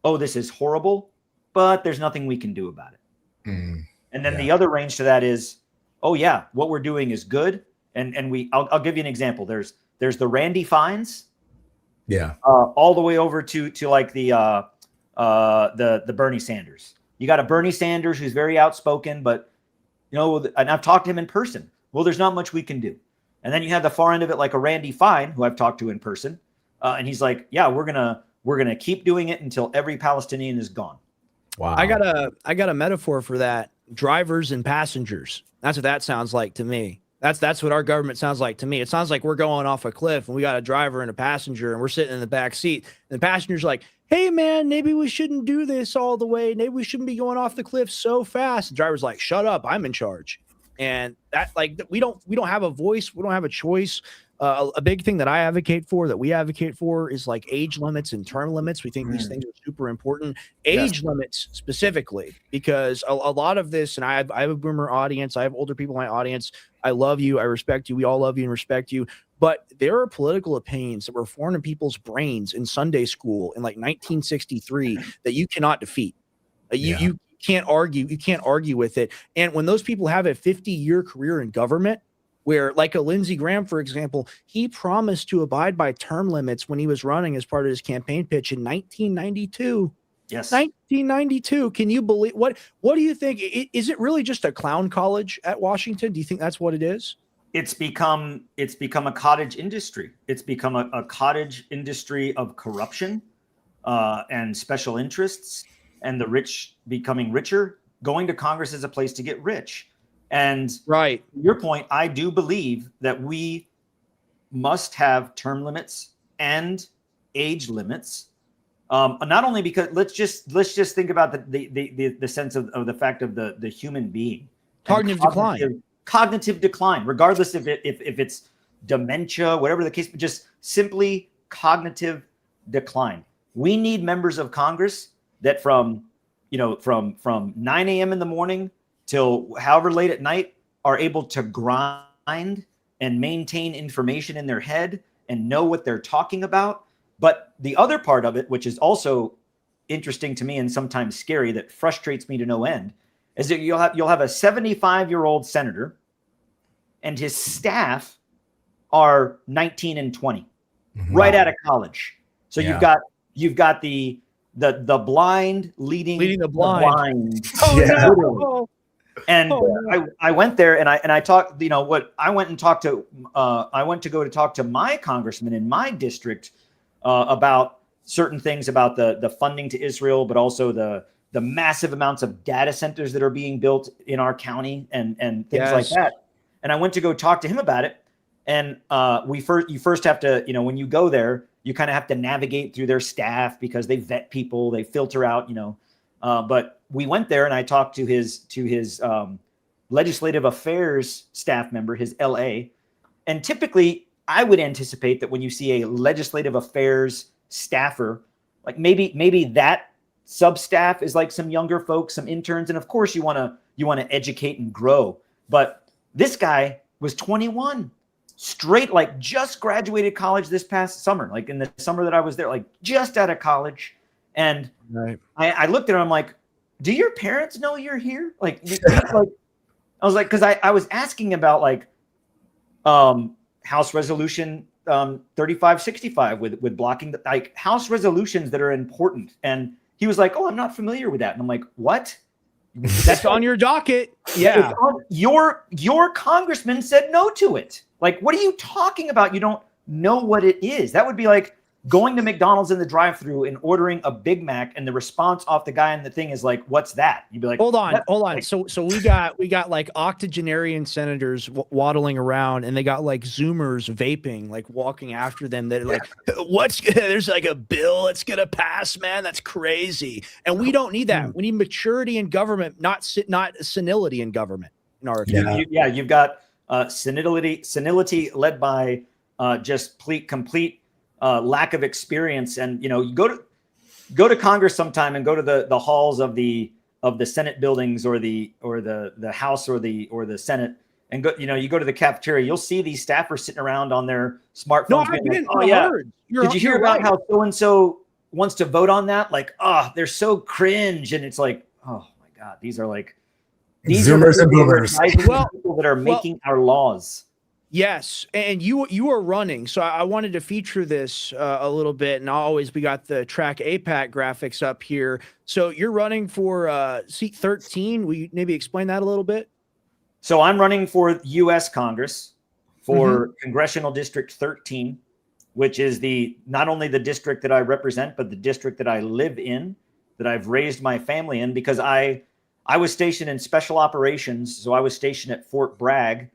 oh, this is horrible, but there's nothing we can do about it. Mm, and then the other range to that is, oh yeah, what we're doing is good. And I'll give you an example. There's the Randy Fines. Yeah. All the way over to like the Bernie Sanders. You got a Bernie Sanders who's very outspoken, but and I've talked to him in person. Well, there's not much we can do. And then you have the far end of it, like a Randy Fine, who I've talked to in person, and he's like, "Yeah, we're gonna keep doing it until every Palestinian is gone." Wow. I got a metaphor for that: drivers and passengers. That's what that sounds like to me. That's what our government sounds like to me. It sounds like we're going off a cliff, and we got a driver and a passenger, and we're sitting in the back seat. And the passenger's like, "Hey, man, maybe we shouldn't do this all the way. Maybe we shouldn't be going off the cliff so fast." The driver's like, "Shut up, I'm in charge." And that, like, we don't have a voice. We don't have a choice. A big thing that we advocate for is like age limits and term limits. We think these things are super important. Age limits specifically, because a lot of this, and I have a boomer audience. I have older people in my audience. I love you. I respect you. We all love you and respect you. But there are political opinions that were formed in people's brains in Sunday school in like 1963 that you cannot defeat. You can't argue. You can't argue with it. And when those people have a 50-year career in government, where like a Lindsey Graham, for example, he promised to abide by term limits when he was running as part of his campaign pitch in 1992. Yes. 1992. Can you believe what do you think? Is it really just a clown college at Washington? Do you think that's what it is? It's become a cottage industry. It's become a cottage industry of corruption and special interests, and the rich becoming richer. Going to Congress is a place to get rich. And right, to your point, I do believe that we must have term limits and age limits. Not only because let's just think about the sense of the fact of the human being. Cognitive decline, regardless if it's dementia, whatever the case, but just simply cognitive decline. We need members of Congress that from 9 a.m. in the morning till however late at night are able to grind and maintain information in their head and know what they're talking about. But the other part of it, which is also interesting to me and sometimes scary, that frustrates me to no end, is that you'll have a 75-year-old senator and his staff are 19 and 20, right out of college. So you've got the blind leading the blind. Oh, yeah. no. And I went there and I talked, I went to go talk to my congressman in my district about certain things about the funding to Israel, but also the massive amounts of data centers that are being built in our county and things like that. And I went to go talk to him about it. And you first have to, when you go there, you kind of have to navigate through their staff because they vet people, they filter out, but we went there and I talked to his legislative affairs staff member, his LA. And typically I would anticipate that when you see a legislative affairs staffer, like maybe that sub-staff is like some younger folks, some interns. And of course you want to educate and grow. But this guy was 21, straight, like just graduated college this past summer, like in the summer that I was there, like just out of college. And I looked at him, I'm like, do your parents know you're here? Like I was like, because I was asking about like House Resolution 3565 with blocking the, like House resolutions that are important. And he was like, oh, I'm not familiar with that. And I'm like, what? That's on your docket. Yeah. Your congressman said no to it. Like, what are you talking about? You don't know what it is. That would be like going to McDonald's in the drive-thru and ordering a Big Mac, and the response off the guy in the thing is like, what's that? You'd be like, hold on. Like, so we got like octogenarian senators waddling around, and they got like Zoomers vaping, like walking after them. They're like, there's like a bill that's going to pass, man. That's crazy. And we don't need that. We need maturity in government, not senility in government. In our opinion. You've got senility led by just complete lack of experience. And you go to Congress sometime and go to the halls of the Senate buildings or the House or the Senate, and go you go to the cafeteria, you'll see these staffers sitting around on their smartphones. Did you hear about how so and so wants to vote on that? Like, they're so cringe, and it's like, oh my god, these are Zoomers and boomers. People that are making our laws. Yes, and you are running, so I wanted to feature this a little bit, and we got the track APAC graphics up here. So you're running for seat 13. Will you maybe explain that a little bit? So I'm running for U.S. Congress for Congressional District 13, which is not only the district that I represent, but the district that I live in, that I've raised my family in, because I was stationed in special operations. So I was stationed at Fort Bragg,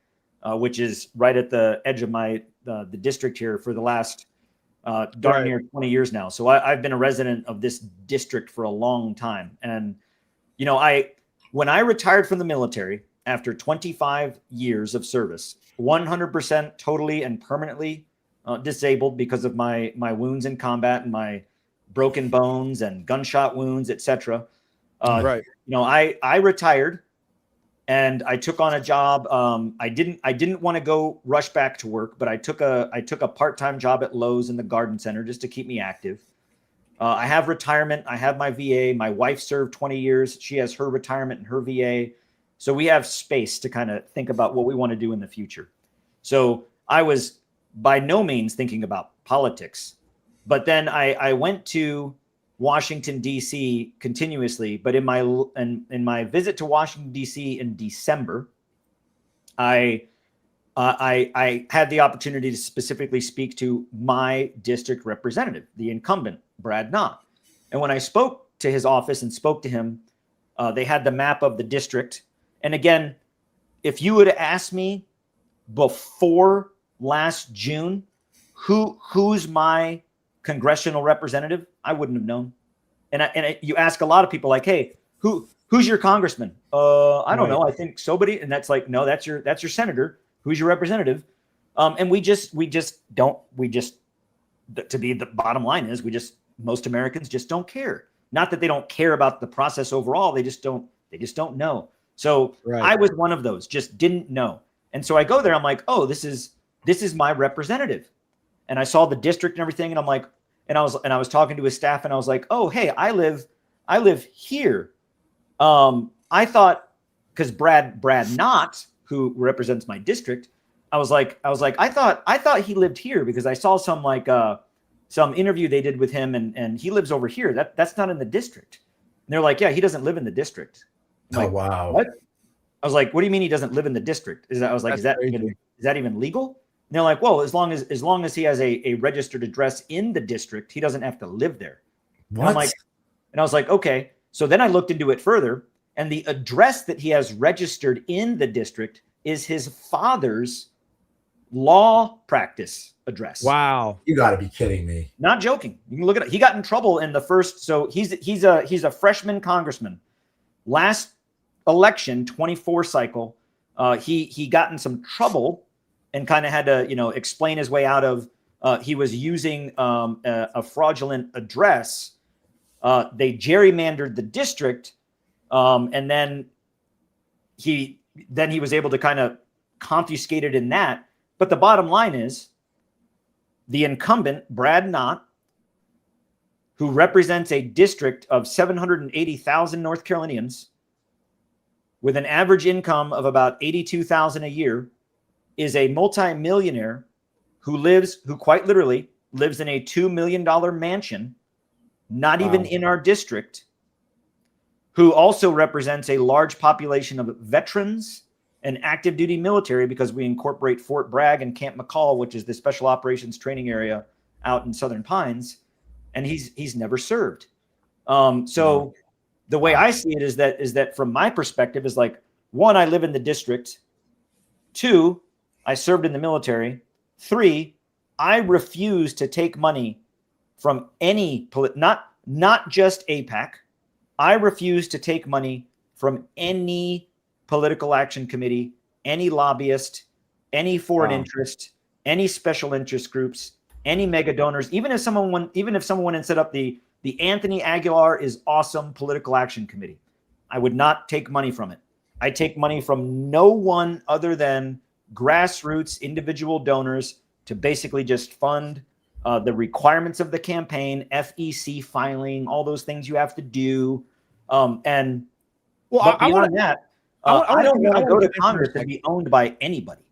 which is right at the edge of the district here for the last darn near 20 years now. So I've been a resident of this district for a long time. And, when I retired from the military after 25 years of service, 100% totally and permanently disabled because of my wounds in combat and my broken bones and gunshot wounds, etc. I retired. And I took on a job. I didn't want to go rush back to work, but I took a part-time job at Lowe's in the garden center just to keep me active. I have retirement. I have my VA. My wife served 20 years. She has her retirement and her VA. So we have space to kind of think about what we want to do in the future. So I was by no means thinking about politics, but then I went to Washington, D.C. continuously. But in my visit to Washington, D.C. in December, I had the opportunity to specifically speak to my district representative, the incumbent, Brad Knott. And when I spoke to his office and spoke to him, they had the map of the district. And again, if you would have asked me before last June, who's my congressional representative, I wouldn't have known. And you ask a lot of people like, hey, who's your congressman? I don't know. I think somebody, and that's like, no, that's your senator. Who's your representative? And we just don't, to be the bottom line is most Americans just don't care. Not that they don't care about the process overall. They just don't know. So I was one of those, just didn't know. And so I go there, I'm like, oh, this is my representative. And I saw the district and everything. And I'm like, and I was talking to his staff and I was like, oh, hey, I live here. I thought, because Brad Knott, who represents my district, I was like, I thought he lived here because I saw some interview they did with him and he lives over here. That's not in the district. And they're like, yeah, he doesn't live in the district. I'm like, wow. What? I was like, what do you mean he doesn't live in the district? Is that even legal? And they're like, well, as long as he has a registered address in the district, he doesn't have to live there. What? And I was like, okay. So then I looked into it further, and the address that he has registered in the district is his father's law practice address. Wow. You got to be kidding me. Not joking. You can look at it. He got in trouble in the first. So he's a freshman congressman. Last election, 24 cycle, he got in some trouble and kind of had to, explain his way out of, he was using a fraudulent address. They gerrymandered the district. And then he was able to kind of confiscate it in that. But the bottom line is the incumbent, Brad Knott, who represents a district of 780,000 North Carolinians with an average income of about $82,000 a year, is a multimillionaire who quite literally lives in a $2 million mansion, not even in our district, who also represents a large population of veterans and active duty military because we incorporate Fort Bragg and Camp McCall, which is the special operations training area out in Southern Pines. And he's never served. So the way I see it is that from my perspective is like, one, I live in the district. Two, I served in the military. Three, I refuse to take money from any, not just AIPAC. I refuse to take money from any political action committee, any lobbyist, any foreign interest, any special interest groups, any mega donors. Even if someone went and set up the Anthony Aguilar is awesome political action committee, I would not take money from it. I take money from no one other than grassroots individual donors to basically just fund the requirements of the campaign, FEC filing, all those things you have to do. I don't want to go to Congress and be owned by anybody.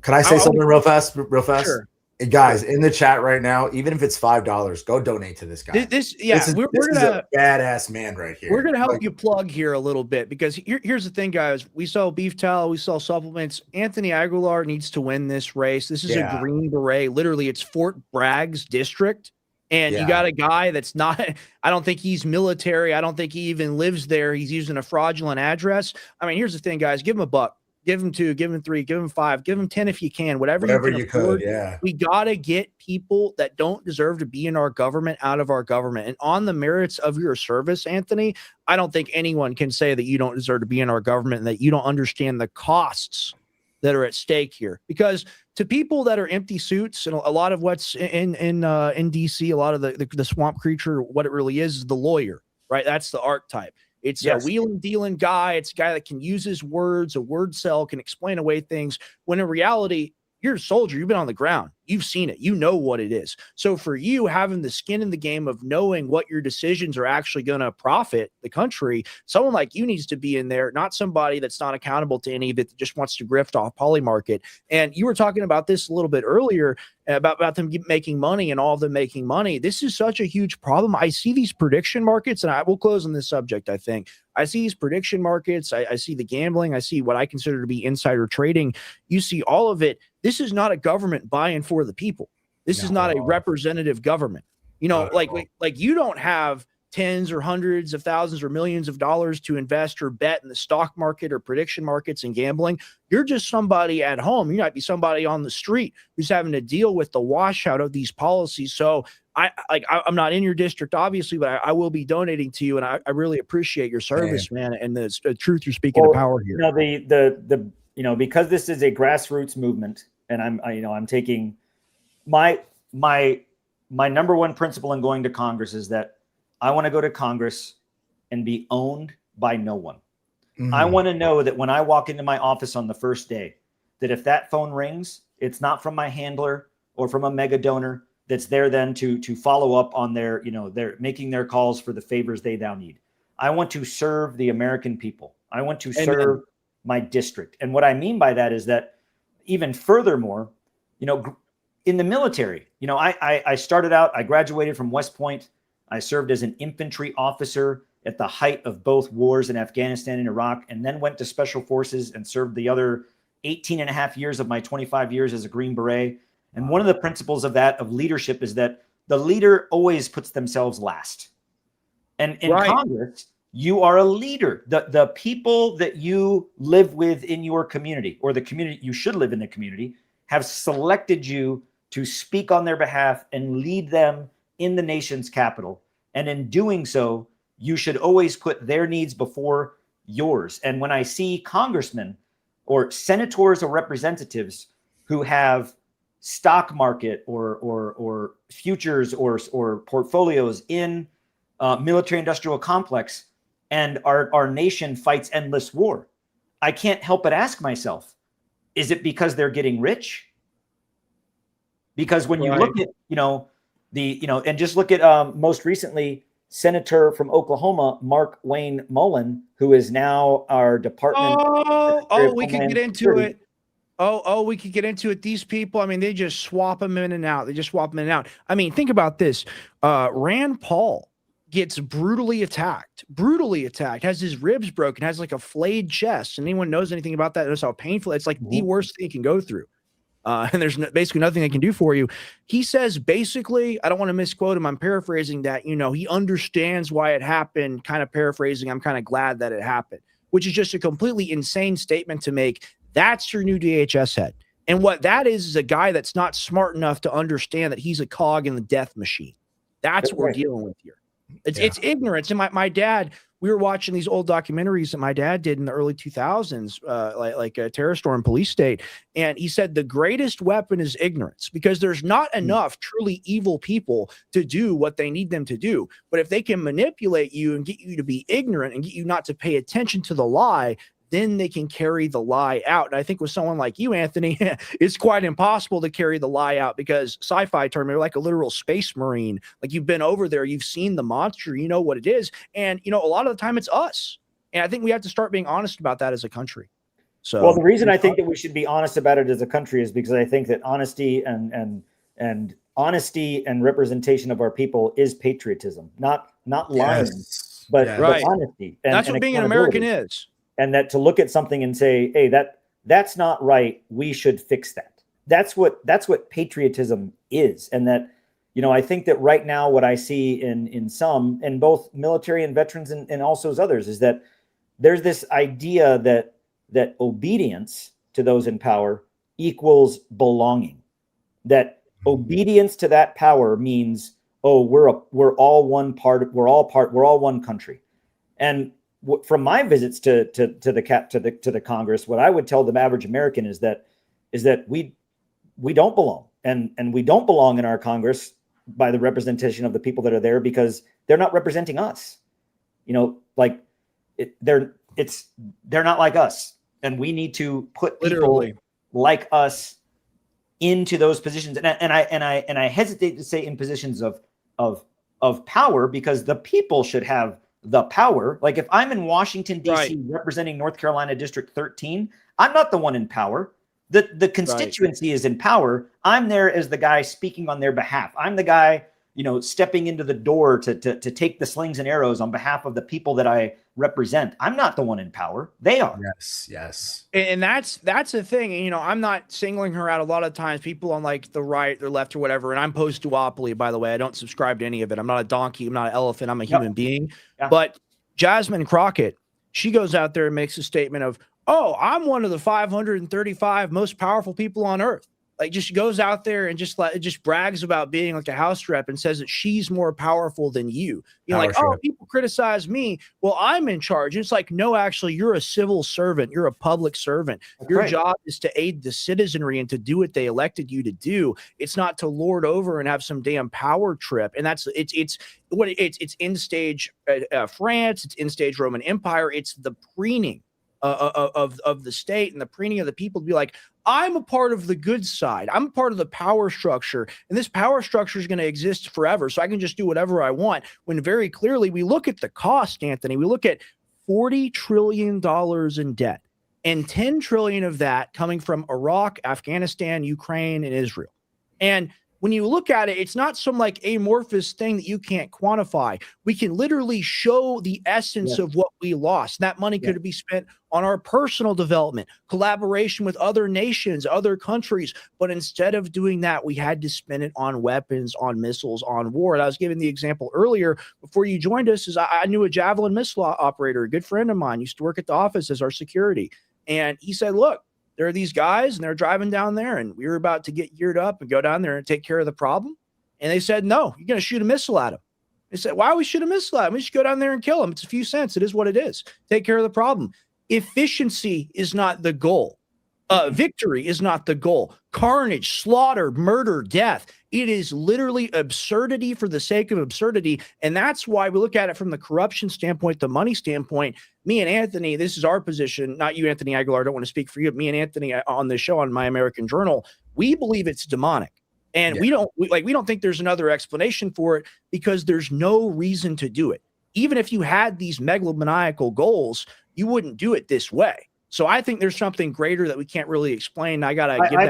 Can I say something real fast? Sure. Hey guys, in the chat right now, even if it's $5, go donate to this guy. This is a badass man right here. We're gonna help you plug here a little bit because here's the thing, guys. We sell beef tallow, we sell supplements. Anthony Aguilar needs to win this race. This is a Green Beret. Literally, it's Fort Bragg's district. And you got a guy that's not, I don't think he's military. I don't think he even lives there. He's using a fraudulent address. I mean, here's the thing, guys. Give him $1. Give him 2, give him 3, give him 5, give him 10 if you can, whatever you could. We got to get people that don't deserve to be in our government out of our government. And on the merits of your service, Anthony, I don't think anyone can say that you don't deserve to be in our government and that you don't understand the costs that are at stake here. Because to people that are empty suits, and a lot of what's in DC, a lot of the swamp creature, what it really is the lawyer, right? That's the archetype. It's a wheeling dealing guy. It's a guy that can use his words, a word cell, can explain away things. When in reality, you're a soldier. You've been on the ground. You've seen it. You know what it is. So for you, having the skin in the game of knowing what your decisions are actually going to profit the country, someone like you needs to be in there, not somebody that's not accountable to any of it, that just wants to grift off Polymarket. And you were talking about this a little bit earlier about them making money and all of them making money. This is such a huge problem. I see these prediction markets, and I will close on this subject, I think. I see these prediction markets. I see the gambling. I see what I consider to be insider trading. You see all of it. This is not a government buying for the people. This is not a representative government. You know, like you don't have tens or hundreds of thousands or millions of dollars to invest or bet in the stock market or prediction markets and gambling. You're just somebody at home. You might be somebody on the street who's having to deal with the washout of these policies. So I'm not in your district, obviously, but I will be donating to you, and I really appreciate your service, man, and the truth you're speaking to power here. Because this is a grassroots movement, and I'm taking my number one principle in going to Congress is that I want to go to Congress and be owned by no one. Mm-hmm. I want to know that when I walk into my office on the first day, that if that phone rings, it's not from my handler or from a mega donor that's there then to follow up on their making their calls for the favors they now need. I want to serve the American people. I want to serve my district. And what I mean by that is that even furthermore, in the military, I started out, I graduated from West Point. I served as an infantry officer at the height of both wars in Afghanistan and Iraq, and then went to special forces and served the other 18 and a half years of my 25 years as a Green Beret. And one of the principles of leadership is that the leader always puts themselves last. And in Congress, you are a leader. The people that you live with in your community, or the community you should live in the community, have selected you to speak on their behalf and lead them in the nation's capital. And in doing so, you should always put their needs before yours. And when I see congressmen or senators or representatives who have stock market or futures or portfolios in military industrial complex, and our nation fights endless war, I can't help but ask myself, is it because they're getting rich? Because when you look at, and just look at most recently, Senator from Oklahoma, Mark Wayne Mullen, who is now our department. We could get into it. We could get into it. These people, I mean, they just swap them in and out. I mean, think about this. Rand Paul gets brutally attacked, has his ribs broken, has like a flayed chest. And anyone knows anything about that knows how painful it's like. The worst thing you can go through. And there's basically nothing they can do for you. He says, basically, I don't want to misquote him, I'm paraphrasing that, he understands why it happened, kind of paraphrasing, I'm kind of glad that it happened, which is just a completely insane statement to make. That's your new DHS head. And what that is a guy that's not smart enough to understand that he's a cog in the death machine. That's what we're dealing with here. It's ignorance. And my dad, we were watching these old documentaries that my dad did in the early 2000s, like Terror Storm Police State. And he said the greatest weapon is ignorance, because there's not enough truly evil people to do what they need them to do. But if they can manipulate you and get you to be ignorant and get you not to pay attention to the lie, then they can carry the lie out. And I think with someone like you, Anthony, it's quite impossible to carry the lie out, because sci-fi term, you're like a literal space marine. Like, you've been over there, you've seen the monster, you know what it is. And, a lot of the time it's us. And I think we have to start being honest about that as a country. So, well, the reason I think that we should be honest about it as a country is because I think that honesty and honesty and representation of our people is patriotism, not lying, but honesty. And, that's what being an American is. And that to look at something and say, hey, that's not right, we should fix that. That's what patriotism is. And that, I think that right now what I see in some, and both military and veterans and also as others, is that there's this idea that obedience to those in power equals belonging. That obedience to that power means, we're all one part, we're all one country. And from my visits to the Congress, what I would tell the average American is that we don't belong, and we don't belong in our Congress by the representation of the people that are there, because they're not representing us. They're not like us, and we need to put people like us into those positions. And I hesitate to say in positions of power, because the people should have the power. Like, if I'm in Washington, D.C. representing North Carolina District 13, I'm not the one in power. The constituency is in power. I'm there as the guy speaking on their behalf. I'm the guy, stepping into the door to take the slings and arrows on behalf of the people that I represent. I'm not the one in power. They are. Yes. And that's the thing. I'm not singling her out. A lot of times people on like the right or left or whatever, and I'm post duopoly, by the way. I don't subscribe to any of it. I'm not a donkey. I'm not an elephant. I'm a human being. Yeah. But Jasmine Crockett, she goes out there and makes a statement of, oh, I'm one of the 535 most powerful people on earth. Like, just goes out there and just brags about being like a house rep and says that she's more powerful than you. Like, oh, people criticize me. Well, I'm in charge. And it's like, no, actually, you're a civil servant. You're a public servant. Your job is to aid the citizenry and to do what they elected you to do. It's not to lord over and have some damn power trip. And it's in stage France. It's in stage Roman Empire. It's the preening of the state and the preening of the people to be like, I'm a part of the good side. I'm a part of the power structure, and this power structure is going to exist forever. So I can just do whatever I want. When very clearly we look at the cost, Anthony, we look at $40 trillion in debt, and 10 trillion of that coming from Iraq, Afghanistan, Ukraine, and Israel. And when you look at it, it's not some like amorphous thing that you can't quantify. We can literally show the essence of what we lost. That money could be spent on our personal development, collaboration with other nations, other countries. But instead of doing that, we had to spend it on weapons, on missiles, on war. And I was giving the example earlier before you joined us, is I knew a Javelin missile operator, a good friend of mine, used to work at the office as our security. And he said, look, there are these guys and they're driving down there, and we were about to get geared up and go down there and take care of the problem. And they said, no, you're going to shoot a missile at them. They said, why would we shoot a missile at them? We should go down there and kill them. It's a few cents. It is what it is. Take care of the problem. Efficiency is not the goal. Victory is not the goal. Carnage, slaughter, murder, death. It is literally absurdity for the sake of absurdity. And that's why we look at it from the corruption standpoint, the money standpoint. Me and Anthony, this is our position, not you, Anthony Aguilar. I don't want to speak for you. Me and Anthony on this show on My American Journal, we believe it's demonic. And we don't think there's another explanation for it, because there's no reason to do it. Even if you had these megalomaniacal goals, you wouldn't do it this way. So I think there's something greater that we can't really explain. I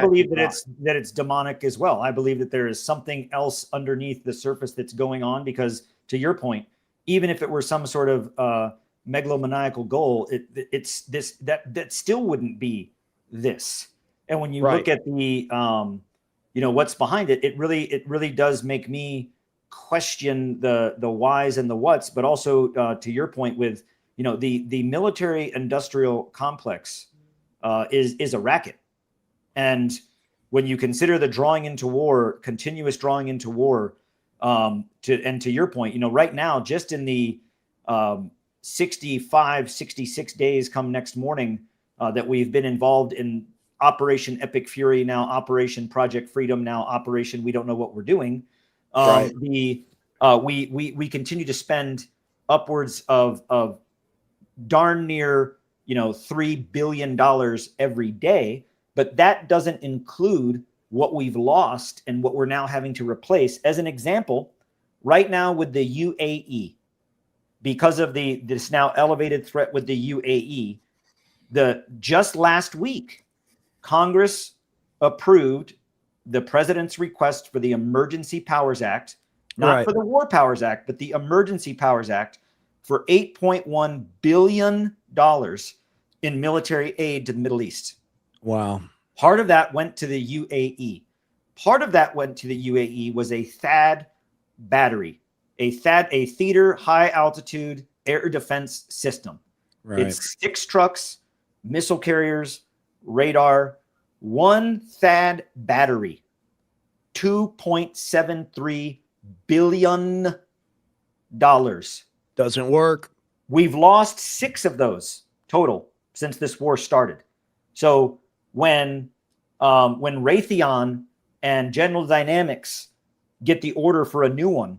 believe that it's demonic as well. I believe that there is something else underneath the surface that's going on, because to your point, even if it were some sort of megalomaniacal goal, it's this that still wouldn't be this. And when you look at the what's behind it, it really does make me question the whys and the whats, but also to your point with the military industrial complex is a racket. And when you consider the continuous drawing into war, to your point, right now, just in the 66 days come next morning that we've been involved in Operation Epic Fury, now Operation Project Freedom, now Operation We Don't Know What We're Doing. We continue to spend upwards of darn near $3 billion every day, but that doesn't include what we've lost and what we're now having to replace. As an example, right now with the UAE, because of this now elevated threat with the UAE, just last week, Congress approved the president's request for the Emergency Powers Act, not for the War Powers Act, but the Emergency Powers Act, for $8.1 billion in military aid to the Middle East. Wow. Part of that went to the UAE. Part of that went to the UAE was a THAAD battery, a theater high altitude air defense system. It's 6 trucks, missile carriers, radar, 1 THAAD battery, $2.73 billion. Doesn't work. We've lost 6 of those total since this war started. So when Raytheon and General Dynamics get the order for a new one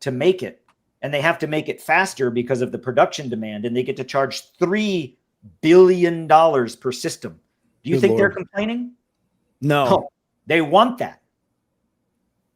to make it, and they have to make it faster because of the production demand, and they get to charge $3 billion per system. Do you think they're complaining? No. They want that.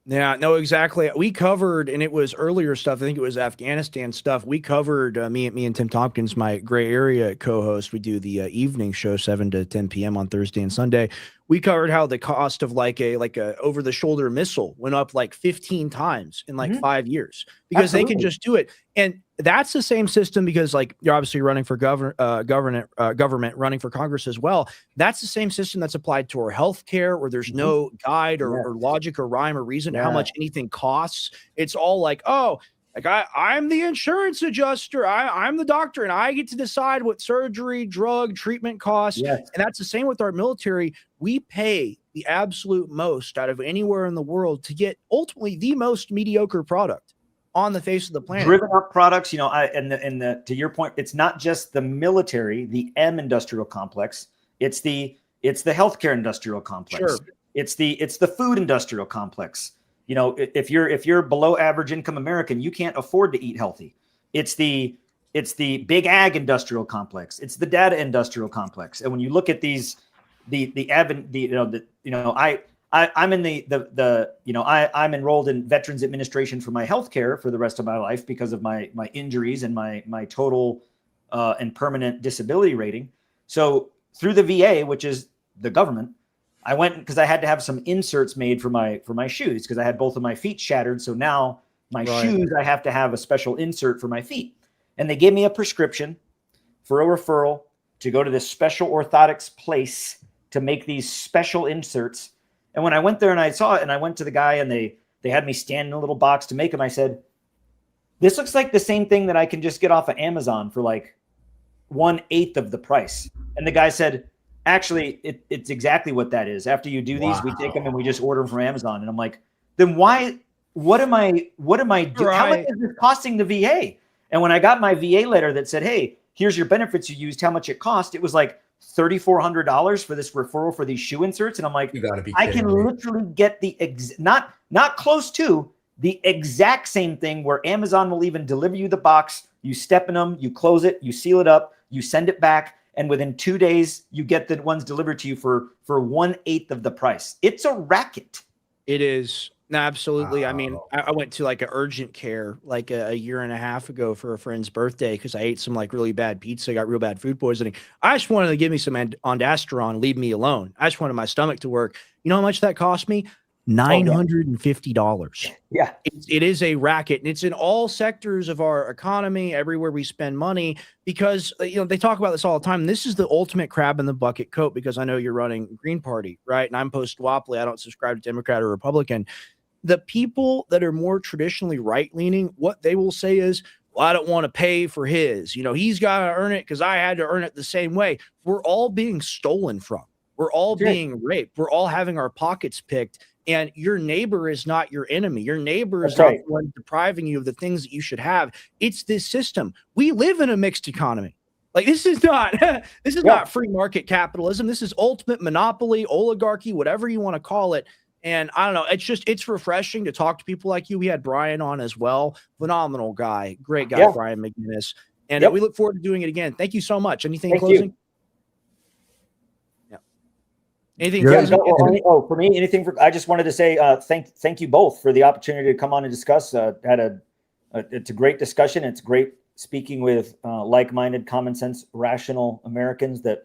Yeah, no, exactly. We covered, and it was earlier stuff. I think it was Afghanistan stuff. We covered me and Tim Tompkins, my gray area co-host. We do the evening show, 7 to 10 p.m. on Thursday and Sunday. We covered how the cost of like a over the shoulder missile went up like 15 times in like 5 years because they can just do it. And that's the same system because like you're obviously running for government running for Congress as well. That's the same system that's applied to our healthcare where there's no guide or logic or rhyme or reason to how much anything costs. It's all like, oh, like I'm the insurance adjuster. I'm the doctor and I get to decide what surgery, drug, treatment costs. And that's the same with our military. We pay the absolute most out of anywhere in the world to get ultimately the most mediocre product on the face of the planet. Driven up products, you know, to your point, it's not just the military, the M industrial complex. It's the healthcare industrial complex. It's the food industrial complex. You know, if you're below average income American, you can't afford to eat healthy. It's the big ag industrial complex. It's the data industrial complex. And when you look at these, I'm in I'm enrolled in Veterans Administration for my healthcare for the rest of my life because of my injuries and my total and permanent disability rating. So through the VA, which is the government, I went because I had to have some inserts made for my shoes because I had both of my feet shattered. So now my shoes, I have to have a special insert for my feet. And they gave me a prescription for a referral to go to this special orthotics place to make these special inserts. And when I went there and I saw it and I went to the guy and they had me stand in a little box to make them, I said, this looks like the same thing that I can just get off of Amazon for like 1/8 of the price. And the guy said, actually, it's exactly what that is. After you do these, we take them and we just order them from Amazon. And I'm like, then what am I doing? How much is this costing the VA? And when I got my VA letter that said, hey, here's your benefits you used, how much it cost, it was like $3,400 for this referral for these shoe inserts. And I'm like, you gotta be I can literally get the not close to the exact same thing where Amazon will even deliver you the box. You step in them, you close it, you seal it up, you send it back. And within 2 days, you get the ones delivered to you for 1/8 of the price. It's a racket. It is. No, absolutely. Wow. I mean, I went to like an urgent care like a year and a half ago for a friend's birthday because I ate some like really bad pizza, got real bad food poisoning. I just wanted to give me some ondansetron, leave me alone. I just wanted my stomach to work. You know how much that cost me? $950. Yeah. It is a racket, and it's in all sectors of our economy, everywhere we spend money, because you know they talk about this all the time. This is the ultimate crab in the bucket coat because I know you're running Green Party, right? And I'm post-duopoly. I don't subscribe to Democrat or Republican. The people that are more traditionally right-leaning, what they will say is, well, I don't want to pay for his. You know, he's got to earn it because I had to earn it the same way. We're all being stolen from. We're all being raped. We're all having our pockets picked. And your neighbor is not your enemy. Your neighbor is not the one depriving you of the things that you should have. It's this system. We live in a mixed economy. Like this is not not free market capitalism. This is ultimate monopoly, oligarchy, whatever you want to call it. And I don't know. It's refreshing to talk to people like you. We had Brian on as well. Phenomenal guy. Great guy, Brian McGinnis. And we look forward to doing it again. Thank you so much. Anything in closing? Anything? For me, anything. I just wanted to say thank you both for the opportunity to come on and discuss. It's a great discussion. It's great speaking with like-minded, common sense, rational Americans. That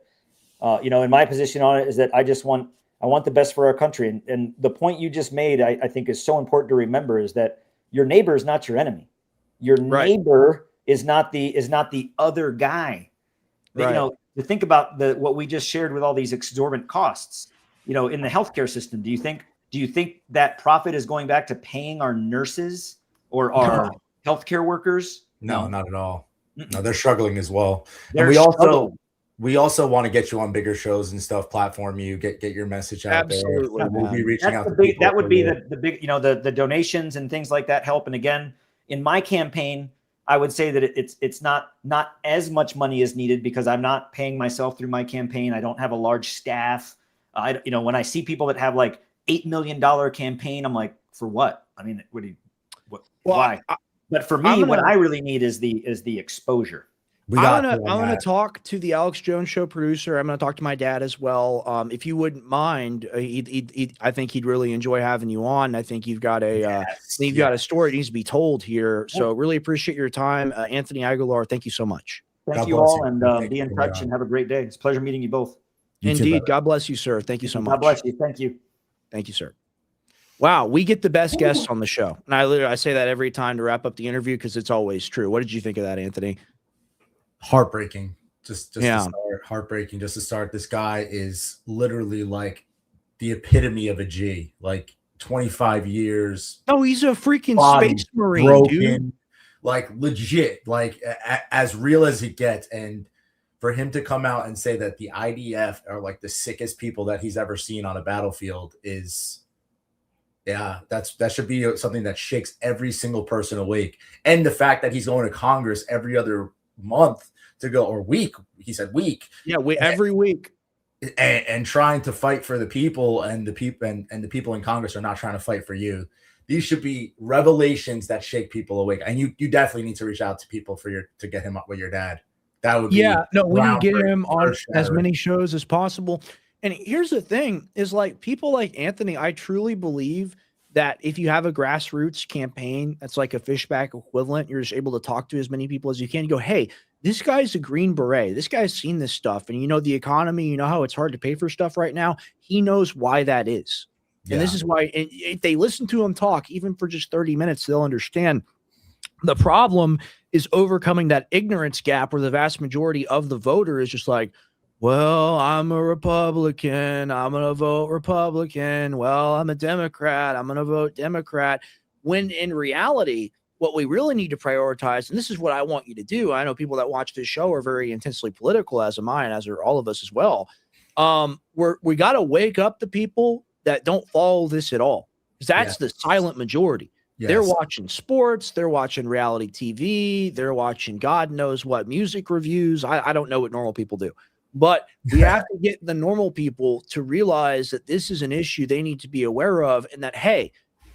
in my position on it is that I want the best for our country. And the point you just made, I think, is so important to remember is that your neighbor is not your enemy. Your neighbor is not the other guy. Right. To think about what we just shared with all these exorbitant costs, in the healthcare system, do you think that profit is going back to paying our nurses or our healthcare workers? No, not at all. No, they're struggling as well. And we also want to get you on bigger shows and stuff, platform you, get your message out there. We'll be reaching out to people. That would be the big, the donations and things like that help. And again, in my campaign, I would say that it's not as much money as needed because I'm not paying myself through my campaign. I don't have a large staff. When I see people that have like $8 million campaign, I'm like, for what? I mean, why? But for me, what I really need is the exposure. I'm gonna talk to the Alex Jones Show producer. I'm gonna talk to my dad as well. If you wouldn't mind, I think he'd really enjoy having you on. I think you've got got a story that needs to be told here. So really appreciate your time, Anthony Aguilar. Thank you so much. Thank you all, and be in touch and have a great day. It's a pleasure meeting you both. Indeed. God bless you, sir. Thank you so much. God bless you. Thank you. Thank you, sir. Wow, we get the best guests on the show. And I say that every time to wrap up the interview because it's always true. What did you think of that, Anthony? Heartbreaking. Just to start, heartbreaking. Just to start, this guy is literally like the epitome of a G. Like 25 years. No, he's a freaking space marine, broken, dude. Like legit, like as real as it gets. And for him to come out and say that the IDF are like the sickest people that he's ever seen on a battlefield is, that should be something that shakes every single person awake. And the fact that he's going to Congress every other month to go, or week, he said week. Yeah, every week. And trying to fight for the people, and the people and the people in Congress are not trying to fight for you. These should be revelations that shake people awake. And you definitely need to reach out to people to get him up with your dad. That would be we need to get him on as many shows as possible. And here's the thing is, like, people like Anthony, I truly believe that if you have a grassroots campaign that's like a fishback equivalent, you're just able to talk to as many people as you can. You go, hey, this guy's a Green Beret. This guy's seen this stuff. And you know the economy, you know how it's hard to pay for stuff right now. He knows why that is. Yeah. And this is why if they listen to him talk, even for just 30 minutes, they'll understand. The problem is overcoming that ignorance gap where the vast majority of the voter is just like, well, I'm a Republican. I'm going to vote Republican. Well, I'm a Democrat. I'm going to vote Democrat. When in reality, what we really need to prioritize, and this is what I want you to do. I know people that watch this show are very intensely political, as am I, and as are all of us as well. We got to wake up the people that don't follow this at all, because that's the silent majority. Yes. They're watching sports. They're watching reality TV. They're watching God knows what music reviews. I don't know what normal people do. But we have to get the normal people to realize that this is an issue they need to be aware of, and that, hey,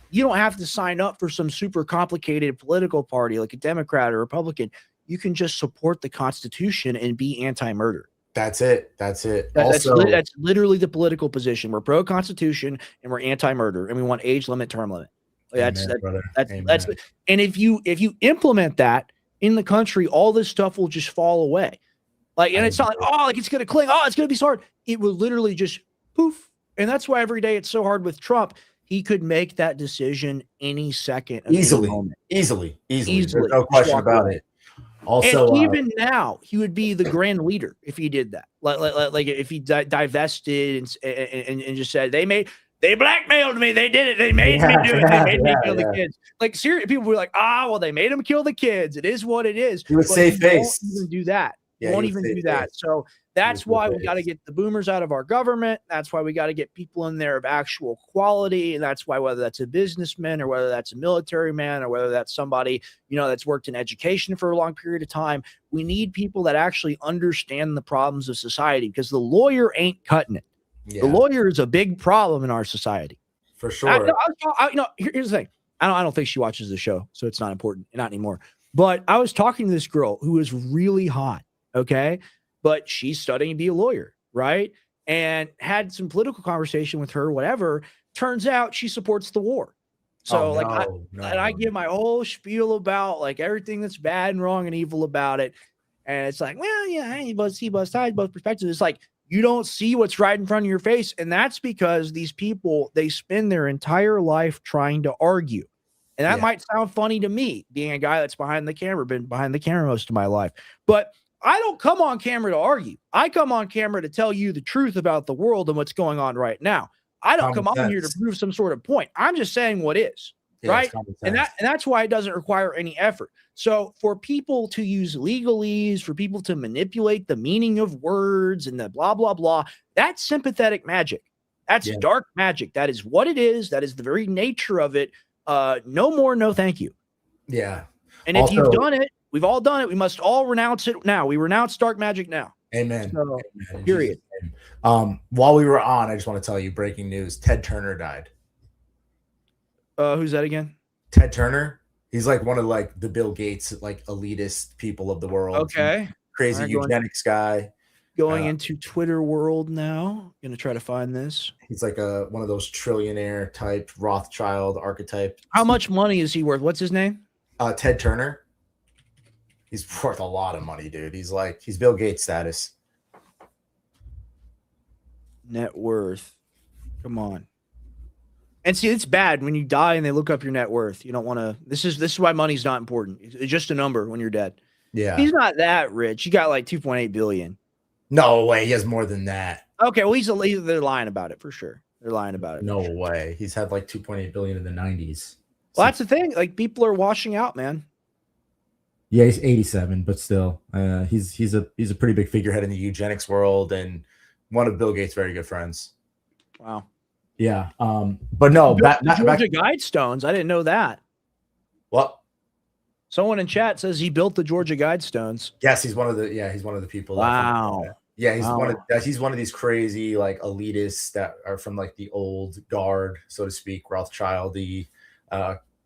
you don't have to sign up for some super complicated political party like a Democrat or Republican. You can just support the Constitution and be anti-murder. That's it. That's literally the political position. We're pro-Constitution and we're anti-murder, and we want age limit, term limit. That's and if you implement that in the country, all this stuff will just fall away. Like, and it's not like, oh, like it's going to cling. Oh, it's going to be so hard. It will literally just poof. And that's why every day it's so hard with Trump. He could make that decision any second. Easily. There's no question about it. Also, and even now, he would be the grand leader if he did that. Like if he divested and just said, they blackmailed me. They did it. They made me do it. They made me kill the kids. Like, seriously, people were like, well, they made him kill the kids. It is what it is. He would save face. Won't even do that. Won't even do that. So that's why we got to get the boomers out of our government. That's why we got to get people in there of actual quality. And that's why, whether that's a businessman or whether that's a military man or whether that's somebody, that's worked in education for a long period of time, we need people that actually understand the problems of society, because the lawyer ain't cutting it. Yeah. The lawyer is a big problem in our society. For sure. Here's the thing. I don't think she watches the show, so it's not important. Not anymore. But I was talking to this girl who was really hot. Okay. But she's studying to be a lawyer, right? And had some political conversation with her, whatever. Turns out she supports the war. So I give my whole spiel about like everything that's bad and wrong and evil about it. And it's like, well, yeah, you both see both sides, both perspectives. It's like, you don't see what's right in front of your face. And that's because these people, they spend their entire life trying to argue. And that might sound funny to me, being a guy that's behind the camera, been behind the camera most of my life. But I don't come on camera to argue. I come on camera to tell you the truth about the world and what's going on right now. I don't come on here to prove some sort of point. I'm just saying what is, right? And that's why it doesn't require any effort. So for people to use legalese, for people to manipulate the meaning of words and the blah, blah, blah, that's sympathetic magic. That's dark magic. That is what it is. That is the very nature of it. No more, no thank you. Yeah. And if you've done it, we've all done it. We must all renounce it now. We renounce dark magic now. Amen. So, period. While we were on, I just want to tell you, breaking news: Ted Turner died. Who's that again? Ted Turner. He's like one of like the Bill Gates, like elitist people of the world. Okay. crazy eugenics guy. Going into Twitter world now. Gonna try to find this. He's like one of those trillionaire type Rothschild archetype. How much money is he worth? What's his name? Ted Turner. He's worth a lot of money, dude. He's Bill Gates status. Net worth. Come on. And see, it's bad when you die and they look up your net worth. You don't want to. This is why money's not important. It's just a number when you're dead. Yeah. He's not that rich. He got like 2.8 billion. No way. He has more than that. Okay, well, they're lying about it for sure. They're lying about it. No way. He's had like 2.8 billion in the 90s. Well, that's the thing. Like, people are washing out, man. Yeah, he's 87, but still, he's a pretty big figurehead in the eugenics world and one of Bill Gates' very good friends. Wow. Yeah. But no, Georgia Guidestones. I didn't know that. What? Someone in chat says he built the Georgia Guidestones. Yes, he's one of the people. Wow. Yeah, he's one of these crazy like elitists that are from like the old guard, so to speak, Rothschild-y,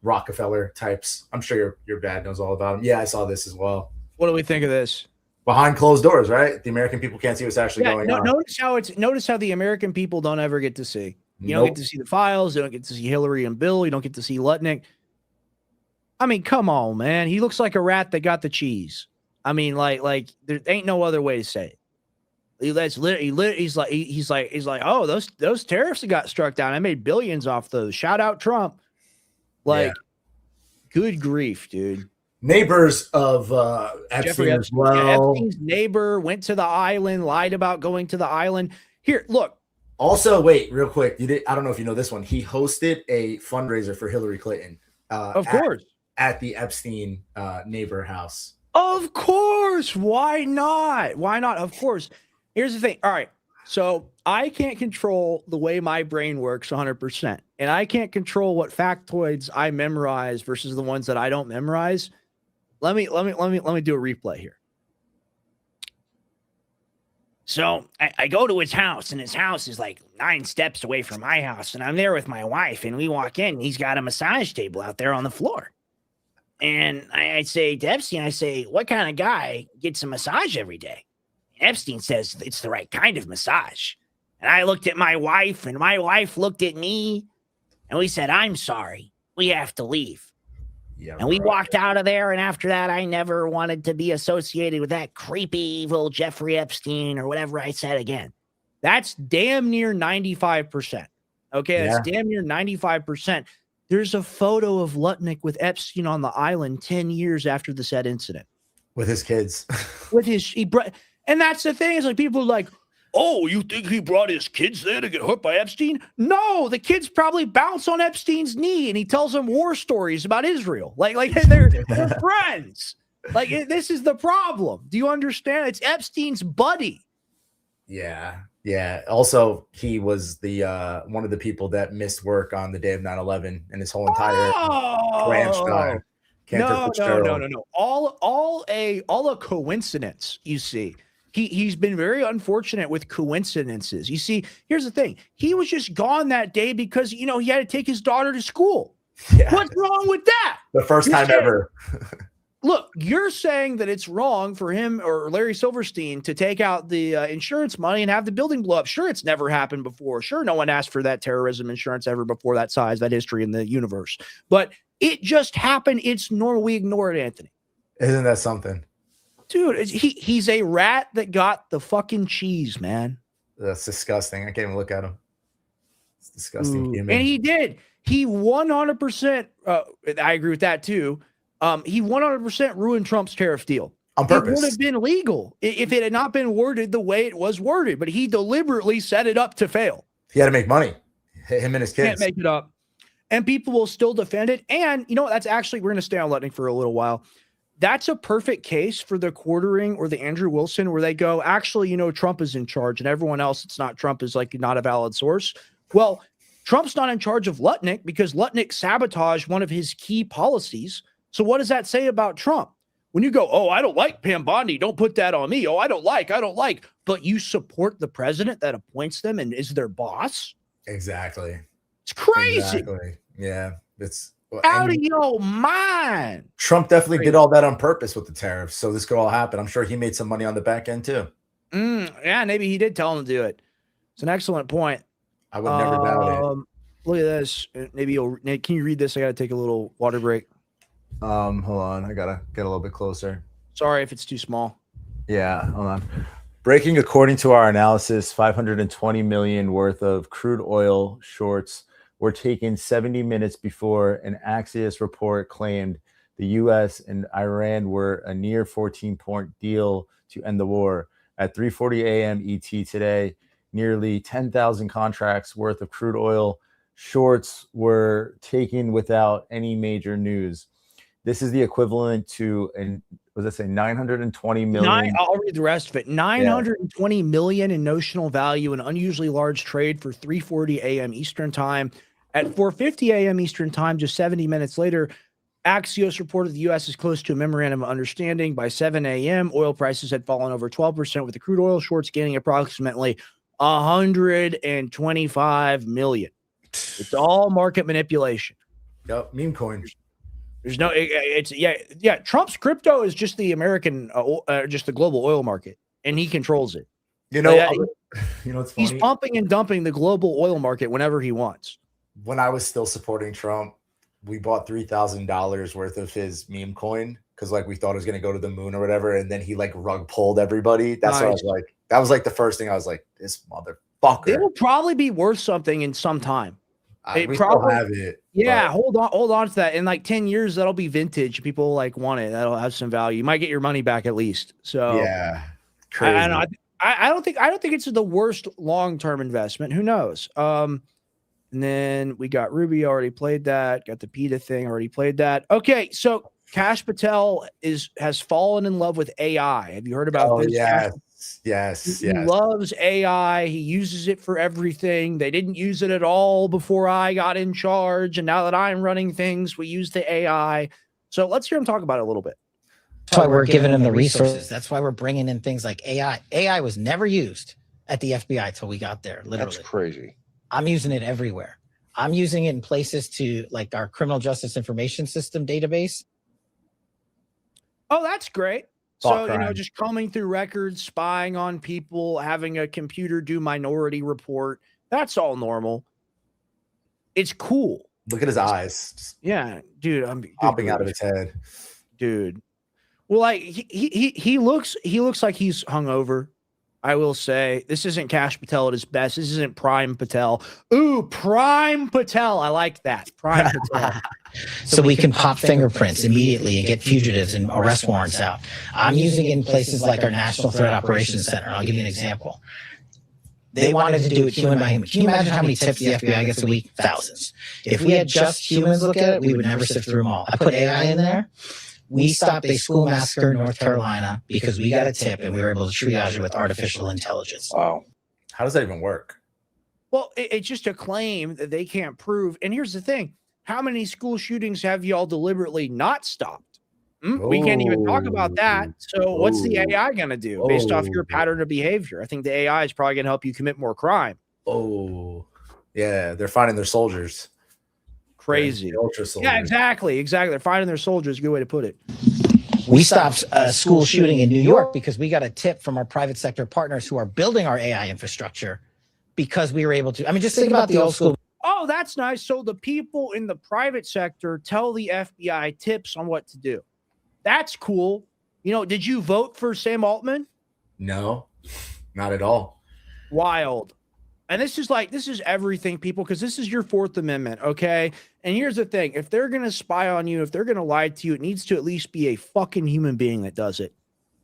Rockefeller types. I'm sure your dad knows all about him. Yeah, I saw this as well. What do we think of this? Behind closed doors, right? The American people can't see what's actually going on. Notice how the American people don't ever get to see. You don't get to see the files. You don't get to see Hillary and Bill. You don't get to see Lutnick. I mean, come on, man. He looks like a rat that got the cheese. I mean, like there ain't no other way to say it. He's like, oh, those tariffs that got struck down. I made billions off those. Shout out Trump. Like, good grief, dude. Neighbors of Epstein as well. Yeah, Epstein's neighbor went to the island, lied about going to the island. Here, look. Also, wait, real quick. I don't know if you know this one. He hosted a fundraiser for Hillary Clinton. Of course. At the Epstein neighbor house. Of course. Why not? Why not? Of course. Here's the thing. All right. So I can't control the way my brain works 100%. And I can't control what factoids I memorize versus the ones that I don't memorize. Let me do a replay here. So I go to his house, and his house is like 9 steps away from my house. And I'm there with my wife, and we walk in. And he's got a massage table out there on the floor. And I say to Epstein, I say, what kind of guy gets a massage every day? Epstein says it's the right kind of massage. And I looked at my wife, and my wife looked at me, and we said, I'm sorry. We have to leave. Yeah, and we walked out of there, and after that, I never wanted to be associated with that creepy, evil Jeffrey Epstein or whatever I said again. That's damn near 95%. Okay, that's damn near 95%. There's a photo of Lutnick with Epstein on the island 10 years after the said incident. With his kids. And that's the thing, is like people are like, oh, you think he brought his kids there to get hurt by Epstein? No, the kids probably bounce on Epstein's knee and he tells them war stories about Israel. Like they're friends. Like, this is the problem. Do you understand? It's Epstein's buddy. Yeah. Yeah. Also, he was the one of the people that missed work on the day of 9/11 and his whole entire ranch time. No. All a coincidence, you see. He's been very unfortunate with coincidences. You see, here's the thing. He was just gone that day because, he had to take his daughter to school. Yeah. What's wrong with that? The first time ever. Look, you're saying that it's wrong for him or Larry Silverstein to take out the insurance money and have the building blow up. Sure, it's never happened before. Sure, no one asked for that terrorism insurance ever before, that size, that history in the universe. But it just happened. It's normal. We ignore it, Anthony. Isn't that something? Dude, he's a rat that got the fucking cheese, man. That's disgusting. I can't even look at him. It's disgusting. And he did. He 100%, I agree with that too. He 100% ruined Trump's tariff deal. On purpose. It would have been legal if it had not been worded the way it was worded, but he deliberately set it up to fail. He had to make money. Him and his kids. Can't make it up. And people will still defend it. And you know what? That's actually, we're going to stay on Lutnick for a little while. That's a perfect case for the quartering or the Andrew Wilson, where they go, actually, Trump is in charge and everyone else, it's not Trump, is like not a valid source. Well, Trump's not in charge of Lutnick because Lutnick sabotaged one of his key policies. So what does that say about Trump? When you go, oh, I don't like Pam Bondi, don't put that on me. Oh, I don't like, but you support the president that appoints them and is their boss. Exactly. It's crazy. Exactly. Yeah. It's Out of your mind. Trump definitely did all that on purpose with the tariffs, so this could all happen. I'm sure he made some money on the back end too. Yeah, maybe he did tell him to do it. It's an excellent point. I would never doubt it. Look at this. Maybe can you read this? I got to take a little water break. Hold on. I gotta get a little bit closer. Sorry if it's too small. Yeah, hold on. Breaking, according to our analysis, 520 million worth of crude oil shorts were taken 70 minutes before an Axios report claimed the U.S. and Iran were a near 14-point deal to end the war. At 3:40 a.m. ET today, nearly 10,000 contracts worth of crude oil shorts were taken without any major news. This is the equivalent to, was that say 920 million? I'll read the rest of it. 920 million in notional value, an unusually large trade for 3:40 a.m. Eastern time. At 4:50 a.m. Eastern time, just 70 minutes later, Axios reported the U.S. is close to a memorandum of understanding. By 7 a.m., oil prices had fallen over 12%, with the crude oil shorts gaining approximately 125 million. It's all market manipulation. Yep, meme coin. There's no, yeah. Trump's crypto is just the American, just the global oil market, and he controls it. You know, it's funny. He's pumping and dumping the global oil market whenever he wants. When I was still supporting Trump, we bought $3,000 worth of his meme coin because we thought it was going to go to the moon or whatever, and then he rug pulled everybody. That's what I was like. That was the first thing I was like, this motherfucker. It will probably be worth something in some time. We probably have it. Yeah, hold on to that. In 10 years, that'll be vintage. People want it. That'll have some value. You might get your money back at least. So yeah, crazy. I don't think it's the worst long-term investment. Who knows? And then we got Ruby, already played that. Got the PETA thing, already played that. Okay, so Kash Patel has fallen in love with AI. Have you heard about this? Yes. He loves AI. He uses it for everything. They didn't use it at all before I got in charge, and now that I'm running things, we use the AI. So let's hear him talk about it a little bit. That's why we're giving him the resources. That's why we're bringing in things like AI. AI was never used at the FBI till we got there, literally. That's crazy. I'm using it everywhere. I'm using it in places to our criminal justice information system database. Oh, that's great. So, just combing through records, spying on people, having a computer do minority report. That's all normal. It's cool. Look at his eyes. Yeah, dude. I'm popping out of his head. Dude. Well, he looks like he's hungover. I will say this isn't Kash Patel at his best. This isn't Prime Patel. Ooh, Prime Patel. I like that. Prime Patel. So we can pop fingerprints immediately and get fugitives and arrest warrants out. I'm using it in places like our National Threat Operations Center. I'll give you an example. They wanted to do it human by human. Can you imagine how many tips the FBI gets a week? Thousands. If we had just humans look at it, we would never sift through them all. I put AI in there. We stopped a school massacre in North Carolina because we got a tip and we were able to triage it with artificial intelligence. Wow. How does that even work? Well, it's just a claim that they can't prove. And here's the thing. How many school shootings have y'all deliberately not stopped? We can't even talk about that. So what's the AI going to do based off your pattern of behavior? I think the AI is probably going to help you commit more crime. Oh, yeah. They're finding their soldiers. Crazy. Yeah, exactly. They're finding their soldiers. Good way to put it. We stopped a school shooting in New York because we got a tip from our private sector partners who are building our AI infrastructure because we were able to. I mean, just think about the old school. Oh, that's nice. So the people in the private sector tell the FBI tips on what to do. That's cool. Did you vote for Sam Altman? No, not at all. Wild. And this is everything, people, because this is your Fourth Amendment, okay? And here's the thing. If they're going to spy on you, if they're going to lie to you, it needs to at least be a fucking human being that does it,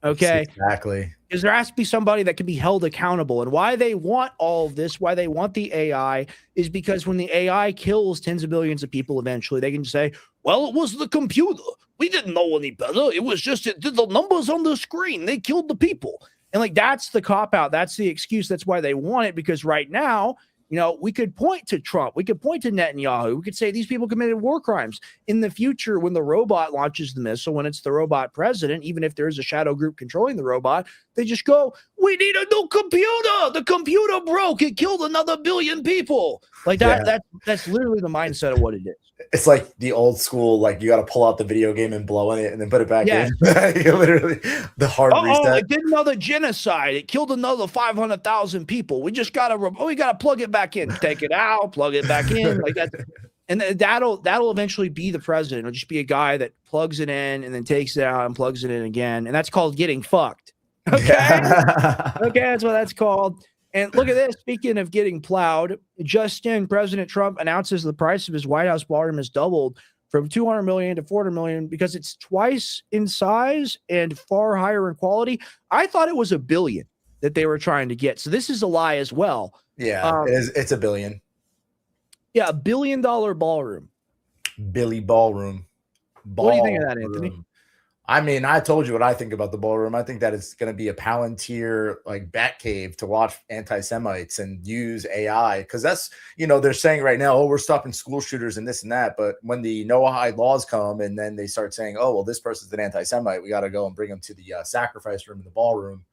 okay? Exactly. Because there has to be somebody that can be held accountable. And why they want all of this, why they want the AI, is because when the AI kills tens of billions of people eventually, they can say, well, it was the computer. We didn't know any better. It was just it did the numbers on the screen. They killed the people. And that's the cop-out. That's the excuse. That's why they want it, because right now, we could point to Trump. We could point to Netanyahu. We could say these people committed war crimes. In the future, when the robot launches the missile, when it's the robot president, even if there's a shadow group controlling the robot, they just go, we need a new computer. The computer broke. It killed another billion people. Like that's literally the mindset of what it is. It's like the old school, like you got to pull out the video game and blow in it and then put it back in. Literally, the hard reset. It did another genocide. It killed another 500,000 people. We just gotta plug it back in. Take it out, plug it back in, like that. And that'll eventually be the president. It'll just be a guy that plugs it in and then takes it out and plugs it in again. And that's called getting fucked. Okay, okay, that's what that's called. And look at this. Speaking of getting plowed, just in, President Trump announces the price of his White House ballroom has doubled from $200 million to $400 million because it's twice in size and far higher in quality. I thought it was $1 billion that they were trying to get. So this is a lie as well. Yeah, it's $1 billion. Yeah, $1 billion ballroom. Billy Ballroom. What do you think of that, Anthony? I mean, I told you what I think about the ballroom. I think that it's going to be a Palantir like bat cave to watch anti-Semites and use AI, because that's, they're saying right now, oh, we're stopping school shooters and this and that. But when the Noahide laws come and then they start saying, oh, well, this person's an anti-Semite, we got to go and bring them to the sacrifice room in the ballroom,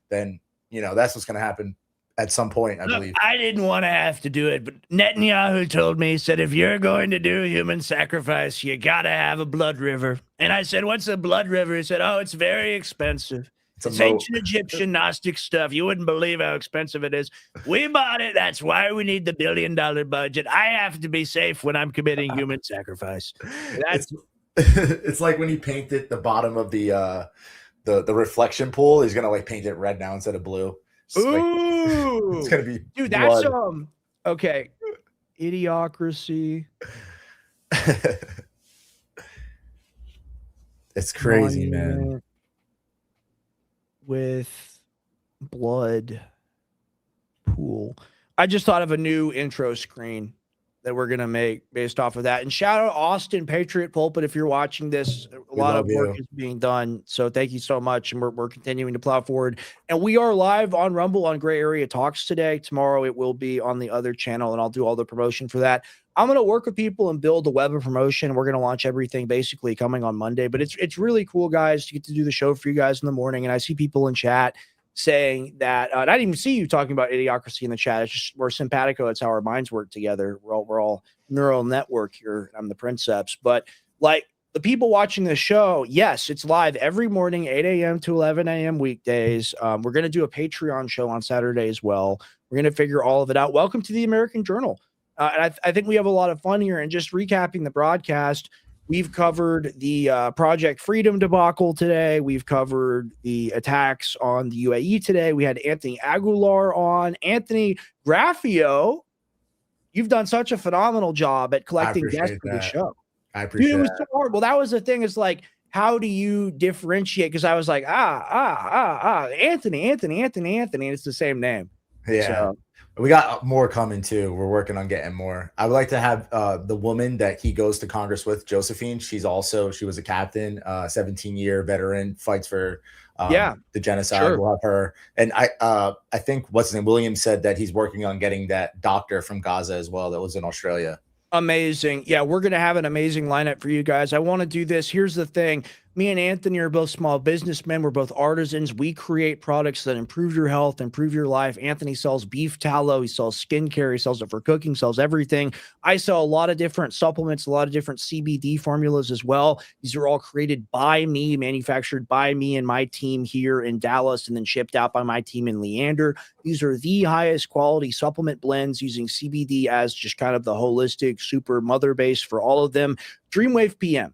then, that's what's going to happen at some point, I believe. I didn't want to have to do it, but Netanyahu told me, he said, if you're going to do human sacrifice, you got to have a blood river. And I said, what's a blood river? He said, oh, it's very expensive. It's ancient Egyptian Gnostic stuff. You wouldn't believe how expensive it is. We bought it. That's why we need the $1 billion budget. I have to be safe when I'm committing human sacrifice. It's like when he painted the bottom of the reflection pool, he's going to paint it red now instead of blue. Ooh, it's gonna be dude. blood. That's okay. Idiocracy. It's crazy, man. With blood pool. I just thought of a new intro screen that we're gonna make based off of that. And shout out Austin Patriot Pulpit if you're watching this. A lot of work is being done. So thank you so much. And we're continuing to plow forward. And we are live on Rumble on Gray Area Talks today. Tomorrow it will be on the other channel, and I'll do all the promotion for that. I'm gonna work with people and build a web of promotion. We're gonna launch everything basically coming on Monday. But it's really cool, guys, to get to do the show for you guys in the morning. And I see people in chat saying that I didn't even see you talking about idiocracy in the chat. It's just we're simpatico. It's how our minds work together. We're all neural network here. I'm the Princeps. But the people watching this show, yes, it's live every morning, 8 a.m. to 11 a.m. weekdays. We're going to do a Patreon show on Saturday as well. We're going to figure all of it out. Welcome to the American Journal. And I think we have a lot of fun here. And just recapping the broadcast, we've covered the Project Freedom debacle today. We've covered the attacks on the UAE today. We had Anthony Aguilar on. Anthony Graffio, you've done such a phenomenal job at collecting guests for the show. I appreciate it. It was so hard. Well, that was the thing. It's like, how do you differentiate? Because I was like, Anthony. And it's the same name. Yeah. So. We got more coming too. We're working on getting more. I would like to have the woman that he goes to Congress with, Josephine. She was a captain, 17-year veteran, fights for the genocide. Sure. We'll have her. And I think what's his name, William, said that he's working on getting that doctor from Gaza as well that was in Australia. Amazing. Yeah, we're going to have an amazing lineup for you guys. I want to do this. Here's the thing. Me and Anthony are both small businessmen. We're both artisans. We create products that improve your health, improve your life. Anthony sells beef tallow. He sells skincare. He sells it for cooking, sells everything. I sell a lot of different supplements, a lot of different CBD formulas as well. These are all created by me, manufactured by me and my team here in Dallas, and then shipped out by my team in Leander. These are the highest quality supplement blends using CBD as just kind of the holistic super mother base for all of them. Dreamwave PM.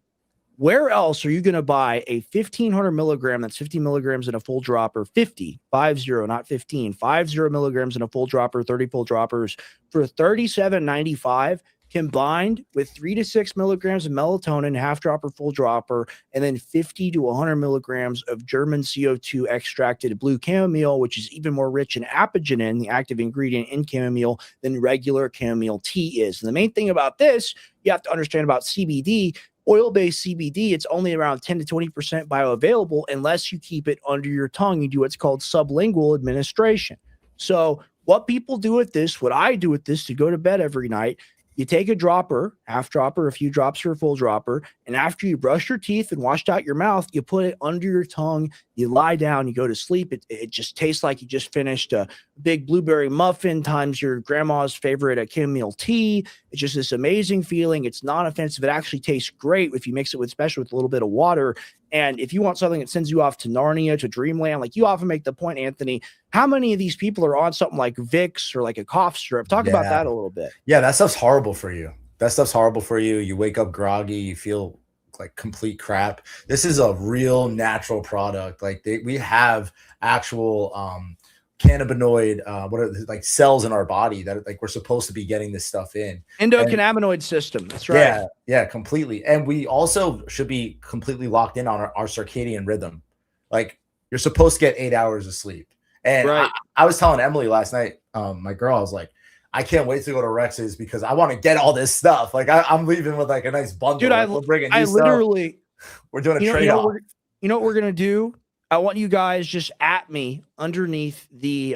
Where else are you going to buy a 1,500 milligram, that's 50 milligrams in a full dropper, 50, not 15, 50 milligrams in a full dropper, 30 full droppers for $37.95, combined with 3 to 6 milligrams of melatonin, half dropper, full dropper, and then 50 to 100 milligrams of German CO2 extracted blue chamomile, which is even more rich in apigenin, the active ingredient in chamomile, than regular chamomile tea is. And the main thing about this, you have to understand about CBD. Oil-based CBD, it's only around 10 to 20% bioavailable unless you keep it under your tongue. You do what's called sublingual administration. So what people do with this, what I do with this to go to bed every night, You take a dropper, half dropper, a few drops or a full dropper, and after you brush your teeth and washed out your mouth, you put it under your tongue, you lie down, you go to sleep. It just tastes like you just finished a big blueberry muffin times your grandma's favorite chamomile tea. It's just this amazing feeling. It's not offensive. It actually tastes great if you mix it with, especially with a little bit of water. And if you want something that sends you off to Narnia, to Dreamland, like you often make the point, Anthony, how many of these people are on something like Vicks or like a cough syrup? Talk about that a little bit. Yeah, that stuff's horrible for you. That stuff's horrible for you. You wake up groggy. You feel like complete crap. This is a real natural product. Like we have actual cannabinoid, like cells in our body that like we're supposed to be getting this stuff in. Endocannabinoid system. That's right. Yeah, completely. And we also should be completely locked in on our circadian rhythm. Like you're supposed to get 8 hours of sleep. And I was telling Emily last night, my girl, I was like, I can't wait to go to Rex's because I want to get all this stuff. Like I'm leaving with like a nice bundle. Dude, like, we're doing a trade-off. You know what we're gonna do? I want you guys just at me underneath the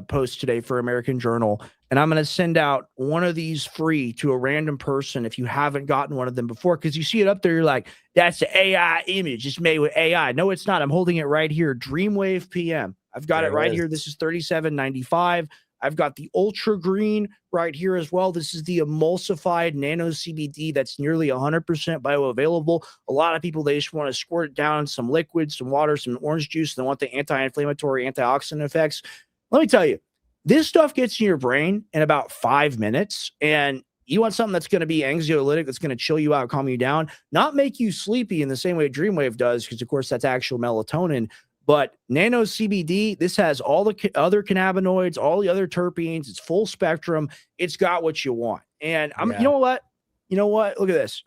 post today for American Journal, and I'm gonna send out one of these free to a random person if you haven't gotten one of them before, because you see it up there, you're like, that's the AI image. It's made with AI. No, it's not. I'm holding it right here. Dreamwave PM. I've got it right here. This is $37.95. I've got the ultra green right here as well. This is the emulsified nano CBD that's nearly 100% bioavailable. A lot of people, they just want to squirt it down in some liquid, some water, some orange juice. They want the anti-inflammatory, antioxidant effects. Let me tell you, this stuff gets in your brain in about 5 minutes. And you want something that's going to be anxiolytic, that's going to chill you out, calm you down, not make you sleepy in the same way Dreamwave does, because, of course, that's actual melatonin. But nano CBD, this has all the other cannabinoids, all the other terpenes. It's full spectrum. It's got what you want. And you know what? Look at this.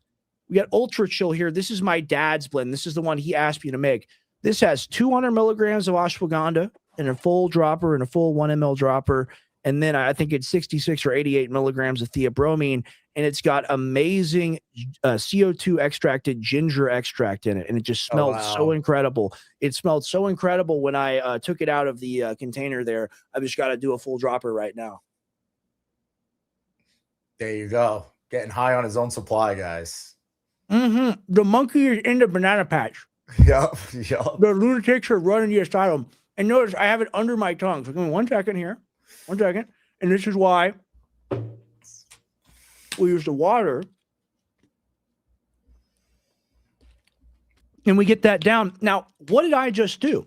We got Ultra Chill here. This is my dad's blend. This is the one he asked me to make. This has 200 milligrams of ashwagandha in a full dropper and a full 1 ml dropper. And then I think it's 66 or 88 milligrams of theobromine. And it's got amazing CO2 extracted ginger extract in it. And it just smelled so incredible. It smelled so incredible when I took it out of the container there. I've just got to do a full dropper right now. There you go. Getting high on his own supply, guys. Mm-hmm. The monkey is in the banana patch. Yep. The lunatics are running the asylum. And notice I have it under my tongue. So give me 1 second here. 1 second. And this is why we use the water. And we get that down. Now, what did I just do?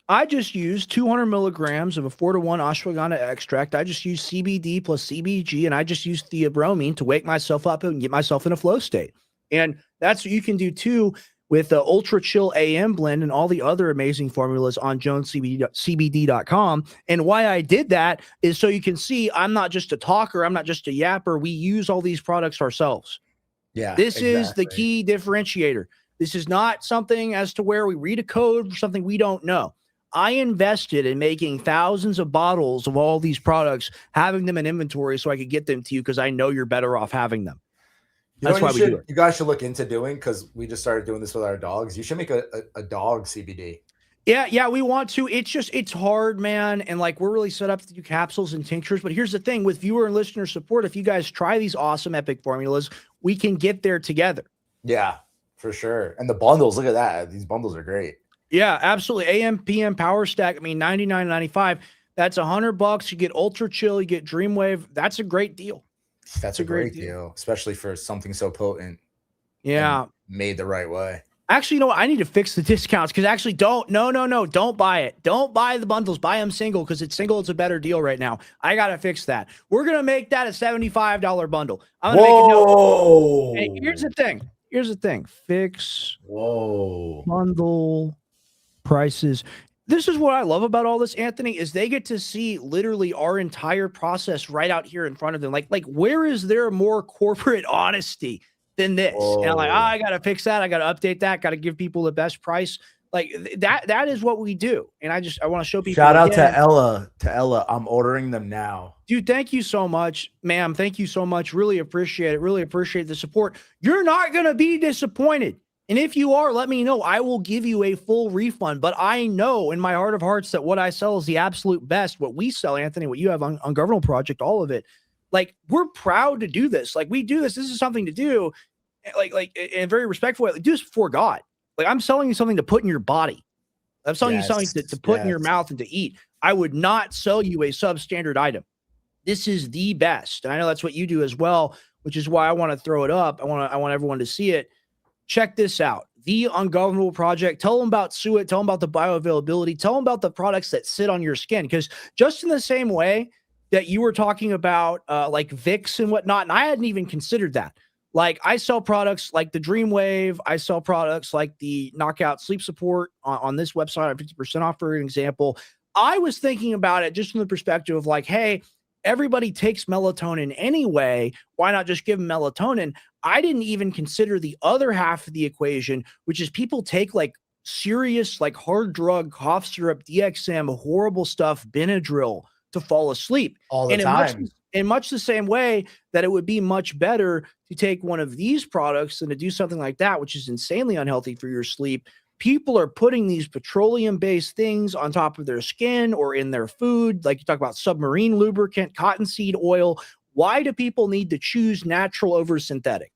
I just used 200 milligrams of a 4-to-1 ashwagandha extract. I just used CBD plus CBG, and I just used theobromine to wake myself up and get myself in a flow state. And that's what you can do too with the Ultra Chill AM blend and all the other amazing formulas on jonescbd.com. And why I did that is so you can see I'm not just a talker. I'm not just a yapper. We use all these products ourselves. Yeah, this is the key differentiator. This is not something as to where we read a code for something we don't know. I invested in making thousands of bottles of all these products, having them in inventory so I could get them to you because I know you're better off having them. That's why we do it. You guys should look into doing, because we just started doing this with our dogs. You should make a dog CBD. Yeah, we want to. It's hard, man. And like, we're really set up to do capsules and tinctures. But here's the thing with viewer and listener support. If you guys try these awesome epic formulas, we can get there together. Yeah, for sure. And the bundles, look at that. These bundles are great. Yeah, absolutely. AM, PM, Power Stack. I mean, $99.95. That's $100. You get Ultra Chill. You get Dreamwave. That's a great deal. That's a great deal, especially for something so potent. Yeah. Made the right way. Actually, you know what? I need to fix the discounts because actually don't buy it. Don't buy the bundles. Buy them single because it's single. It's a better deal right now. I got to fix that. We're going to make that a $75 bundle. I'm going to make a note. Hey, here's the thing. Fix bundle prices. This is what I love about all this, Anthony, is they get to see literally our entire process right out here in front of them. Like where is there more corporate honesty than this? And I'm like, I got to fix that. I got to update that. Got to give people the best price. Like that is what we do. And I want to show people. Shout out to Ella. I'm ordering them now. Dude, thank you so much, ma'am. Thank you so much. Really appreciate it. Really appreciate the support. You're not going to be disappointed. And if you are, let me know. I will give you a full refund. But I know in my heart of hearts that what I sell is the absolute best. What we sell, Anthony, what you have on Governal Project, all of it. Like, we're proud to do this. Like, we do this. This is something to do, like in a very respectful way. Like, do this before God. Like, I'm selling you something to put in your body. I'm selling you something to put in your mouth and to eat. I would not sell you a substandard item. This is the best. And I know that's what you do as well, which is why I want to throw it up. I want everyone to see it. Check this out. The Ungovernable Project. Tell them about Suet. Tell them about the bioavailability. Tell them about the products that sit on your skin. Because just in the same way that you were talking about like Vicks and whatnot, and I hadn't even considered that. Like, I sell products like the Dreamwave. I sell products like the Knockout Sleep Support on this website at 50% off, for an example. I was thinking about it just from the perspective of like, hey, everybody takes melatonin anyway. Why not just give them melatonin? I didn't even consider the other half of the equation, which is people take like serious, like hard drug, cough syrup, DXM, horrible stuff, Benadryl to fall asleep. All the time. In much the same way that it would be much better to take one of these products than to do something like that, which is insanely unhealthy for your sleep. People are putting these petroleum-based things on top of their skin or in their food. Like you talk about submarine lubricant, cottonseed oil. Why do people need to choose natural over synthetic?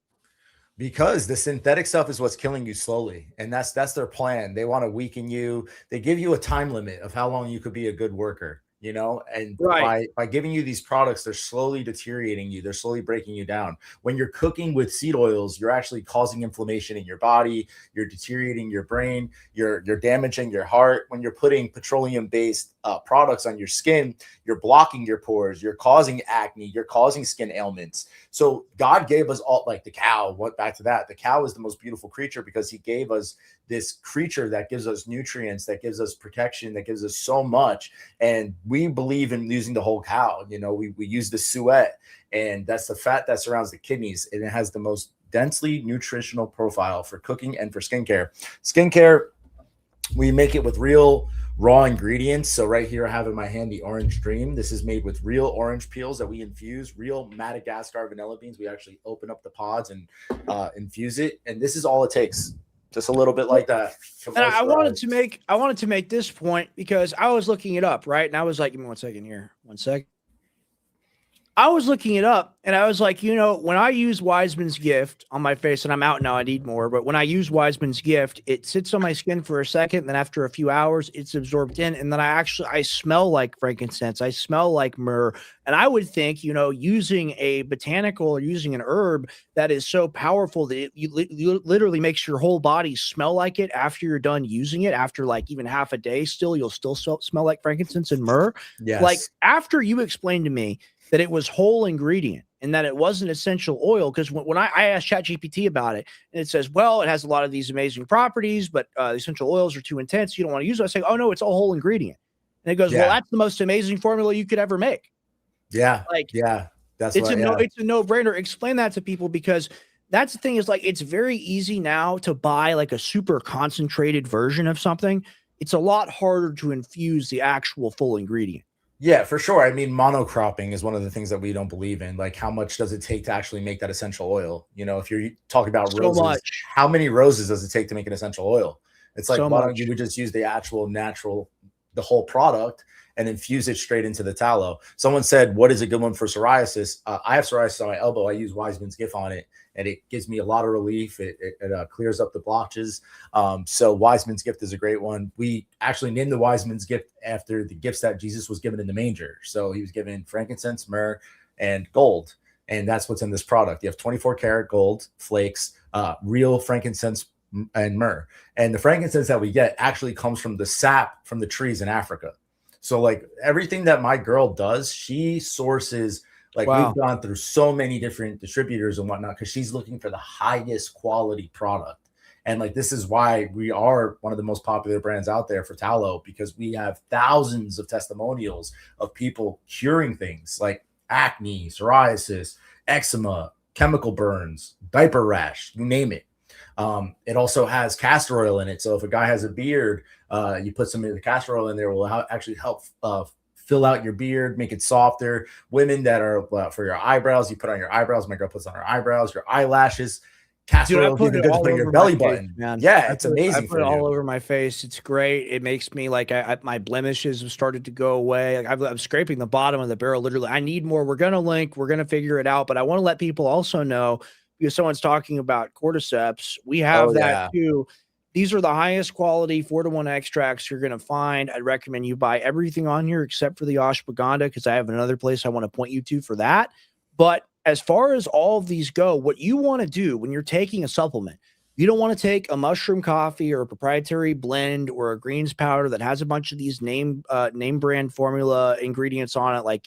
Because the synthetic stuff is what's killing you slowly. And that's their plan. They want to weaken you. They give you a time limit of how long you could be a good worker, you know, and by giving you these products, they're slowly deteriorating you. They're slowly breaking you down. When you're cooking with seed oils, you're actually causing inflammation in your body. You're deteriorating your brain. You're damaging your heart. When you're putting petroleum-based products on your skin, you're blocking your pores. You're causing acne. You're causing skin ailments. So God gave us all, like the cow, went back to that. The cow is the most beautiful creature because he gave us this creature that gives us nutrients, that gives us protection, that gives us so much. And we believe in using the whole cow. You know, we use the suet, and that's the fat that surrounds the kidneys. And it has the most densely nutritional profile for cooking and for skincare. Skincare, we make it with real raw ingredients. So right here I have in my hand the Orange Dream. This is made with real orange peels that we infuse, real Madagascar vanilla beans. We actually open up the pods and infuse it. And this is all it takes. Just a little bit like that. And I wanted to make this point because I was looking it up, right? And I was like, give me 1 second here. 1 sec. I was looking it up and I was like, you know, when I use Wiseman's Gift on my face, and I'm out now, I need more, but when I use Wiseman's Gift, it sits on my skin for a second. And then after a few hours, it's absorbed in. And then I smell like frankincense. I smell like myrrh. And I would think, you know, using a botanical or using an herb that is so powerful that you literally makes your whole body smell like it after you're done using it, after like even half a day still, you'll still smell like frankincense and myrrh. Yes. Like after you explained to me that it was whole ingredient and that it wasn't essential oil. Because when I asked ChatGPT about it, and it says, well, it has a lot of these amazing properties, but the essential oils are too intense. You don't want to use it. I say, oh, no, it's a whole ingredient. And it goes, well, that's the most amazing formula you could ever make. Yeah. Like, yeah. It's a no-brainer. Explain that to people, because that's the thing is like, it's very easy now to buy like a super concentrated version of something. It's a lot harder to infuse the actual full ingredient. Yeah, for sure. I mean, monocropping is one of the things that we don't believe in. Like, how much does it take to actually make that essential oil? You know, if you're talking about roses, how many roses does it take to make an essential oil? It's like, why don't you just use the actual natural, the whole product and infuse it straight into the tallow? Someone said, what is a good one for psoriasis? I have psoriasis on my elbow. I use Wiseman's Gift on it, and it gives me a lot of relief. It clears up the blotches. So Wiseman's Gift is a great one. We actually named the Wiseman's Gift after the gifts that Jesus was given in the manger. So he was given frankincense, myrrh, and gold. And that's what's in this product. You have 24 karat gold flakes, real frankincense and myrrh. And the frankincense that we get actually comes from the sap from the trees in Africa. So like everything that my girl does, she sources. Like we've gone through so many different distributors and whatnot because she's looking for the highest quality product. And like, this is why we are one of the most popular brands out there for tallow, because we have thousands of testimonials of people curing things like acne, psoriasis, eczema, chemical burns, diaper rash, you name it. It also has castor oil in it. So if a guy has a beard, you put some of the castor oil in there, will actually help fill out your beard, make it softer. Women that are for your eyebrows, you put on your eyebrows. My girl puts on her eyebrows, your eyelashes. Castor Dude, I oil is put even it good to all put in your over belly my face, button. man. Yeah, it's amazing I put for it all you. over my face. It's great. It makes me like my blemishes have started to go away. Like I'm scraping the bottom of the barrel. Literally, I need more. We're gonna link. We're gonna figure it out. But I want to let people also know, because someone's talking about cordyceps. We have Oh that yeah. too. These are the highest quality 4-to-1 extracts you're going to find. I'd recommend you buy everything on here except for the ashwagandha, because I have another place I want to point you to for that. But as far as all of these go, what you want to do when you're taking a supplement, you don't want to take a mushroom coffee or a proprietary blend or a greens powder that has a bunch of these name brand formula ingredients on it. Like,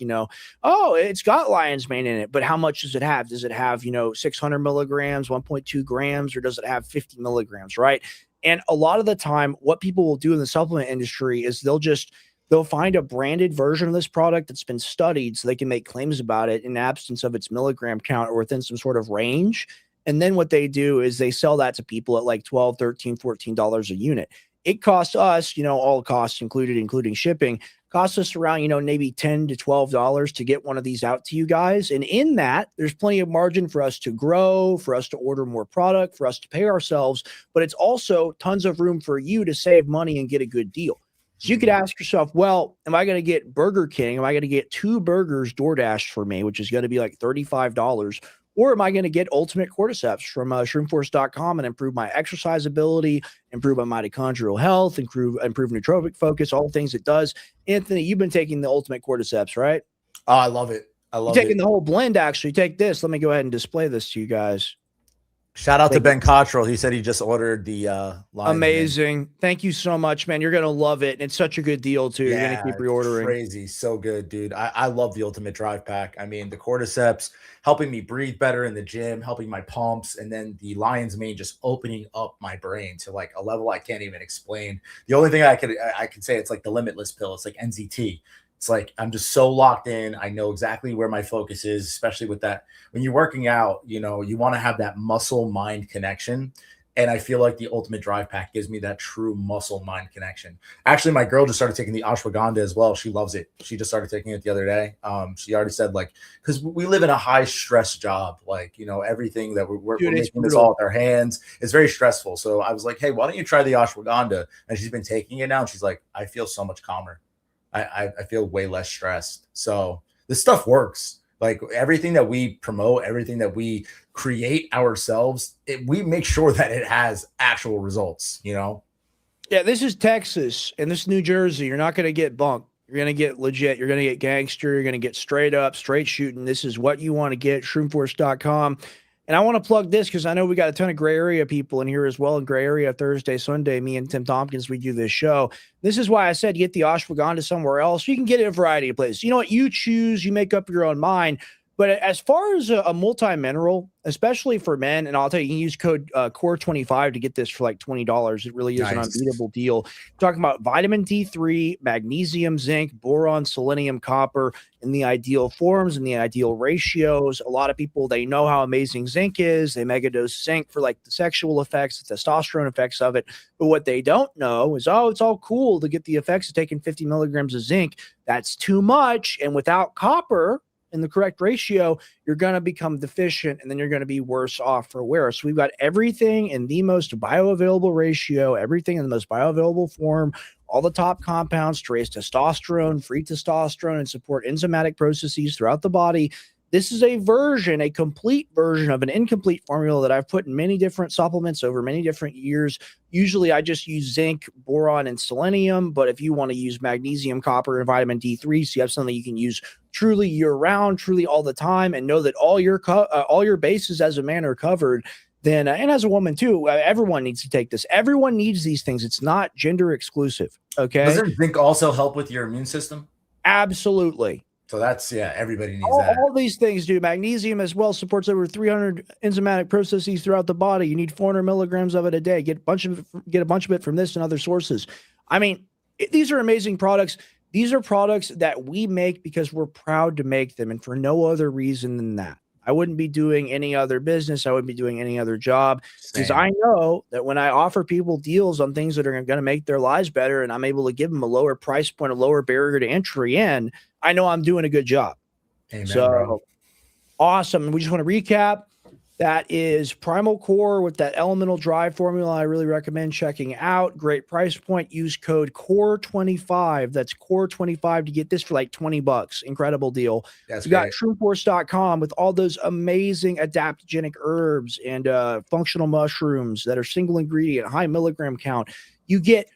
oh, it's got lion's mane in it, but how much does it have? Does it have, 600 milligrams, 1.2 grams, or does it have 50 milligrams, right? And a lot of the time, what people will do in the supplement industry is they'll find a branded version of this product that's been studied so they can make claims about it in absence of its milligram count or within some sort of range. And then what they do is they sell that to people at like $12, $13, $14 a unit. It costs us, all costs included, including shipping, costs us around, maybe $10 to $12 to get one of these out to you guys. And in that, there's plenty of margin for us to grow, for us to order more product, for us to pay ourselves. But it's also tons of room for you to save money and get a good deal. So you could ask yourself, well, am I going to get Burger King? Am I going to get 2 burgers DoorDash for me, which is going to be like $35? Or am I going to get Ultimate Cordyceps from shroomforce.com and improve my exercise ability, improve my mitochondrial health, improve nootropic focus, all the things it does? Anthony, you've been taking the Ultimate Cordyceps, right? Oh, I love it. You're taking the whole blend, actually. Take this. Let me go ahead and display this to you guys. Shout out to Ben Cottrell. He said he just ordered the line. Amazing. Thank you so much, man. You're going to love it. And it's such a good deal, too. You're going to keep reordering. Crazy. So good, dude. I love the Ultimate Drive Pack. I mean, the Cordyceps helping me breathe better in the gym, helping my pumps, and then the lion's mane just opening up my brain to like a level I can't even explain. The only thing I could say, it's like the limitless pill. It's like NZT. It's like I'm just so locked in. I know exactly where my focus is, especially with that. When you're working out, you want to have that muscle mind connection. And I feel like the Ultimate Drive Pack gives me that true muscle mind connection. Actually, my girl just started taking the ashwagandha as well. She loves it. She just started taking it the other day. She already said, like, because we live in a high stress job, like, everything that we're making this all with our hands. It's very stressful. So I was like, hey, why don't you try the ashwagandha? And she's been taking it now. And she's like, I feel so much calmer. I feel way less stressed. So this stuff works. Like everything that we promote, everything that we create ourselves, we make sure that it has actual results, Yeah, this is Texas and this is New Jersey. You're not going to get bunk. You're going to get legit. You're going to get gangster. You're going to get straight up, straight shooting. This is what you want to get, shroomforce.com. And I want to plug this because I know we got a ton of gray area people in here as well. In gray area Thursday, Sunday, me and Tim Tompkins, we do this show. This is why I said get the ashwagandha somewhere else. You can get it in a variety of places. You know what? You choose. You make up your own mind. But as far as a multi-mineral, especially for men, and I'll tell you, you can use code CORE25 to get this for like $20. It really is an unbeatable deal. We're talking about vitamin D3, magnesium, zinc, boron, selenium, copper in the ideal forms, in the ideal ratios. A lot of people, they know how amazing zinc is. They megadose zinc for like the sexual effects, the testosterone effects of it. But what they don't know is, it's all cool to get the effects of taking 50 milligrams of zinc. That's too much. And without copper in the correct ratio, you're going to become deficient and then you're going to be worse off for wear. So we've got everything in the most bioavailable ratio, everything in the most bioavailable form, all the top compounds to raise testosterone, free testosterone, and support enzymatic processes throughout the body. This is a complete version of an incomplete formula that I've put in many different supplements over many different years. Usually I just use zinc, boron, and selenium. But if you want to use magnesium, copper, and vitamin D3, so you have something you can use truly year-round, truly all the time, and know that all your bases as a man are covered, then and as a woman too, everyone needs to take this. Everyone needs these things. It's not gender exclusive. Okay. Doesn't zinc also help with your immune system? Absolutely. So that's, everybody needs that. All these things do. Magnesium as well supports over 300 enzymatic processes throughout the body. You need 400 milligrams of it a day. Get a bunch of it from this and other sources. I mean, these are amazing products. These are products that we make because we're proud to make them and for no other reason than that. I wouldn't be doing any other business. I wouldn't be doing any other job because I know that when I offer people deals on things that are going to make their lives better and I'm able to give them a lower price point, a lower barrier to entry in, I know I'm doing a good job. Amen, so bro. Awesome. And we just want to recap. That is Primal Core with that elemental drive formula. I really recommend checking out. Great price point. Use code CORE25. That's CORE25 to get this for like $20. Incredible deal. That's you got great. TrueForce.com with all those amazing adaptogenic herbs and functional mushrooms that are single ingredient, high milligram count. You get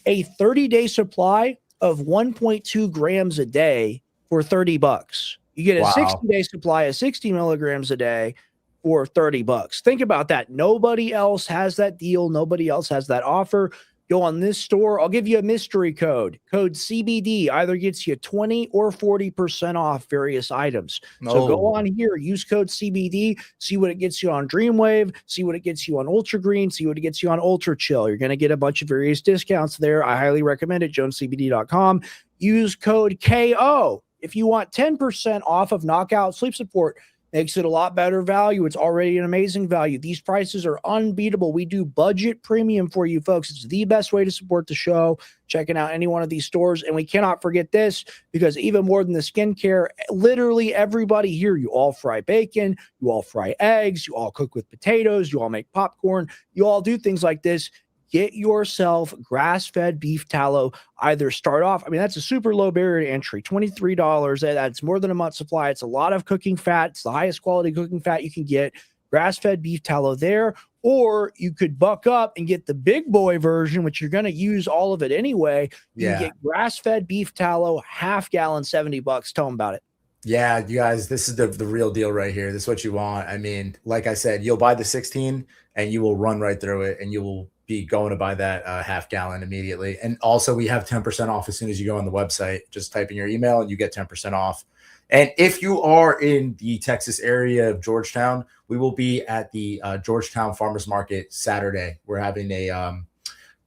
a 30-day supply of 1.2 grams a day for $30. You get a 60-day supply of 60 milligrams a day for $30. Think about that. Nobody else has that deal. Nobody else has that offer. Go on this store. I'll give you a mystery code. Code CBD either gets you 20 or 40% off various items. So go on here, use code CBD, see what it gets you on Dreamwave, see what it gets you on Ultra Green, see what it gets you on Ultra Chill. You're going to get a bunch of various discounts there. I highly recommend it. JonesCBD.com. Use code KO if you want 10% off of Knockout Sleep Support. Makes it a lot better value. It's already an amazing value. These prices are unbeatable. We do budget premium for you folks. It's the best way to support the show, checking out any one of these stores. And we cannot forget this, because even more than the skincare, literally everybody here, you all fry bacon, you all fry eggs, you all cook with potatoes, you all make popcorn, you all do things like this. Get yourself grass-fed beef tallow. Either start off, I mean, that's a super low barrier to entry, $23. That's more than a month's supply. It's a lot of cooking fat. It's the highest quality cooking fat you can get. Grass-fed beef tallow there. Or you could buck up and get the big boy version, which you're going to use all of it anyway. You can get grass-fed beef tallow, half gallon, $70. Tell them about it. Yeah, you guys, this is the real deal right here. This is what you want. I mean, like I said, you'll buy the 16 and you will run right through it, and you will be going to buy that half gallon immediately. And also, we have 10% off as soon as you go on the website. Just type in your email and you get 10% off. And if you are in the Texas area of Georgetown, we will be at the Georgetown Farmers Market Saturday. We're having a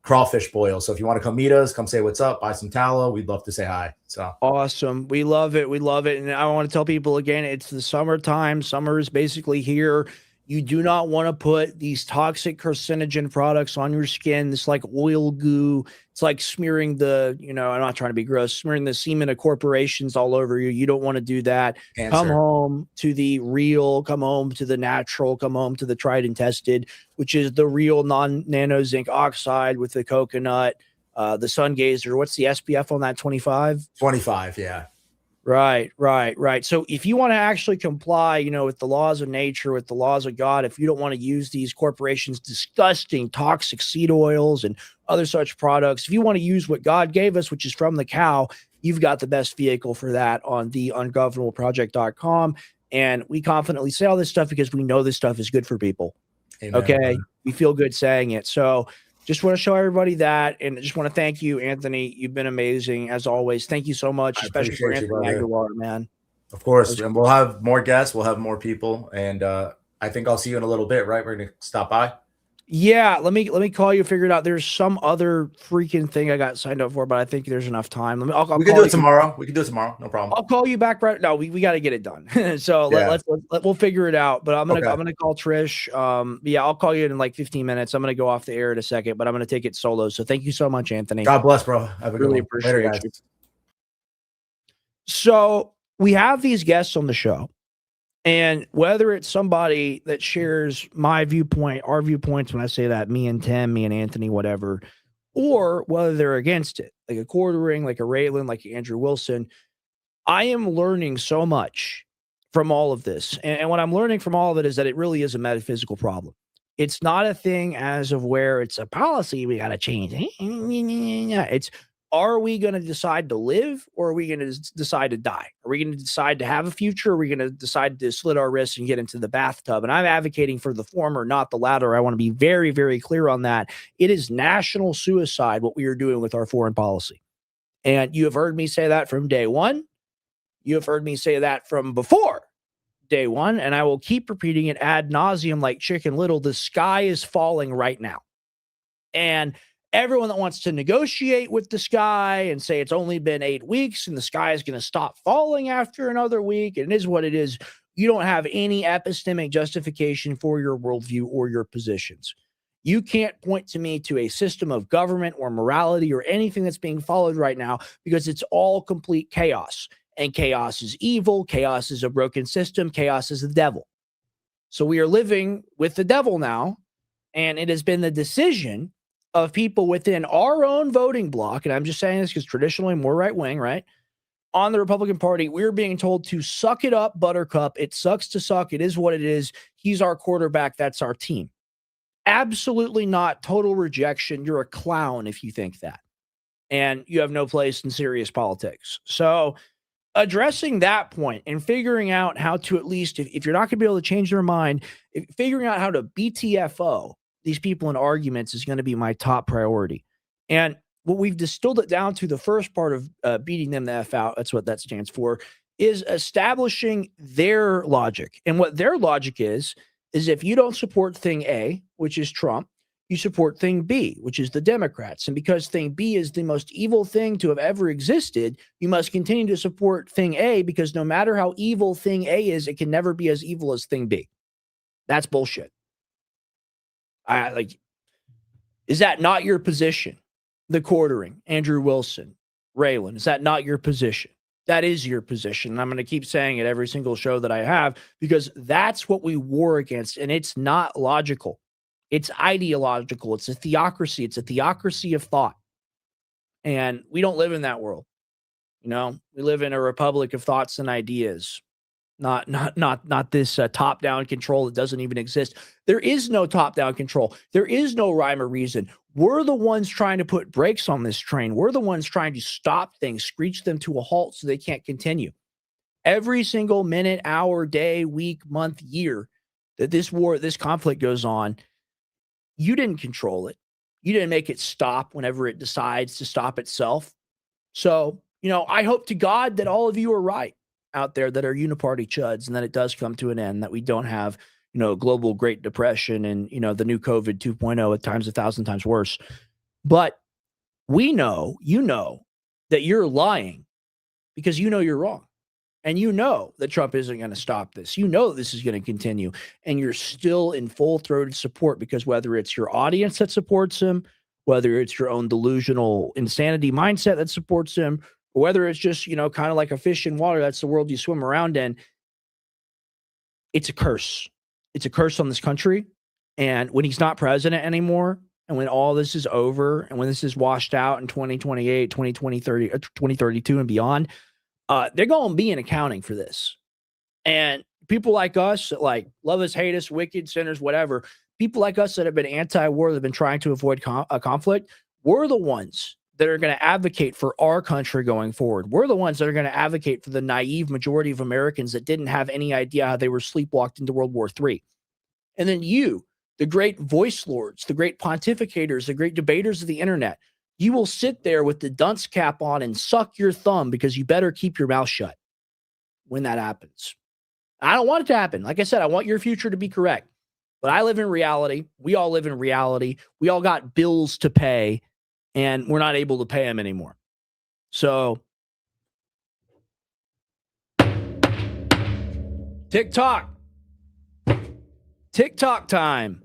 crawfish boil. So if you want to come meet us, come say what's up, buy some tallow. We'd love to say hi. So awesome. We love it. We love it. And I want to tell people again, it's the summertime. Summer is basically here. You do not want to put these toxic carcinogen products on your skin. It's like oil goo. It's like smearing the, I'm not trying to be gross, smearing the semen of corporations all over you. You don't want to do that. Cancer. Come home to the real, come home to the natural, come home to the tried and tested, which is the real non-nano zinc oxide with the coconut, the sun gazer. What's the SPF on that? 25? 25, yeah. Right. So if you want to actually comply, with the laws of nature, with the laws of God, if you don't want to use these corporations' disgusting toxic seed oils and other such products, if you want to use what God gave us, which is from the cow, you've got the best vehicle for that on theungovernableproject.com. And we confidently say all this stuff because we know this stuff is good for people. Amen. Okay. We feel good saying it. So just want to show everybody that, and just want to thank you, Anthony. You've been amazing as always. Thank you so much, especially for Anthony Aguilar, man. Of course, and we'll have more guests. We'll have more people, and I think I'll see you in a little bit. Right, we're gonna stop by. Yeah, let me call you. Figure it out. There's some other freaking thing I got signed up for, but I think there's enough time. We can do it tomorrow. We can do it tomorrow. No problem. I'll call you back right now. We got to get it done. So we'll figure it out. But I'm gonna call Trish. I'll call you in like 15 minutes. I'm gonna go off the air in a second, but I'm gonna take it solo. So thank you so much, Anthony. God bless, bro. Have a good one. Appreciate Later, guys. you. So we have these guests on the show. And whether it's somebody that shares my viewpoint, our viewpoints, when I say that, me and Tim, me and Anthony, whatever, or whether they're against it, like a Quartering, like a Raylan, like Andrew Wilson, I am learning so much from all of this. And what I'm learning from all of it is that it really is a metaphysical problem. It's not a thing as of where it's a policy we got to change. It's, are we going to decide to live, or are we going to decide to die? Are we going to decide to have a future? Or are we going to decide to slit our wrists and get into the bathtub? And I'm advocating for the former, not the latter. I want to be very, very clear on that. It is national suicide what we are doing with our foreign policy. And you have heard me say that from day one. You have heard me say that from before day one. And I will keep repeating it ad nauseum like Chicken Little. The sky is falling right now. And everyone that wants to negotiate with the sky and say it's only been 8 weeks and the sky is going to stop falling after another week, and it is what it is, you don't have any epistemic justification for your worldview or your positions. You can't point to me to a system of government or morality or anything that's being followed right now, because it's all complete chaos. And chaos is evil. Chaos is a broken system. Chaos is the devil. So we are living with the devil now, and it has been the decision of people within our own voting bloc, and I'm just saying this because traditionally more right-wing, right? On the Republican Party, we're being told to suck it up, Buttercup. It sucks to suck. It is what it is. He's our quarterback. That's our team. Absolutely not. Total rejection. You're a clown if you think that. And you have no place in serious politics. So addressing that point and figuring out how to, at least, if you're not going to be able to change their mind, figuring out how to BTFO these people in arguments is going to be my top priority. And what we've distilled it down to, the first part of beating them the F out, that's what that stands for, is establishing their logic. And what their logic is if you don't support thing A, which is Trump, you support thing B, which is the Democrats. And because thing B is the most evil thing to have ever existed, you must continue to support thing A, because no matter how evil thing A is, it can never be as evil as thing B. That's bullshit. Is that not your position? The quartering, Andrew Wilson, Raylan, is that not your position? That is your position. And I'm going to keep saying it every single show that I have, because that's what we war against. And it's not logical. It's ideological. It's a theocracy. It's a theocracy of thought. And we don't live in that world. You know, we live in a republic of thoughts and ideas, not this top-down control that doesn't even exist. There is no top-down control. There is no rhyme or reason. We're the ones trying to put brakes on this train. We're the ones trying to stop things, screech them to a halt so they can't continue. Every single minute, hour, day, week, month, year that this conflict goes on, you didn't control it. You didn't make it stop whenever it decides to stop itself. So, I hope to God that all of you are right out there that are uniparty chuds, and that it does come to an end, that we don't have, global Great Depression and, the new COVID 2.0 at times 1,000 times worse. But we know, that you're lying because you're wrong. And that Trump isn't going to stop this. This is going to continue. And you're still in full-throated support, because whether it's your audience that supports him, whether it's your own delusional insanity mindset that supports him, or whether it's just, kind of like a fish in water, that's the world you swim around in, it's a curse. It's a curse on this country. And when he's not president anymore, and when all this is over, and when this is washed out in 2028, 2030, 2032 and beyond, they're going to be in accounting for this. And people like us, that love us, hate us, wicked, sinners, whatever, people like us that have been anti-war, that have been trying to avoid a conflict, we're the ones that are going to advocate for our country going forward. We're the ones that are going to advocate for the naive majority of Americans that didn't have any idea how they were sleepwalked into World War III. And then you, the great voice lords, the great pontificators, the great debaters of the internet, you will sit there with the dunce cap on and suck your thumb, because you better keep your mouth shut when that happens. I don't want it to happen. Like I said, I want your future to be correct. But I live in reality. We all live in reality. We all got bills to pay, and we're not able to pay them anymore. So, TikTok time.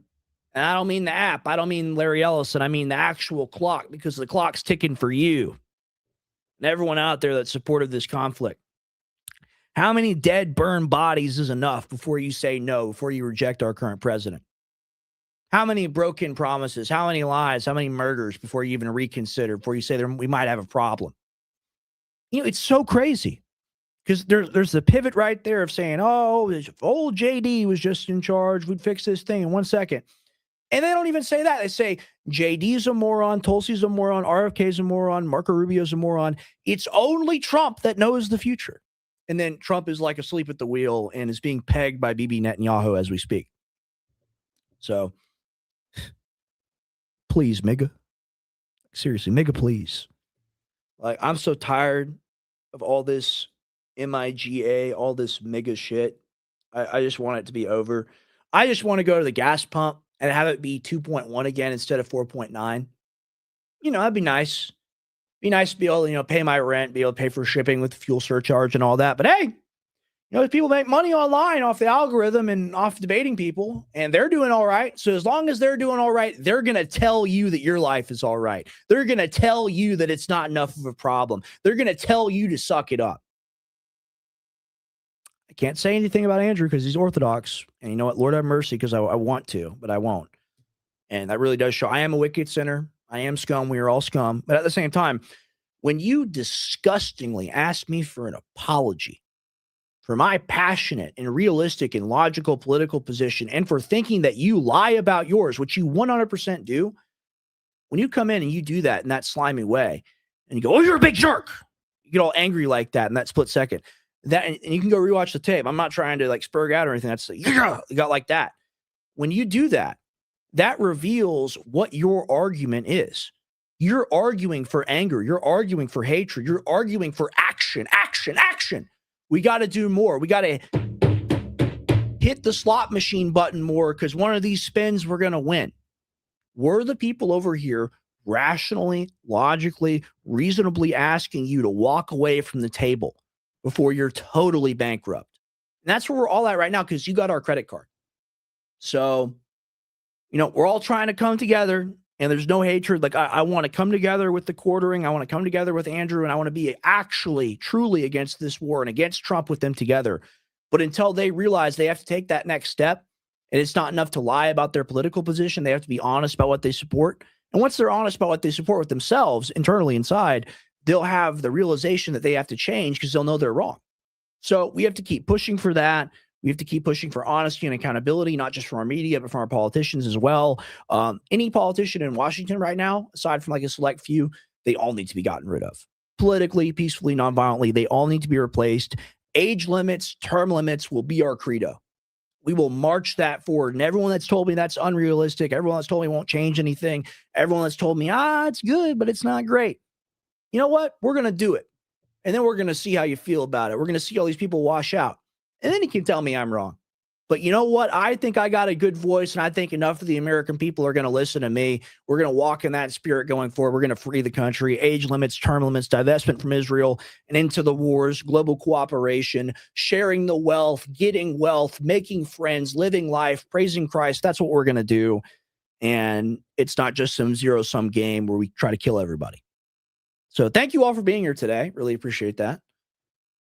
And I don't mean the app. I don't mean Larry Ellison. I mean the actual clock, because the clock's ticking for you and everyone out there that supported this conflict. How many dead, burned bodies is enough before you say no, before you reject our current president? How many broken promises, how many lies, how many murders before you even reconsider, before you say we might have a problem? It's so crazy, because there's the pivot right there of saying, oh, if old JD was just in charge, we'd fix this thing in 1 second. And they don't even say that. They say JD's a moron, Tulsi's a moron, RFK's a moron, Marco Rubio's a moron. It's only Trump that knows the future. And then Trump is like asleep at the wheel and is being pegged by Bibi Netanyahu as we speak. So, please, MAGA. Seriously, MAGA, please. I'm so tired of all this MIGA, all this MAGA shit. I just want it to be over. I just want to go to the gas pump and have it be 2.1 again instead of 4.9. That'd be nice. Be nice to be able to, pay my rent, be able to pay for shipping with the fuel surcharge and all that. But hey, people make money online off the algorithm and off debating people, and they're doing all right. So as long as they're doing all right, they're going to tell you that your life is all right. They're going to tell you that it's not enough of a problem. They're going to tell you to suck it up. I can't say anything about Andrew because he's Orthodox. And you know what? Lord have mercy, because I want to, but I won't. And that really does show I am a wicked sinner. I am scum. We are all scum. But at the same time, when you disgustingly ask me for an apology for my passionate and realistic and logical political position, and for thinking that you lie about yours, which you 100% do, when you come in and you do that in that slimy way, and you go, "Oh, you're a big jerk," you get all angry like that in that split second. That, and you can go rewatch the tape. I'm not trying to like spurg out or anything. That's you got like that. When you do that, that reveals what your argument is. You're arguing for anger. You're arguing for hatred. You're arguing for action, action, action. We got to do more. We got to hit the slot machine button more, because one of these spins we're going to win. We're the people over here rationally, logically, reasonably asking you to walk away from the table before you're totally bankrupt. And that's where we're all at right now, because you got our credit card. So, we're all trying to come together, and there's no hatred. Like, I want to come together with the quartering. I want to come together with Andrew, and I want to be actually, truly against this war and against Trump with them together. But until they realize they have to take that next step, and it's not enough to lie about their political position, they have to be honest about what they support. And once they're honest about what they support with themselves, internally inside, they'll have the realization that they have to change, because they'll know they're wrong. So we have to keep pushing for that. We have to keep pushing for honesty and accountability, not just from our media, but from our politicians as well. Any politician in Washington right now, aside from like a select few, they all need to be gotten rid of. Politically, peacefully, nonviolently, they all need to be replaced. Age limits, term limits will be our credo. We will march that forward. And everyone that's told me that's unrealistic, everyone that's told me won't change anything, everyone that's told me, it's good, but it's not great. You know what? We're going to do it. And then we're going to see how you feel about it. We're going to see all these people wash out. And then you can tell me I'm wrong. But you know what? I think I got a good voice, and I think enough of the American people are going to listen to me. We're going to walk in that spirit going forward. We're going to free the country. Age limits, term limits, divestment from Israel and into the wars, global cooperation, sharing the wealth, getting wealth, making friends, living life, praising Christ. That's what we're going to do. And it's not just some zero-sum game where we try to kill everybody. So thank you all for being here today. Really appreciate that.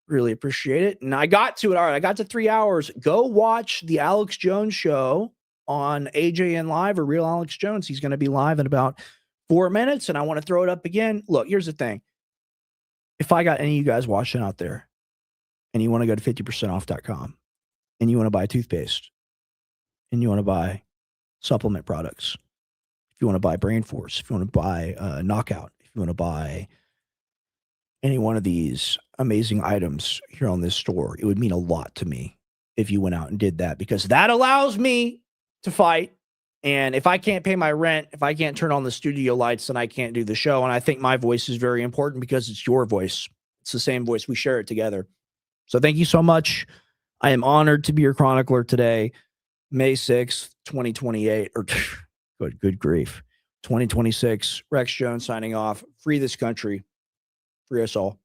Really appreciate it. And I got to it. All right, I got to 3 hours. Go watch the Alex Jones show on AJN Live, or Real Alex Jones. He's going to be live in about 4 minutes, and I want to throw it up again. Look, here's the thing. If I got any of you guys watching out there, and you want to go to 50percentoff.com, and you want to buy toothpaste, and you want to buy supplement products, if you want to buy Brain Force, if you want to buy Knockout, if you want to buy any one of these amazing items here on this store, it would mean a lot to me if you went out and did that, because that allows me to fight. And if I can't pay my rent, if I can't turn on the studio lights, then I can't do the show. And I think my voice is very important, because it's your voice. It's the same voice. We share it together. So thank you so much. I am honored to be your chronicler today, May 6th, 2028, or good grief, 2026. Rex Jones signing off. Free this country. Free us all.